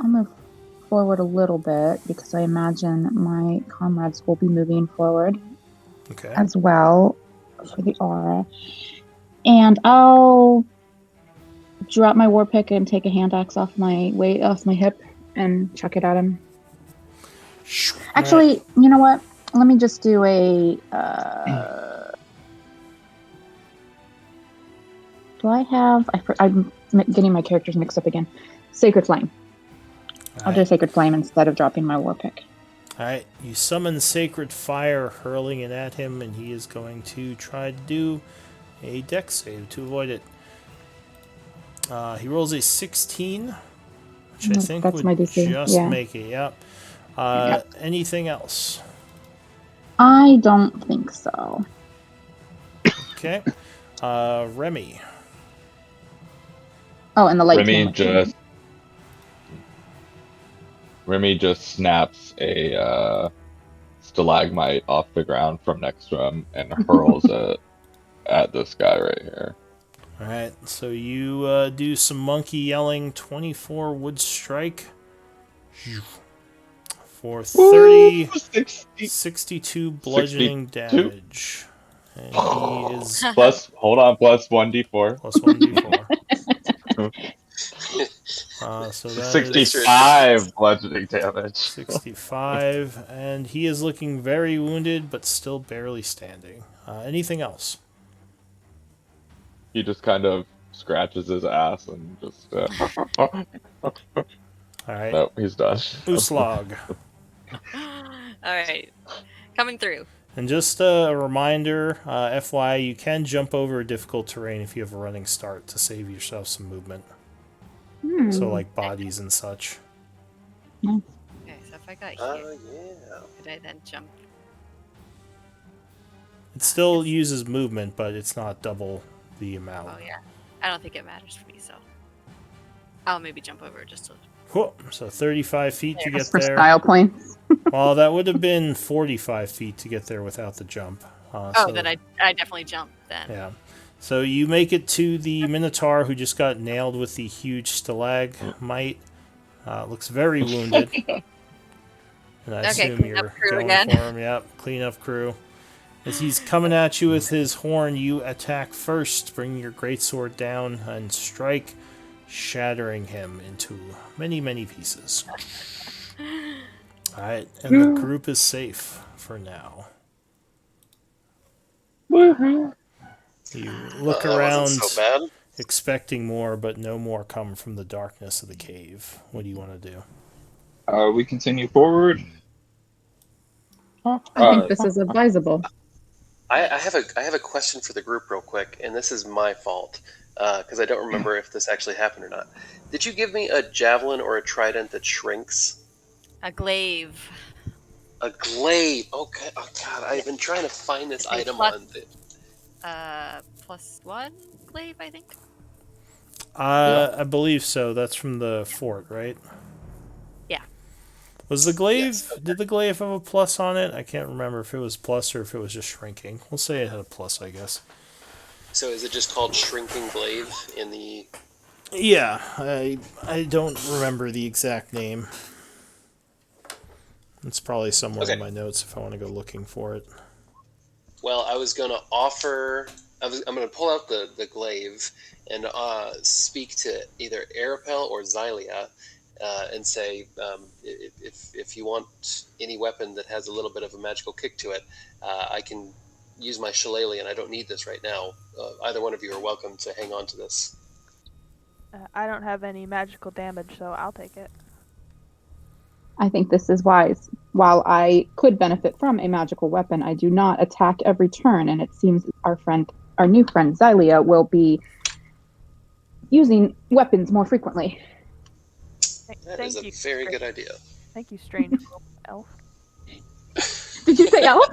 move forward a little bit because I imagine my comrades will be moving forward Okay. as well for the aura. And I'll drop my war pick and take a hand axe off my hip and chuck it at him. Actually, you know what? Let me just do a. Do I have? I'm getting my characters mixed up again. Sacred Flame. I'll do a Sacred Flame instead of dropping my war pick. Alright, you summon Sacred Fire, hurling it at him, and he is going to try to do a dex save to avoid it. He rolls a 16, which I think That's would my DC. just Yeah. make it. Yep. Anything else? I don't think so. Okay. Remy. Oh, and the light. Remy just snaps a stalagmite off the ground from next to him and hurls it at this guy right here. Alright, so you do some monkey yelling. 24 would strike for 62 bludgeoning 62? damage. And he is plus 1d4. plus 1d4. So that is 65 bludgeoning damage. 65, and he is looking very wounded, but still barely standing. Anything else? He just kind of scratches his ass and just. All right. No, he's done. Uslog. All right, coming through. And just a reminder, FYI, you can jump over difficult terrain if you have a running start to save yourself some movement. So like bodies and such. Okay, so if I got here, Yeah. could I then jump? It still uses movement, but it's not double the amount. Oh yeah, I don't think it matters for me, so I'll maybe jump over just to. Whoa, so 35 feet to get Just for there. style points. Well, that would have been 45 feet to get there without the jump. Then I definitely jump then. Yeah. So you make it to the Minotaur who just got nailed with the huge stalagmite. Looks very wounded. And I Okay, assume clean up you're crew going again. for him. Yep, clean up crew. As he's coming at you with his horn, you attack first. Bring your greatsword down and strike, shattering him into many, many pieces. Alright, and the group is safe for now. Woohoo! You look That wasn't so around, bad. expecting more, but no more come from the darkness of the cave. What do you want to do? We continue forward. I think this is advisable. I have a question for the group real quick, and this is my fault because I don't remember if this actually happened or not. Did you give me a javelin or a trident that shrinks? A glaive. A glaive. Okay. Oh God, I've been trying to find this It's a item plus- on. +1 glaive, I think. I believe so. That's from the fort, right? Yeah. Was the glaive? Yes, okay. Did the glaive have a plus on it? I can't remember if it was plus or if it was just shrinking. We'll say it had a plus, I guess. So is it just called shrinking glaive in the? Yeah, I don't remember the exact name. It's probably somewhere Okay. in my notes if I want to go looking for it. Well, I was gonna offer. I'm gonna pull out the glaive and speak to either Arapel or Xylia, and say if you want any weapon that has a little bit of a magical kick to it, I can use my shillelagh, and I don't need this right now. Either one of you are welcome to hang on to this. I don't have any magical damage, so I'll take it. I think this is wise. While I could benefit from a magical weapon, I do not attack every turn, and it seems our new friend Xylia, will be using weapons more frequently. That is Thank a you. very good idea. Thank you, strange elf. Did you say elf?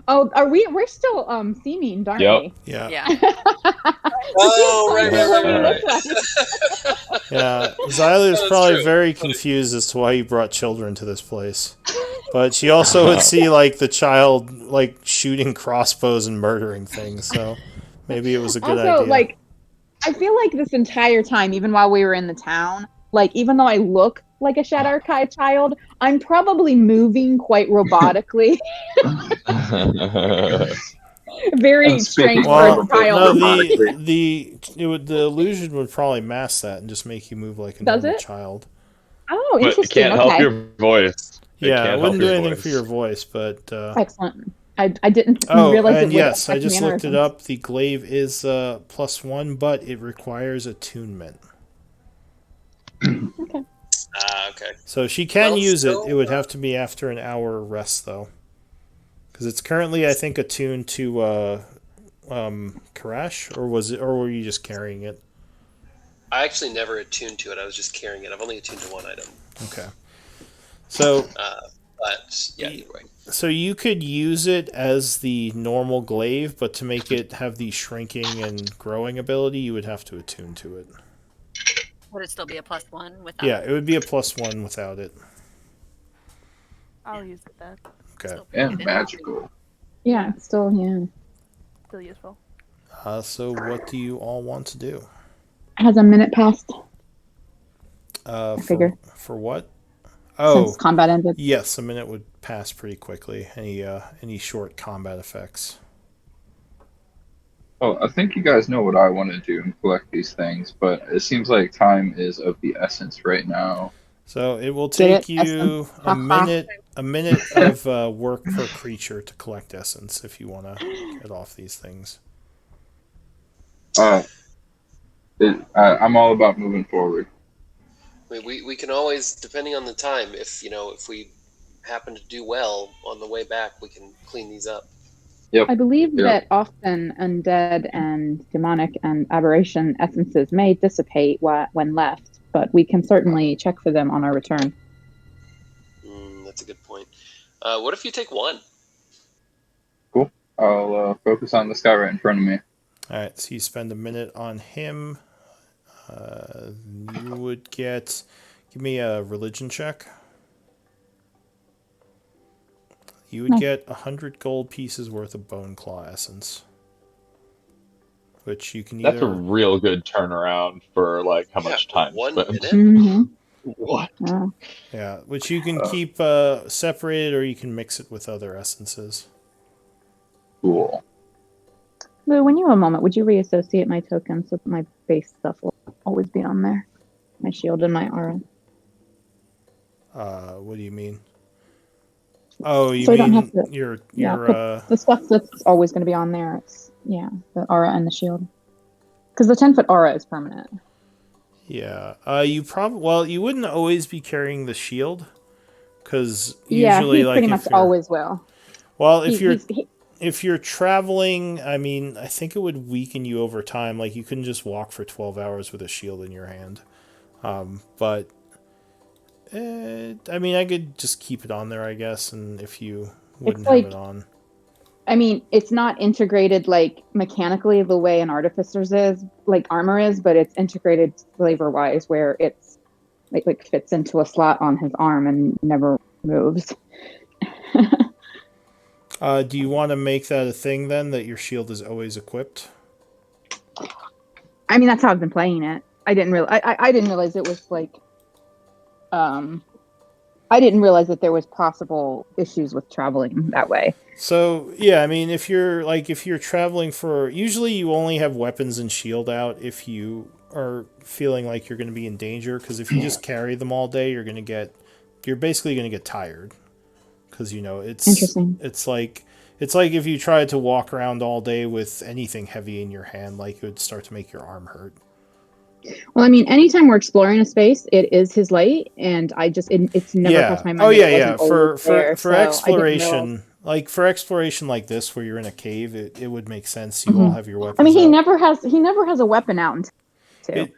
Oh, we're still seeming, aren't Yep. we? Yeah. Yeah. So she's Oh, fine right, with right, living right, this way. Yeah, Xylia is That's probably true. very confused as to why you brought children to this place. But she also would see like the child like shooting crossbows and murdering things, so maybe it was a good Also, idea. like, I feel like this entire time, even while we were in the town, like, even though I look like a Shadowkai child, I'm probably moving quite robotically. Very strange Speaking for a Well, child. no, robotically. the illusion would probably mask that and just make you move like a Does normal it? child. Oh, But it interesting. can't help Okay. your voice. It Yeah, it can't help wouldn't do your anything voice. for your voice, but Excellent. I didn't oh, realize it and would yes, I affect just looked it mannerisms. up. The glaive is +1, but it requires attunement. Okay. Okay. So she can Well, use it. still, It would have to be after an hour rest, though, because it's currently, I think, attuned to Karash, or was it, or were you just carrying it? I actually never attuned to it. I was just carrying it. I've only attuned to one item. Okay. So But yeah, either way. So you could use it as the normal glaive, but to make it have the shrinking and growing ability, you would have to attune to it. Would it still be a +1 without? Yeah, it would be a +1 without it. I'll use it then. Okay. Still pretty And good. magical. Yeah, it's still, yeah. Still useful. So what do you all want to do? Has a minute passed figure. For what? Since Oh, combat ended. yes, a minute would pass pretty quickly. Any short combat effects? Oh, I think you guys know what I want to do and collect these things, but it seems like time is of the essence right now. So it will Get take it? you Essence. a minute of work per creature to collect essence if you want to get off these things. I'm all about moving forward. I mean, we can always, depending on the time, if we happen to do well on the way back, we can clean these up. Yep. I believe Yep. that often undead and demonic and aberration essences may dissipate when left, but we can certainly check for them on our return. That's a good point. What if you take one? Cool. I'll focus on this guy right in front of me. All right, so you spend a minute on him. You would give me a religion check. You would get 100 gold pieces worth of bone claw essence. which you can That's a either real good turnaround for like how Yeah, much time 1 spent. minute. Mm-hmm. What? which you can Uh. keep separated, or you can mix it with other essences. Cool. Lou, when you have a moment, would you reassociate my token so that my base stuff will always be on there? My shield and my aura. What do you mean? Oh, you So I don't have mean to. your Yeah, put the stuff that's always going to be on there. It's the aura and the shield. Because the 10-foot aura is permanent. yeah. You you wouldn't always be carrying the shield, because Yeah, usually he like pretty much if you're always will. well He if you're traveling, I mean, I think it would weaken you over time. Like you couldn't just walk for 12 hours with a shield in your hand. But I mean, I could just keep it on there, I guess, and if you it's wouldn't have like, it on. I mean, it's not integrated like mechanically the way an artificer's is, like armor is, but it's integrated flavor wise where it's like fits into a slot on his arm and never moves. Do you want to make that a thing then, that your shield is always equipped? I mean, that's how I've been playing it. I didn't realize it was like, I didn't realize that there was possible issues with traveling that way. So yeah, I mean, if you're traveling for, usually you only have weapons and shield out if you are feeling like you're going to be in danger. Because if you just carry them all day, you're basically going to get tired. Because Interesting. it's like if you tried to walk around all day with anything heavy in your hand, like it would start to make your arm hurt. Well, I mean, anytime we're exploring a space, it is his light, and it's never crossed Yeah. my Oh mind that yeah, it yeah. wasn't always there. For So I didn't realize. exploration like this, where you're in a cave, it would make sense. You all Mhm. have your I mean, weapons out. he never has a weapon out until,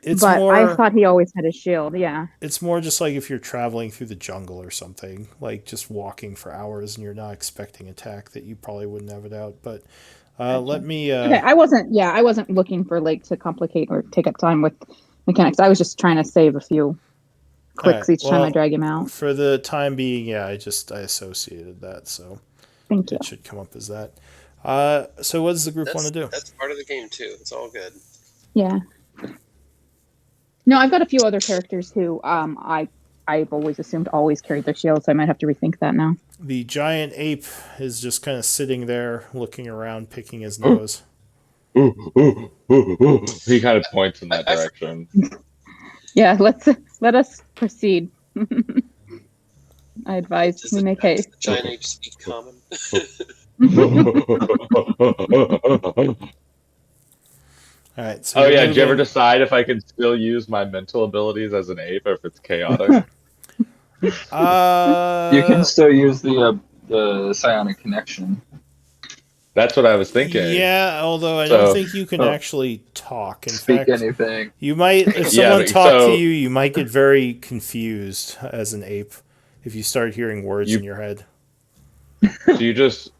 It's but I more thought he always had his shield. Yeah. it's more just like if you're traveling through the jungle or something, like just walking for hours and you're not expecting attack, that you probably wouldn't have it out. But Gotcha. let me. Okay, I wasn't looking for like to complicate or take up time with mechanics. I was just trying to save a few All right. clicks each time I Well, drag him out. for the time being, yeah, I associated that, so Thank you. it should come up as that. So what does the group want to do? That's part of the game too. It's all good. Yeah. No, I've got a few other characters who I've always assumed always carried their shield, so I might have to rethink that now. The giant ape is just kind of sitting there, looking around, picking his nose. He kind of points in that direction. Yeah, let us proceed. I advise we make haste. Does the giant ape speak common? All right. So Oh you're yeah, did you ever moving. decide if I can still use my mental abilities as an ape or if it's chaotic? You can still use the psionic connection. That's what I was thinking. Yeah, although I don't So, think you can actually talk. In Speak fact, anything. you might, if Yeah, someone but- talked to so- you, you might get very confused as an ape if you start hearing words in your head. so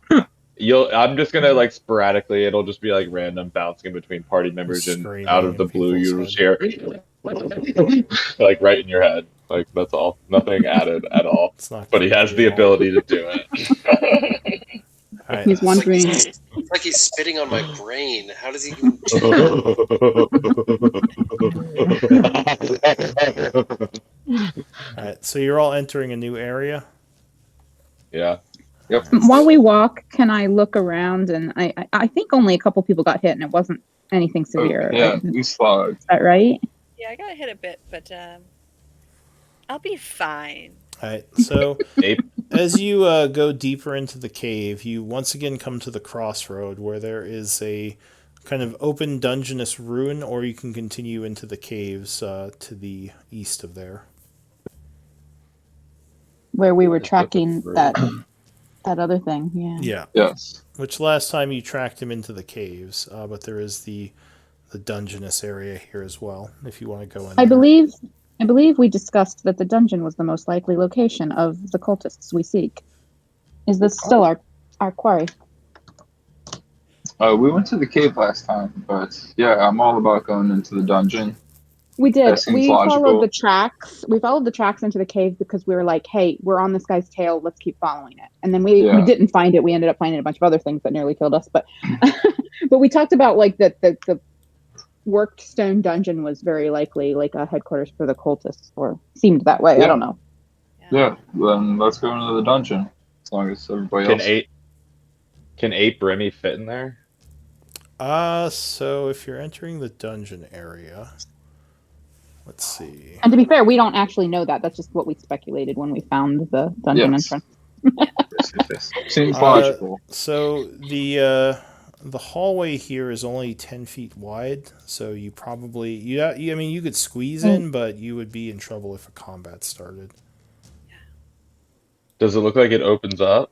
I'm just gonna like sporadically, it'll just be like random bouncing between party members and Screaming out of the in blue people's you'll just head. hear like right in your head. Like that's all. Nothing added at all. It's not But he has creepy the at all. ability to do it. All right. He's wondering. It's like he's spitting on my brain. How does he even All right. So you're all entering a new area. Yeah. Yep. While we walk, can I look around? And I think only a couple people got hit, and it wasn't anything severe. Yeah, Right? we slogged. Is that right? Yeah, I got hit a bit, but I'll be fine. All right. So Ape. as you go deeper into the cave, you once again come to the crossroad where there is a kind of open dungeonous ruin, or you can continue into the caves to the east of there. Where we were tracking that other thing. Yeah. Yeah. Yes. Which last time you tracked him into the caves, but there is the dungeonous area here as well, if you want to go in I there. believe we discussed that the dungeon was the most likely location of the cultists we seek. Is this still our quarry? We went to the cave last time, but yeah, I'm all about going into the dungeon. We did. That seems We logical. followed the tracks. We followed the tracks into the cave because we were like, "Hey, we're on this guy's tail. Let's keep following it." And then we didn't find it. We ended up finding a bunch of other things that nearly killed us. But but we talked about like the worked stone dungeon was very likely like a headquarters for the cultists, or seemed that way. I Yeah. don't know. Yeah, then let's go into the dungeon. As long as everybody Can else. eight Remy fit in there? So if you're entering the dungeon area, let's see. And to be fair, we don't actually know that. That's just what we speculated when we found the dungeon Yes. entrance. Yes. Seems logical. So the hallway here is only 10 feet wide, so you probably I mean you could squeeze in, but you would be in trouble if a combat started. Does it look like it opens up?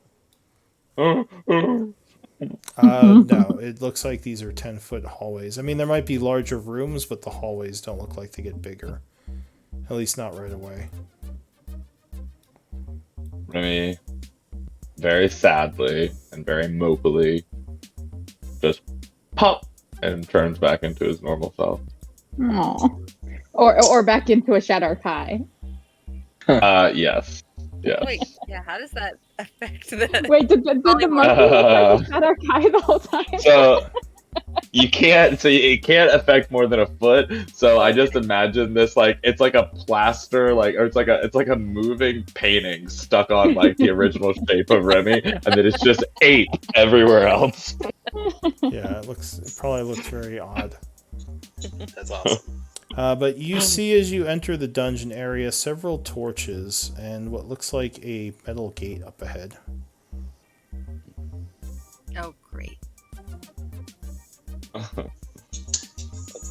No, it looks like these are 10-foot hallways. I mean, there might be larger rooms, but the hallways don't look like they get bigger. At least not right away. Remy, very sadly and very mopily, just pop and turns back into his normal self. Aww. Or back into a Shadow Kai. Yes. Yes. Wait, yeah, how does that affect the... Wait, did the monkey look like a Shadow Kai the whole time? So it can't affect more than a foot. So I just imagine this like it's like a plaster, or it's like a moving painting stuck on like the original shape of Remy, and then it's just 8 everywhere else. Yeah, it probably looks very odd. That's awesome. But you see as you enter the dungeon area several torches and what looks like a metal gate up ahead. Oh, great. A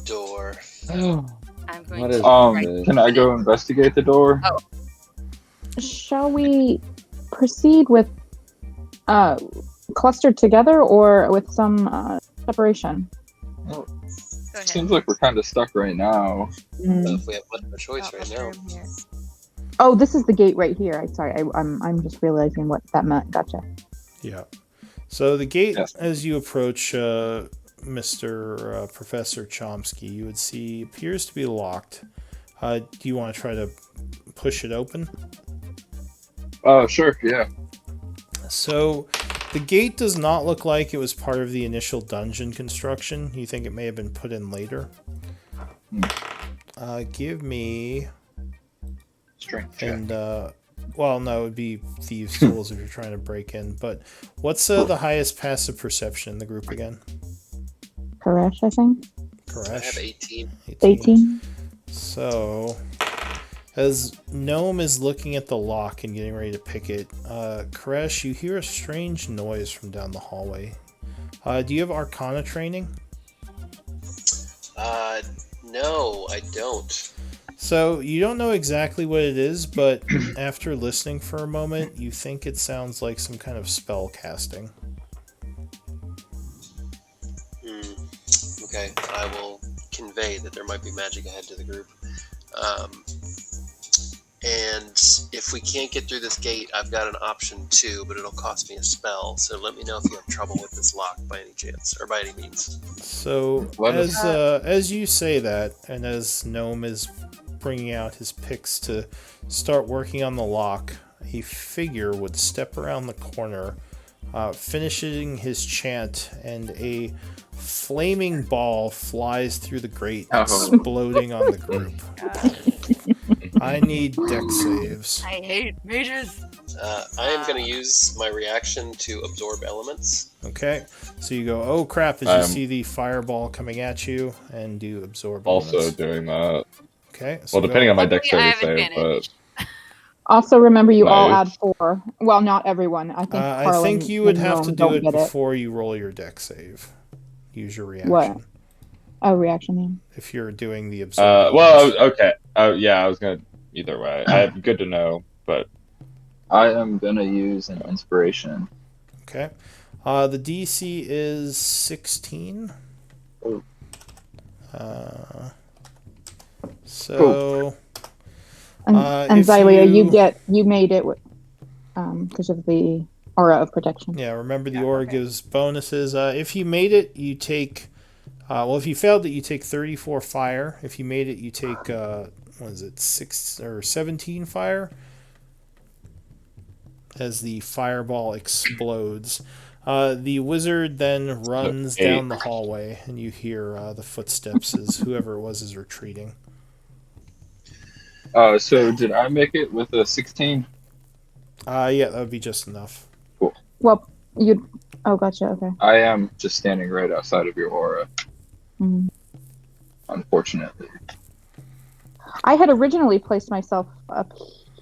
door. I'm going What to... is right. Can I go investigate the door? Oh. Shall we proceed with clustered together or with some separation? Go ahead. Seems like we're kind of stuck right now. If we have much of a choice right now. Oh, this is the gate right here. I'm just realizing what that meant. Gotcha. Yeah. So the gate, Yes. as you approach Mr. Professor Chomsky, you would see appears to be locked. Do you want to try to push it open? Oh, sure, yeah. So the gate does not look like it was part of the initial dungeon construction. You think it may have been put in later. Give me... Strength check. And, well, no, it would be Thieves' Tools if you're trying to break in. But what's the highest passive perception in the group again? Koresh, I think. I have Koresh? 18. 18. So, as Gnome is looking at the lock and getting ready to pick it, Koresh, you hear a strange noise from down the hallway. Do you have Arcana training? No, I don't. So, you don't know exactly what it is, but after listening for a moment, you think it sounds like some kind of spell casting. Okay, I will convey that there might be magic ahead to the group. And if we can't get through this gate, I've got an option too, but it'll cost me a spell. So let me know if you have trouble with this lock by any chance, or by any means. So, as you say that, and as Gnome is bringing out his picks to start working on the lock, a figure would step around the corner, finishing his chant, and a flaming ball flies through the grate, exploding on the group. I need dex saves. I hate mages. I am going to use my reaction to absorb elements. Okay, so you go, oh crap, as you see the fireball coming at you, and do absorb Also elements. doing that. Okay, so Well, depending on my Luckily, I dexterity have save, but advantage. Also, remember you all add Nice. 4. Well, not everyone. I think I Carl think and- you would and have Gnome to do don't it get before you roll your dex save. Use your reaction. What? Oh, reaction, yeah. If you're doing the absorb. well, okay. Yeah, I was gonna either way. Good to know, but I am gonna use an inspiration. Okay. The DC is 16. Oh. So. And if Xylia, you made it because of the aura of protection. Yeah, remember the aura gives bonuses. If you made it, you take. If you failed it, you take 34 fire. If you made it, you take 6 or 17 fire. As the fireball explodes. The wizard then runs down 8. the hallway, and you hear the footsteps as whoever it was is retreating. So did I make it with a 16? Yeah, that would be just enough. Cool. Well, you. Oh, gotcha. Okay. I am just standing right outside of your aura, Mm. unfortunately. I had originally placed myself up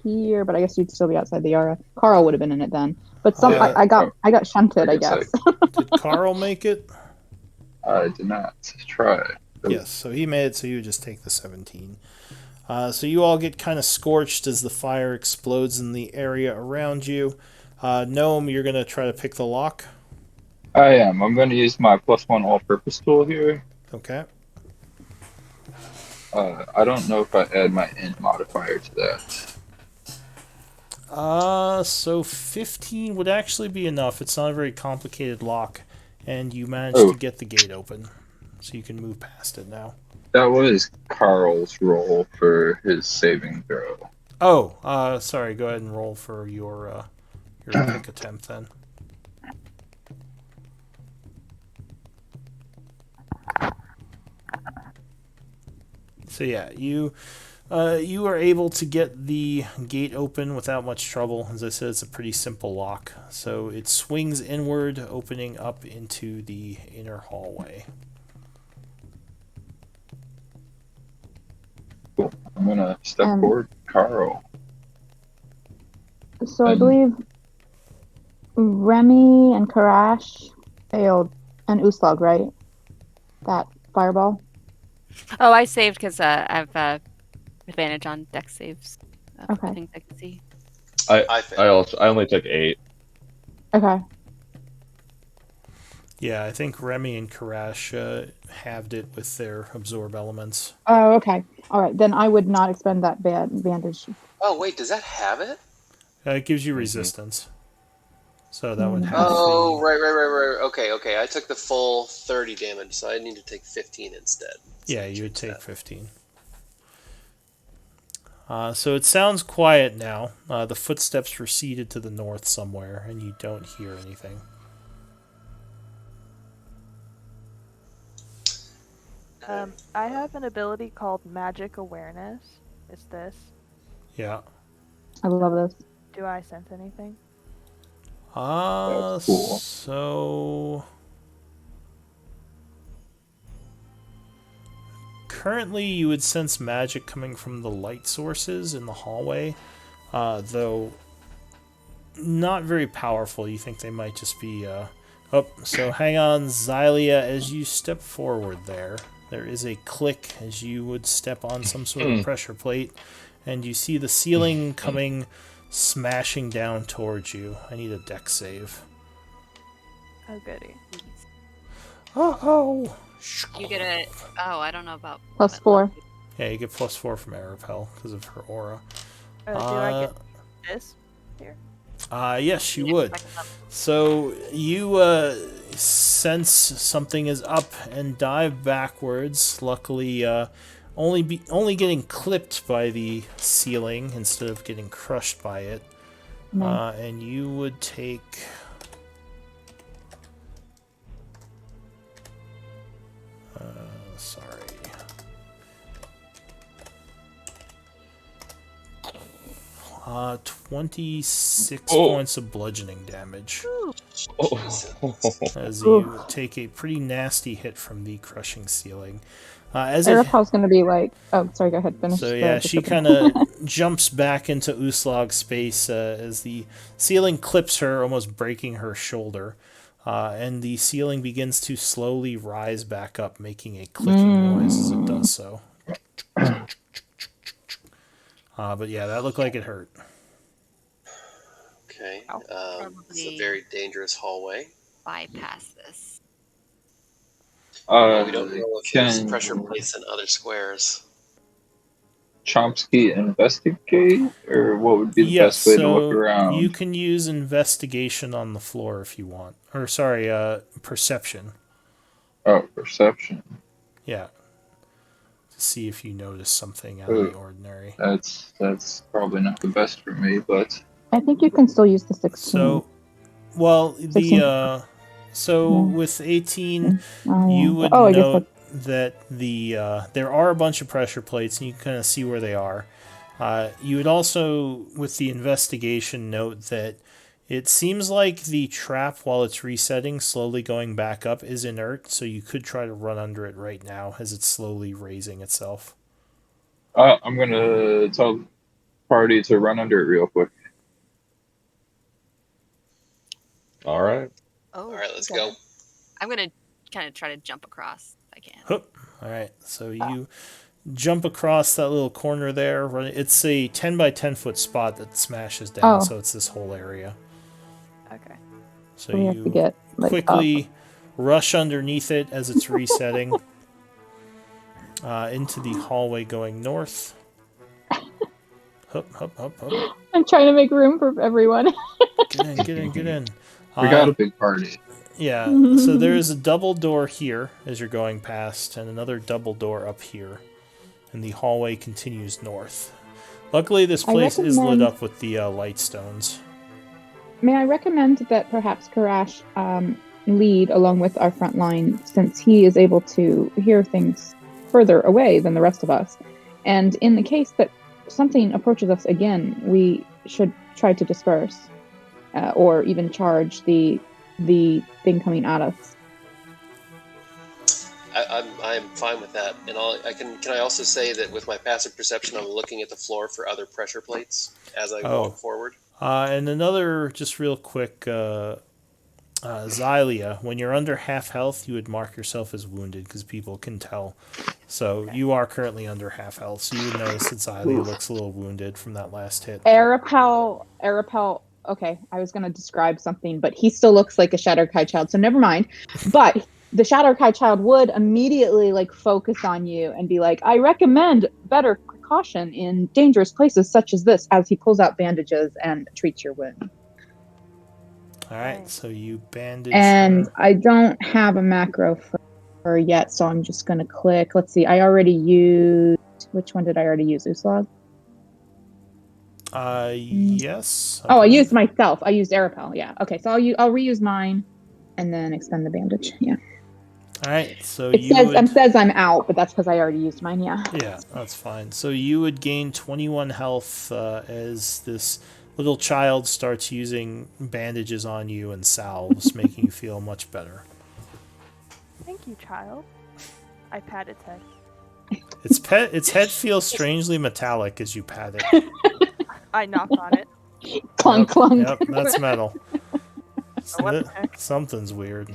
here, but I guess you'd still be outside the aura. Carl would have been in it then. But I got shunted, I guess. Did Carl make it? I did not try. Yes, so he made it, so you would just take the 17. So you all get kind of scorched as the fire explodes in the area around you. Gnome, you're going to try to pick the lock. I am. I'm going to use my +1 all-purpose tool here. Okay. I don't know if I add my int modifier to that. So 15 would actually be enough. It's not a very complicated lock, and you managed Oh. to get the gate open, so you can move past it now. That was Carl's roll for his saving throw. Oh, sorry. Go ahead and roll for your pick attempt then. So yeah, you are able to get the gate open without much trouble. As I said, it's a pretty simple lock. So it swings inward, opening up into the inner hallway. Cool. I'm going to step forward, Carl. So I believe Remy and Karash failed, and Uslag, right? That fireball. Oh, I saved because I have advantage on dex saves. Okay. Things I can see. I failed. I only took 8. Okay. Yeah, I think Remy and Karash halved it with their absorb elements. Oh, okay. All right. Then I would not expend that bad advantage. Oh wait, does that have it? It gives you resistance. So that would have Oh, the... right. Okay. I took the full 30 damage, so I need to take 15 instead. Yeah, you would take 15. So it sounds quiet now. The footsteps receded to the north somewhere, and you don't hear anything. I have an ability called Magic Awareness. It's this. Yeah. I love this. Do I sense anything? That's cool. So currently you would sense magic coming from the light sources in the hallway, though not very powerful. You think they might just be so hang on, Xylia, as you step forward there is a click as you would step on some sort of pressure plate, and you see the ceiling coming smashing down towards you. I need a dex save. Oh, goody. Oh. You get a. Oh, I don't know about. +4. Yeah, you get +4 from Arapel because of her aura. Do I get this here? Yes, you would. So you sense something is up and dive backwards. Luckily, only getting clipped by the ceiling instead of getting crushed by it. Nice. And you would take... sorry. 26 points of bludgeoning damage. As you take a pretty nasty hit from the crushing ceiling. Arapel's going to be like... Oh, sorry, go ahead. Finish. So yeah, she kind of jumps back into Uslag's space as the ceiling clips her, almost breaking her shoulder. And the ceiling begins to slowly rise back up, making a clicking noise as it does so. But yeah, that looked like it hurt. Okay. It's a very dangerous hallway. Bypass this. We don't know if there's pressure plates in other squares. Chomsky investigate, or what would be the best way to look around? You can use investigation on the floor if you want. Or sorry, perception. Oh, perception. Yeah. To see if you notice something out of the ordinary. That's probably not the best for me, but I think you can still use the 16. So, well, So Yeah. with 18, Oh, you yeah. would Oh, I guess note that there are a bunch of pressure plates, and you can kind of see where they are. You would also, with the investigation, note that it seems like the trap, while it's resetting, slowly going back up, is inert, so you could try to run under it right now as it's slowly raising itself. I'm gonna tell the party to run under it real quick. All right. All Oh, right, let's okay. go. I'm gonna kind of try to jump across if I can. Hup. All right, so you jump across that little corner there. It's a 10 by 10 foot spot that smashes down, Oh. so it's this whole area. Okay. So we have to you get like up. quickly rush underneath it as it's resetting into the hallway going north. Hup, hup, hup, hup. I'm trying to make room for everyone. Get in, get in, get in. We got a big party. Yeah, so there's a double door here as you're going past, and another double door up here. And the hallway continues north. Luckily, this place is lit up with the light stones. May I recommend that perhaps Karash lead along with our front line, since he is able to hear things further away than the rest of us. And in the case that something approaches us again, we should try to disperse or even charge the thing coming at us. I'm fine with that, and can I also say that with my passive perception, I'm looking at the floor for other pressure plates as I walk forward. And another, just real quick, Xylia, when you're under half health, you would mark yourself as wounded because people can tell. So you are currently under half health, so you would notice that Xylia looks a little wounded from that last hit. Arapel, okay, I was going to describe something, but he still looks like a Shadowkai child, so never mind. But the Shadowkai child would immediately like focus on you and be like, I recommend better precaution in dangerous places such as this, as he pulls out bandages and treats your wound. All right, so you bandage. And I don't have a macro for her yet, so I'm just going to click. Let's see, I already used... Which one did I already use? Uslag? Yes. I used myself. I used Arapel, yeah. Okay, so I'll reuse mine and then extend the bandage, yeah. All right, so it says I'm out, but that's because I already used mine, yeah. Yeah, that's fine. So you would gain 21 health as this little child starts using bandages on you and salves, making you feel much better. Thank you, child. I pat its head. Its head feels strangely metallic as you pat it. I knock on it. Clunk, clunk. Yep, that's metal. What the heck? Something's weird.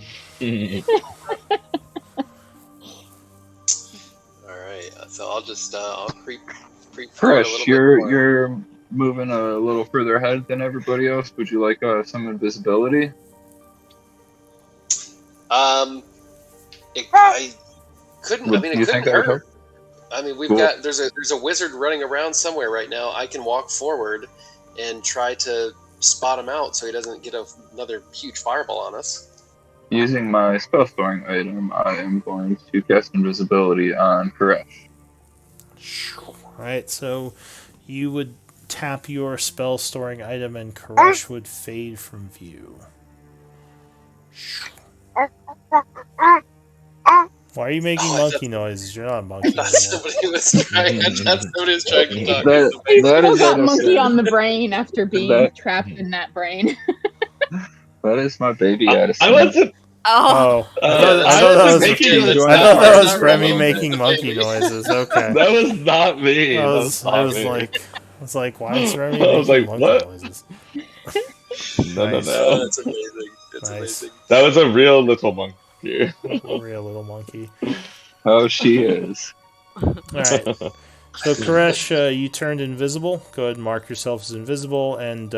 Alright, so I'll just I'll creep forward a Fresh, little bit more. you're moving a little further ahead than everybody else. Would you like some invisibility? I couldn't. Would I mean, you it think couldn't that would help? hurt. I mean, Cool. there's a wizard running around somewhere right now. I can walk forward and try to spot him out so he doesn't get another huge fireball on us. Using my spell storing item, I am going to cast invisibility on Koresh. Alright, so you would tap your spell storing item and Koresh would fade from view. Why are you making monkey noises? You're not a monkey anymore. Somebody was trying to talk. That is got monkey on the brain after being trapped in that brain. That is my baby Addison. I wasn't. Oh, I thought that was Remy making monkey noises. Okay. That was not me. I was like, why is Remy making monkey noises? No. That's amazing. It's Nice. amazing. That was a real little monkey. A real little monkey. Oh, she is. Alright. So, Koresh, you turned invisible. Go ahead and mark yourself as invisible. And,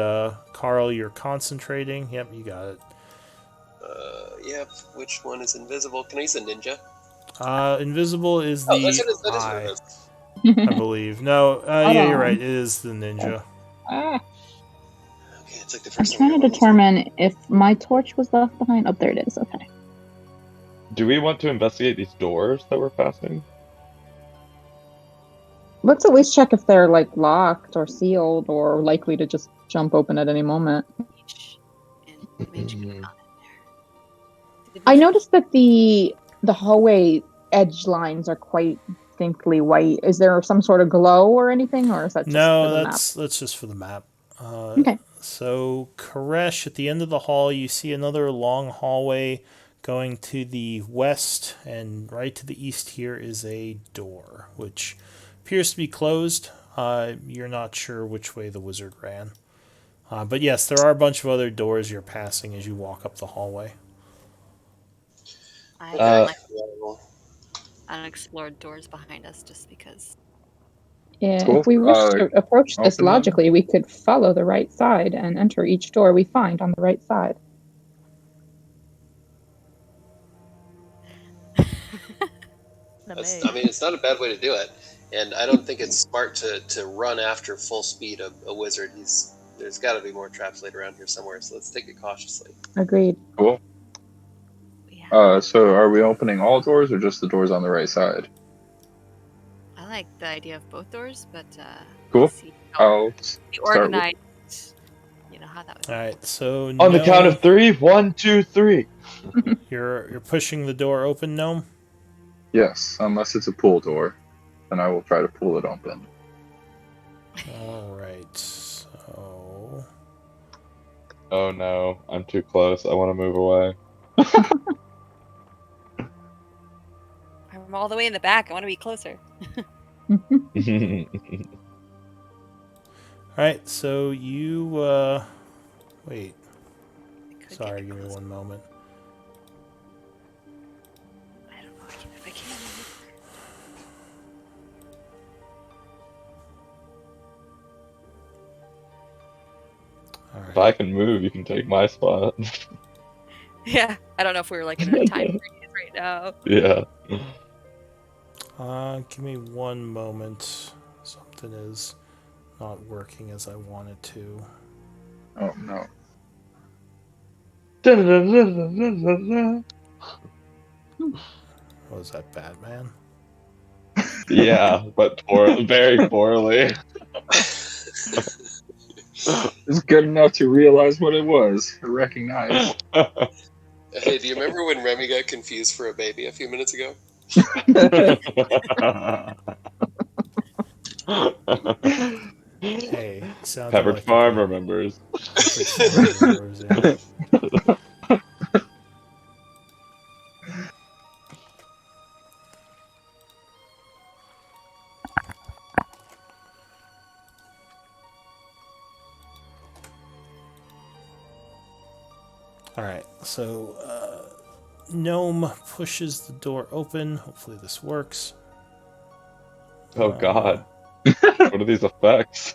Carl, you're concentrating. Yep, you got it. Yep. Which one is invisible? Can I use a ninja? Invisible is the eye, I believe. No, yeah, you're right. It is the ninja. Okay, it's like the I'm first trying to determine if my torch was left behind. Oh, there it is. Okay. Do we want to investigate these doors that we're passing? Let's at least check if they're like locked or sealed or likely to just jump open at any moment. I noticed that the hallway edge lines are quite distinctly white. Is there some sort of glow or anything, or is that just for No, the map? that's just for the map. Okay. So, Koresh, at the end of the hall, you see another long hallway going to the west, and right to the east here is a door, which appears to be closed. You're not sure which way the wizard ran. But yes, there are a bunch of other doors you're passing as you walk up the hallway. I Okay. Uh, like Well, unexplored doors behind us just because. Yeah, Cool. if we wish to approach this Open them. logically, we could follow the right side and enter each door we find on the right side. The that's, maze. I mean, it's not a bad way to do it, and I don't think it's smart to run after full speed a wizard. There's got to be more traps laid around here somewhere, so let's take it cautiously. Agreed. Cool. Yeah, So are we opening all doors or just the doors on the right side? I like the idea of both doors, but Cool. see how I'll the start with. organized, how that would All be. right, so on the count Gnome, of 3, 1, 2, 3. you're pushing the door open, Gnome. Yes, unless it's a pull door, then I will try to pull it open. All right, so Oh no, I'm too close. I want to move away. I'm all the way in the back. I want to be closer. all right, so you wait. I could Sorry, get give me closer. one moment. I don't know if I can. All If I right. can move, you can take my spot. Yeah, I don't know if we're like in a time freeze right now. Yeah. Give me one moment. Something is not working as I want it to. Oh no. Was that Batman? Yeah, but very poorly. It's good enough to realize what it was. Recognize. Hey, do you remember when Remy got confused for a baby a few minutes ago? Hey, sounded Peppered like a Farm baby. remembers. Peppered Farm remembers, yeah. Alright, so Gnome pushes the door open. Hopefully this works. Oh god. What are these effects?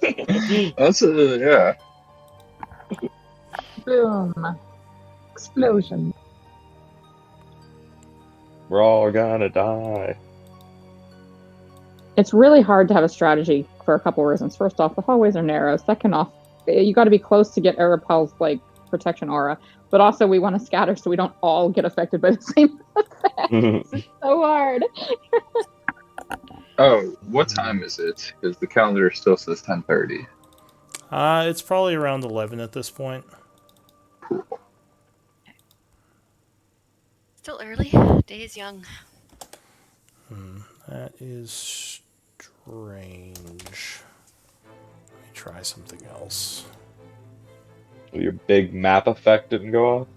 That's yeah. Boom. Explosion. We're all gonna die. It's really hard to have a strategy for a couple reasons. First off, the hallways are narrow. Second off, you got to be close to get Arapel's like protection aura. But also, we want to scatter so we don't all get affected by the same effect. It's so hard. Oh, what time is it? Because the calendar still says 10:30. It's probably around 11 at this point. Still early. Day is young. That is strange. Let me try something else. Your big map effect didn't go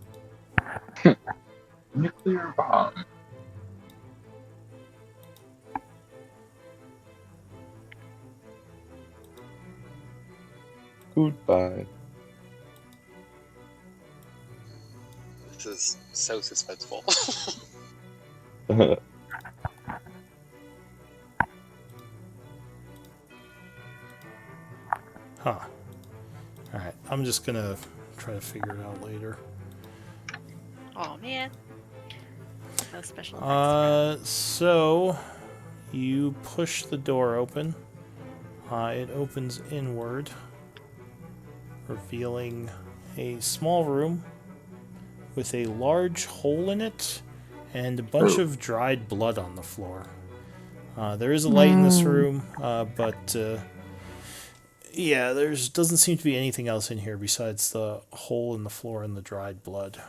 off? Nuclear bomb. Goodbye. This is so suspenseful. Huh. Alright, I'm just gonna try to figure it out later. Oh man. No special effects. So you push the door open. It opens inward, revealing a small room with a large hole in it and a bunch of dried blood on the floor. There is a light in this room, but yeah, there's doesn't seem to be anything else in here besides the hole in the floor and the dried blood.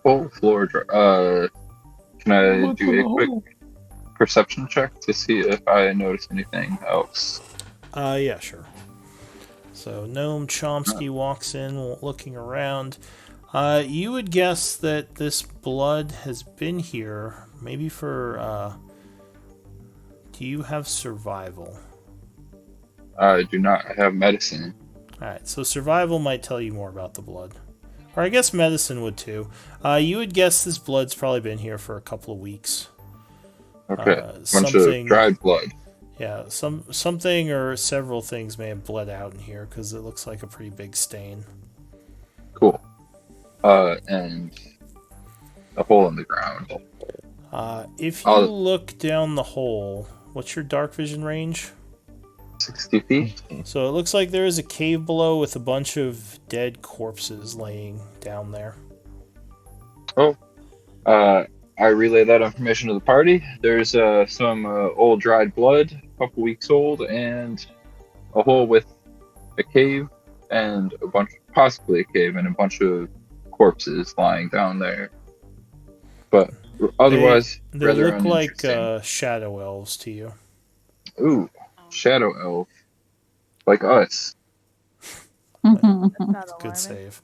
whole floor. Can I do a quick perception check to see if I notice anything else? Yeah, sure. So Gnome Chomsky walks in, looking around. You would guess that this blood has been here, maybe for. Do you have survival? I do not have medicine. All right, so survival might tell you more about the blood, or I guess medicine would too. You would guess this blood's probably been here for a couple of weeks. Okay, bunch of Something. dried blood. Yeah, something or several things may have bled out in here because it looks like a pretty big stain. Cool. And a hole in the ground. If you look down the hole, what's your dark vision range? 60 feet. So it looks like there is a cave below with a bunch of dead corpses laying down there. Oh. I relay that information to the party. There's some old dried blood, a couple weeks old, and a hole with a cave and possibly a cave and a bunch of corpses lying down there. But otherwise, They rather look like uninteresting. shadow elves to you. Ooh, shadow elf, like us. That's not Good alarming. save.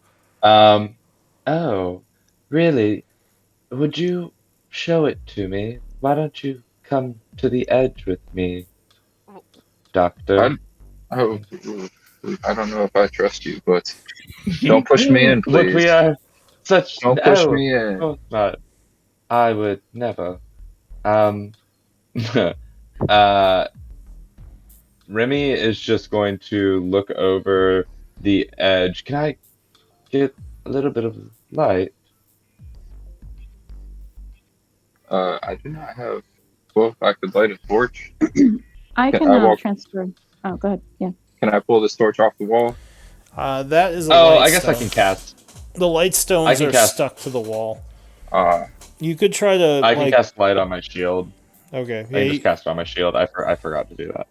Oh, really? Would you show it to me? Why don't you come to the edge with me, Doctor? Oh, I don't know if I trust you, but don't push me in, But we please. are such. Don't push No, me of in. course not. I would never. Um, uh, Remy is just going to look over the edge. Can I get a little bit of light? I do not have. Well, if I could light a torch. I Can can I walk? transfer. Oh, go ahead. Yeah. Can I pull this torch off the wall? That is a Oh, light I guess stone. I can cast. The light I stones can are cast. stuck to the wall. Uh, You could try to I can cast light on my shield. Okay. I can just cast it on my shield. I forgot to do that.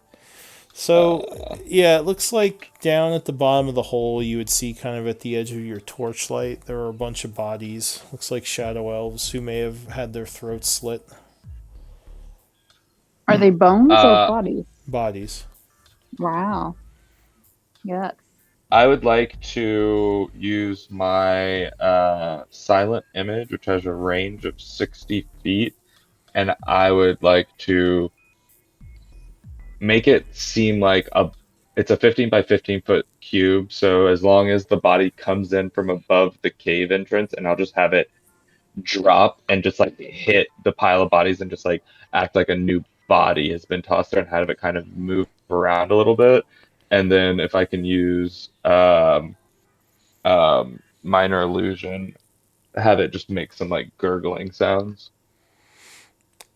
So, yeah, it looks like down at the bottom of the hole, you would see kind of at the edge of your torchlight, there are a bunch of bodies. Looks like shadow elves who may have had their throats slit. Are they bones or bodies? Bodies. Wow. Yeah. I would like to use my silent image, which has a range of 60 feet, and I would like to make it seem like it's a 15 by 15 foot cube. So as long as the body comes in from above the cave entrance, and I'll just have it drop and just like hit the pile of bodies and just like act like a new body has been tossed there and have it kind of move around a little bit. And then if I can use minor illusion, have it just make some like gurgling sounds.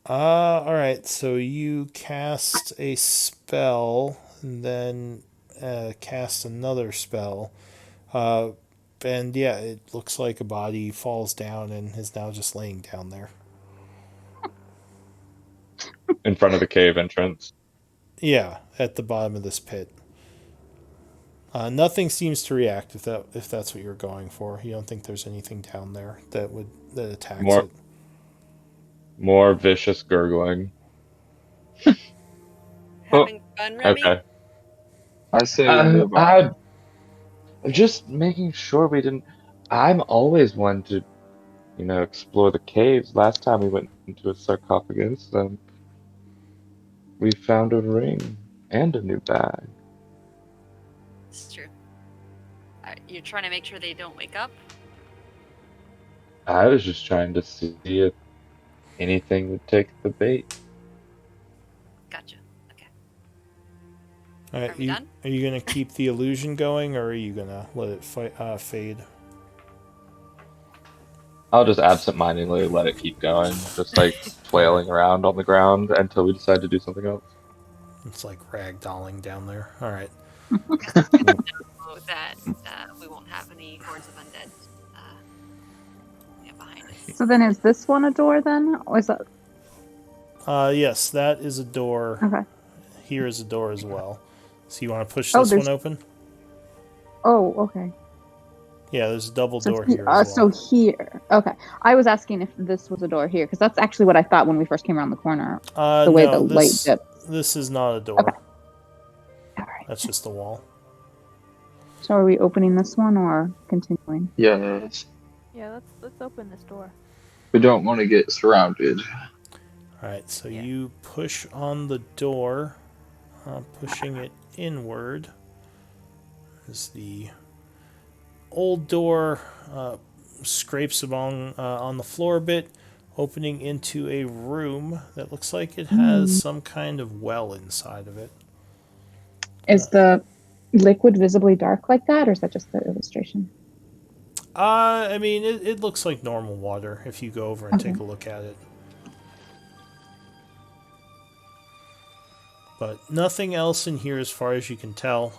Alright, so you cast a spell, and then cast another spell. And yeah, it looks like a body falls down and is now just laying down there. In front of the cave entrance. Yeah, at the bottom of this pit. Nothing seems to react if that's what you're going for. You don't think there's anything down there that attacks it. More vicious gurgling. Having fun, Remy? Okay. I say we move on. I'm just making sure we didn't. I'm always one to, explore the caves. Last time we went into a sarcophagus, we found a ring and a new bag. It's true. You're trying to make sure they don't wake up? I was just trying to see if anything would take the bait. Gotcha. Okay. All right, Are we done? Are you going to keep the illusion going, or are you going to let it fade? I'll just absentmindedly let it keep going, just like flailing around on the ground until we decide to do something else. It's like ragdolling down there. All right. So that we won't have any hordes of undead behind us. So then is this one a door then? Or is that... Yes, that is a door. Okay. Here is a door as well. So you want to push this one open? Oh, okay. Yeah, there's a double door here as So well. here. Okay. I was asking if this was a door here because that's actually what I thought when we first came around the corner. The way the No, light dipped. this is not a Okay. door. All right. That's just a wall. So are we opening this one or continuing? Yes. Yeah, let's open this door. We don't want to get surrounded. All right, so Yeah. you push on the door, pushing it inward. As the old door scrapes along on the floor a bit, opening into a room that looks like it has some kind of well inside of it. Is the liquid visibly dark like that, or is that just the illustration? I mean, it looks like normal water if you go over and Okay. take a look at it. But nothing else in here as far as you can tell.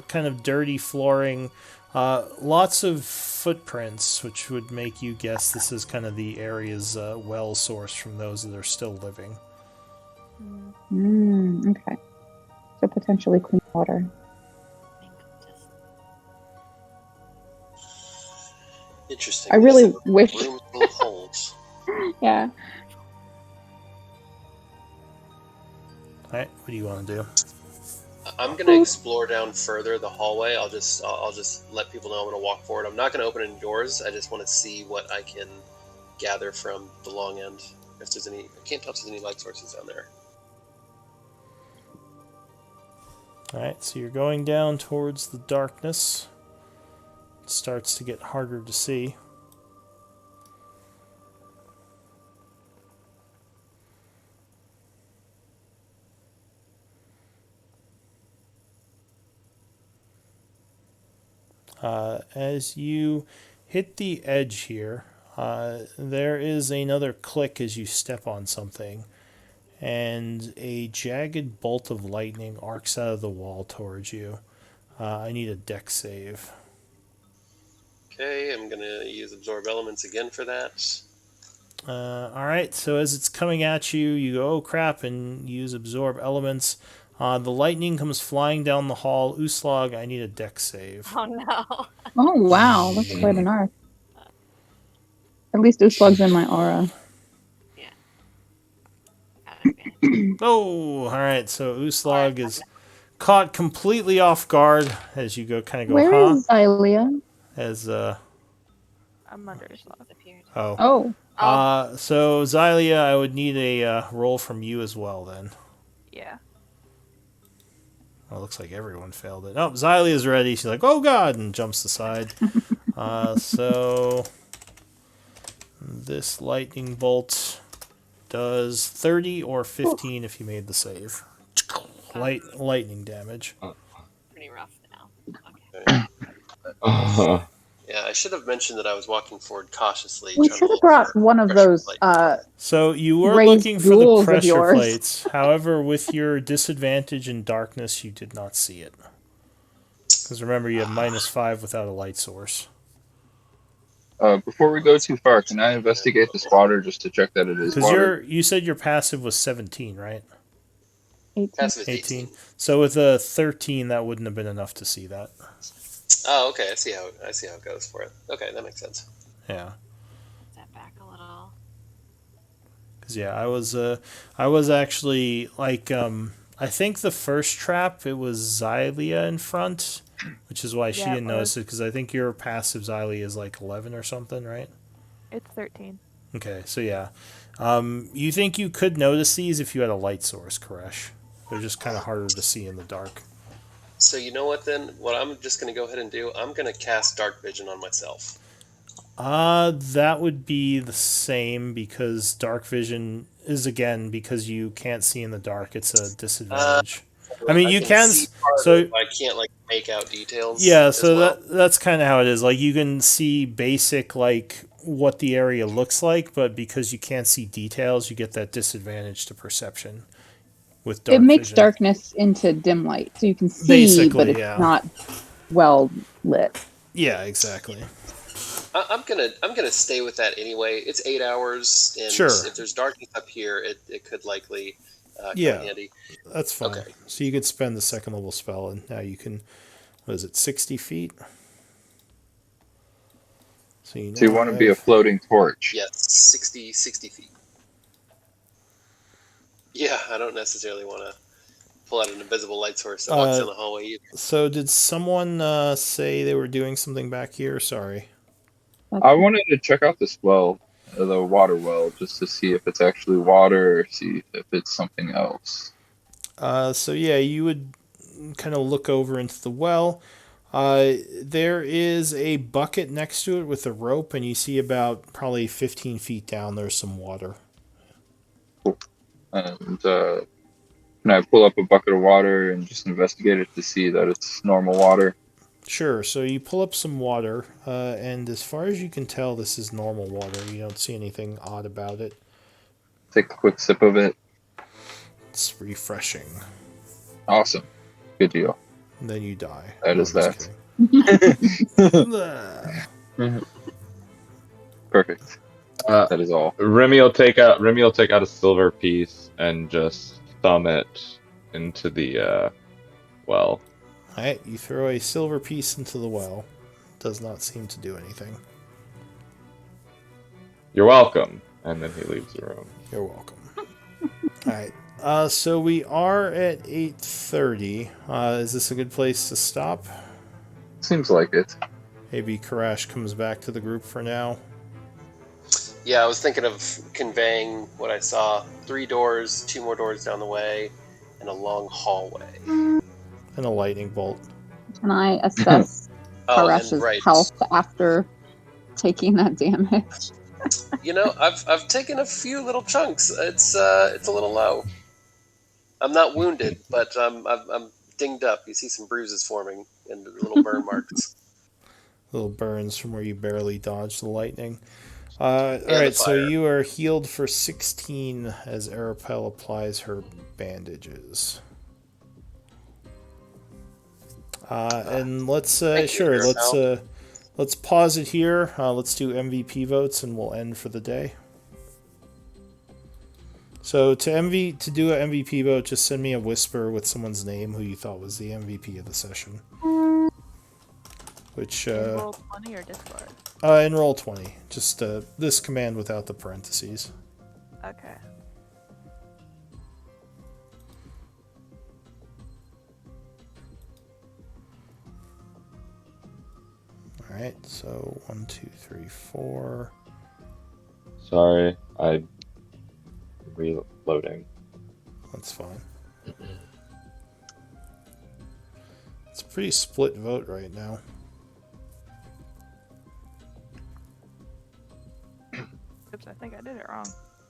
Kind of dirty flooring, lots of footprints, which would make you guess this is kind of the area's well source from those that are still living. Okay. So potentially clean water. Interesting. I really wish. Rooms full of holes. Yeah. Alright, what do you want to do? I'm gonna explore down further the hallway. I'll just let people know I'm gonna walk forward. I'm not gonna open any doors. I just want to see what I can gather from the long end. If there's any, I can't tell if there's any light sources down there. Alright, so you're going down towards the darkness. It starts to get harder to see. As you hit the edge here, there is another click as you step on something, and a jagged bolt of lightning arcs out of the wall towards you. I need a dex save. Okay, I'm gonna use absorb elements again for that. Alright, so as it's coming at you, you go, oh crap, and use absorb elements. The lightning comes flying down the hall. Uslag, I need a dex save. Oh no. Oh wow, that's quite an arc. At least Uslug's in my aura. Yeah. Got advantage. Oh, alright, so Uslag is caught completely off guard as you go kind of go, Where huh? is Xylia? As, I'm under his She log. disappeared. oh. Oh. So Xylia, I would need a roll from you as well then. Yeah. Well, it looks like everyone failed it. Oh, Xylia's ready. She's like, oh god, and jumps aside. So this lightning bolt does 30 or 15 if you made the save. Lightning damage. Pretty rough now. Okay. Yeah, I should have mentioned that I was walking forward cautiously. We trying to should have look brought for one of pressure those plate. So you were raised looking for the jewels of pressure yours. plates. However, with your disadvantage in darkness, you did not see it. Because remember, you have -5 without a light source. Before we go too far, can I investigate the spotter just to check that it is Because water? you said your passive was 17, right? 18. Passive is 18. So with a 13, that wouldn't have been enough to see that. Oh, okay. I see how it goes for it. Okay, that makes sense. Yeah. Step back a little. Because yeah, I was actually like, I think the first trap it was Xylia in front, which is why she Yeah, it didn't notice was. it. Because I think your passive Xylia is like 11 or something, right? It's 13. Okay, so yeah, you think you could notice these if you had a light source, Koresh? They're just kind of harder to see in the dark. So you know what then? What I'm just going to go ahead and do, I'm going to cast Dark Vision on myself. That would be the same because dark vision is again because you can't see in the dark. It's a disadvantage. I mean, you can. see part of So it, but I can't like make out details. yeah, as so well. that's kind of how it is. Like you can see basic like what the area looks like, but because you can't see details, you get that disadvantage to perception with dark It makes vision. darkness into dim light, so you can see, Basically, but it's yeah. not well lit. Yeah, exactly. I'm gonna stay with that anyway. It's 8 hours, and Sure. if there's darkness up here, it could likely come Yeah. in handy. That's fine. Okay. So you could spend the second level spell, and now you can. What is it? 60 feet. So you, So you want to be a floating torch. Yes, 60 feet. Yeah, I don't necessarily want to pull out an invisible light source that walks down the hallway either. So did someone say they were doing something back here? Sorry. I wanted to check out this well, the water well, just to see if it's actually water or see if it's something else. So yeah, you would kind of look over into the well. There is a bucket next to it with a rope, and you see about probably 15 feet down there's some water. Cool. And can I pull up a bucket of water and just investigate it to see that it's normal water? Sure, so you pull up some water, and as far as you can tell, this is normal water. You don't see anything odd about it. Take a quick sip of it. It's refreshing. Awesome. Good deal. And then you die. That No, is I'm just that. kidding. Perfect. That is all. Remy will take out a silver piece and just thumb it into the well. Alright, you throw a silver piece into the well. Does not seem to do anything. You're welcome. And then he leaves the room. You're welcome. Alright. So we are at 8:30. Is this a good place to stop? Seems like it. Maybe Karash comes back to the group for now. Yeah, I was thinking of conveying what I saw. 3 doors, 2 more doors down the way, and a long hallway. And a lightning bolt. Can I assess Oh, Parash's and right. health after taking that damage? You know, I've taken a few little chunks. It's a little low. I'm not wounded, but I'm dinged up. You see some bruises forming and little burn marks. Little burns from where you barely dodged the lightning. the Alright, so fire. you are healed for 16 as Arapel applies her bandages. And let's Thank you, Arapel. let's pause it here. Let's do MVP votes and we'll end for the day. So to do an MVP vote, just send me a whisper with someone's name who you thought was the MVP of the session. Which In roll 20 or Discord? in Roll20, just this command without the parentheses. Okay. All right, so 1, 2, 3, 4. Sorry, I'm reloading. That's fine. It's a pretty split vote right now. Oops, I think I did it wrong.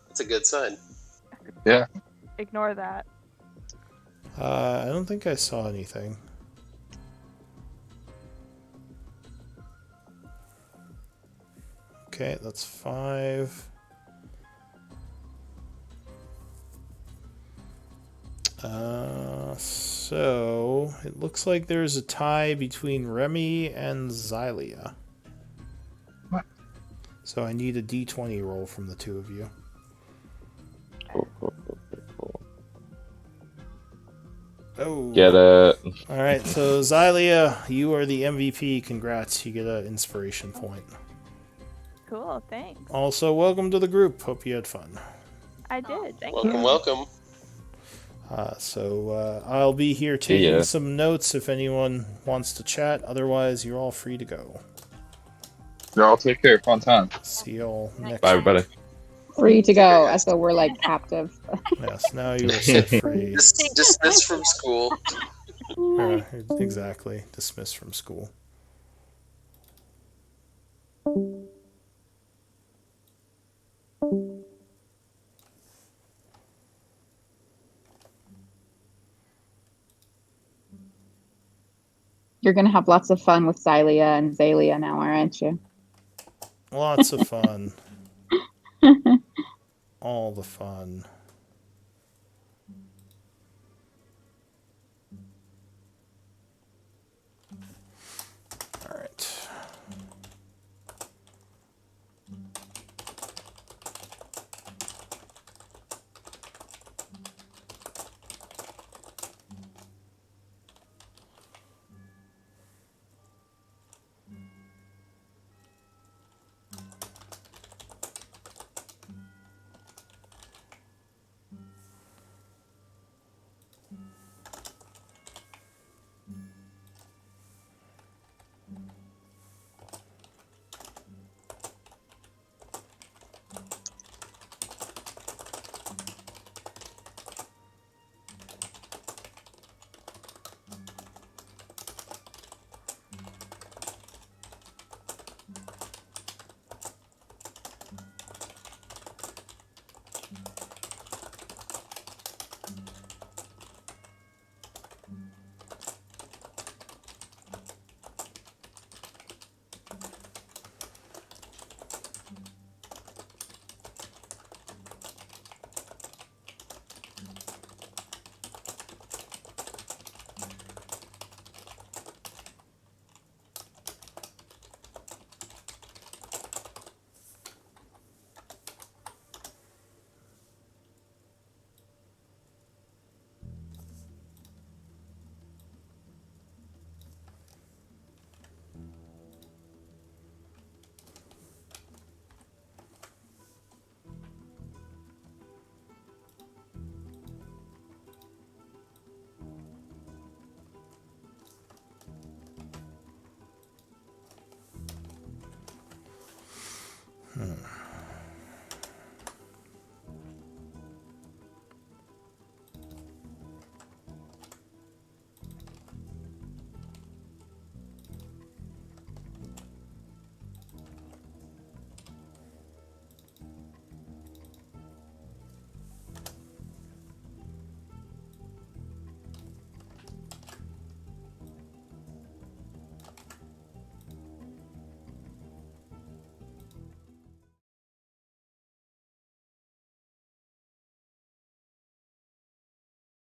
That's a good sign. Yeah. Ignore that. I don't think I saw anything. Okay, that's 5. So it looks like there's a tie between Remy and Xylia. What? So I need a d20 roll from the two of you. Cool. Oh. Get it. Alright, so Xylia, you are the MVP. Congrats, you get an inspiration point. Cool, thanks. Also, welcome to the group. Hope you had fun. I did, thank Welcome, you. welcome. So I'll be here taking some notes if anyone wants to chat. Otherwise, you're all free to go. Y'all take care. Fun time. See y'all next Bye, week. everybody. Free to go, as though we're like captive. Yes, now you are set free. Dismissed from school. Exactly. Dismissed from school. You're gonna have lots of fun with Xylia and Zalia now, aren't you? Lots of fun. All the fun.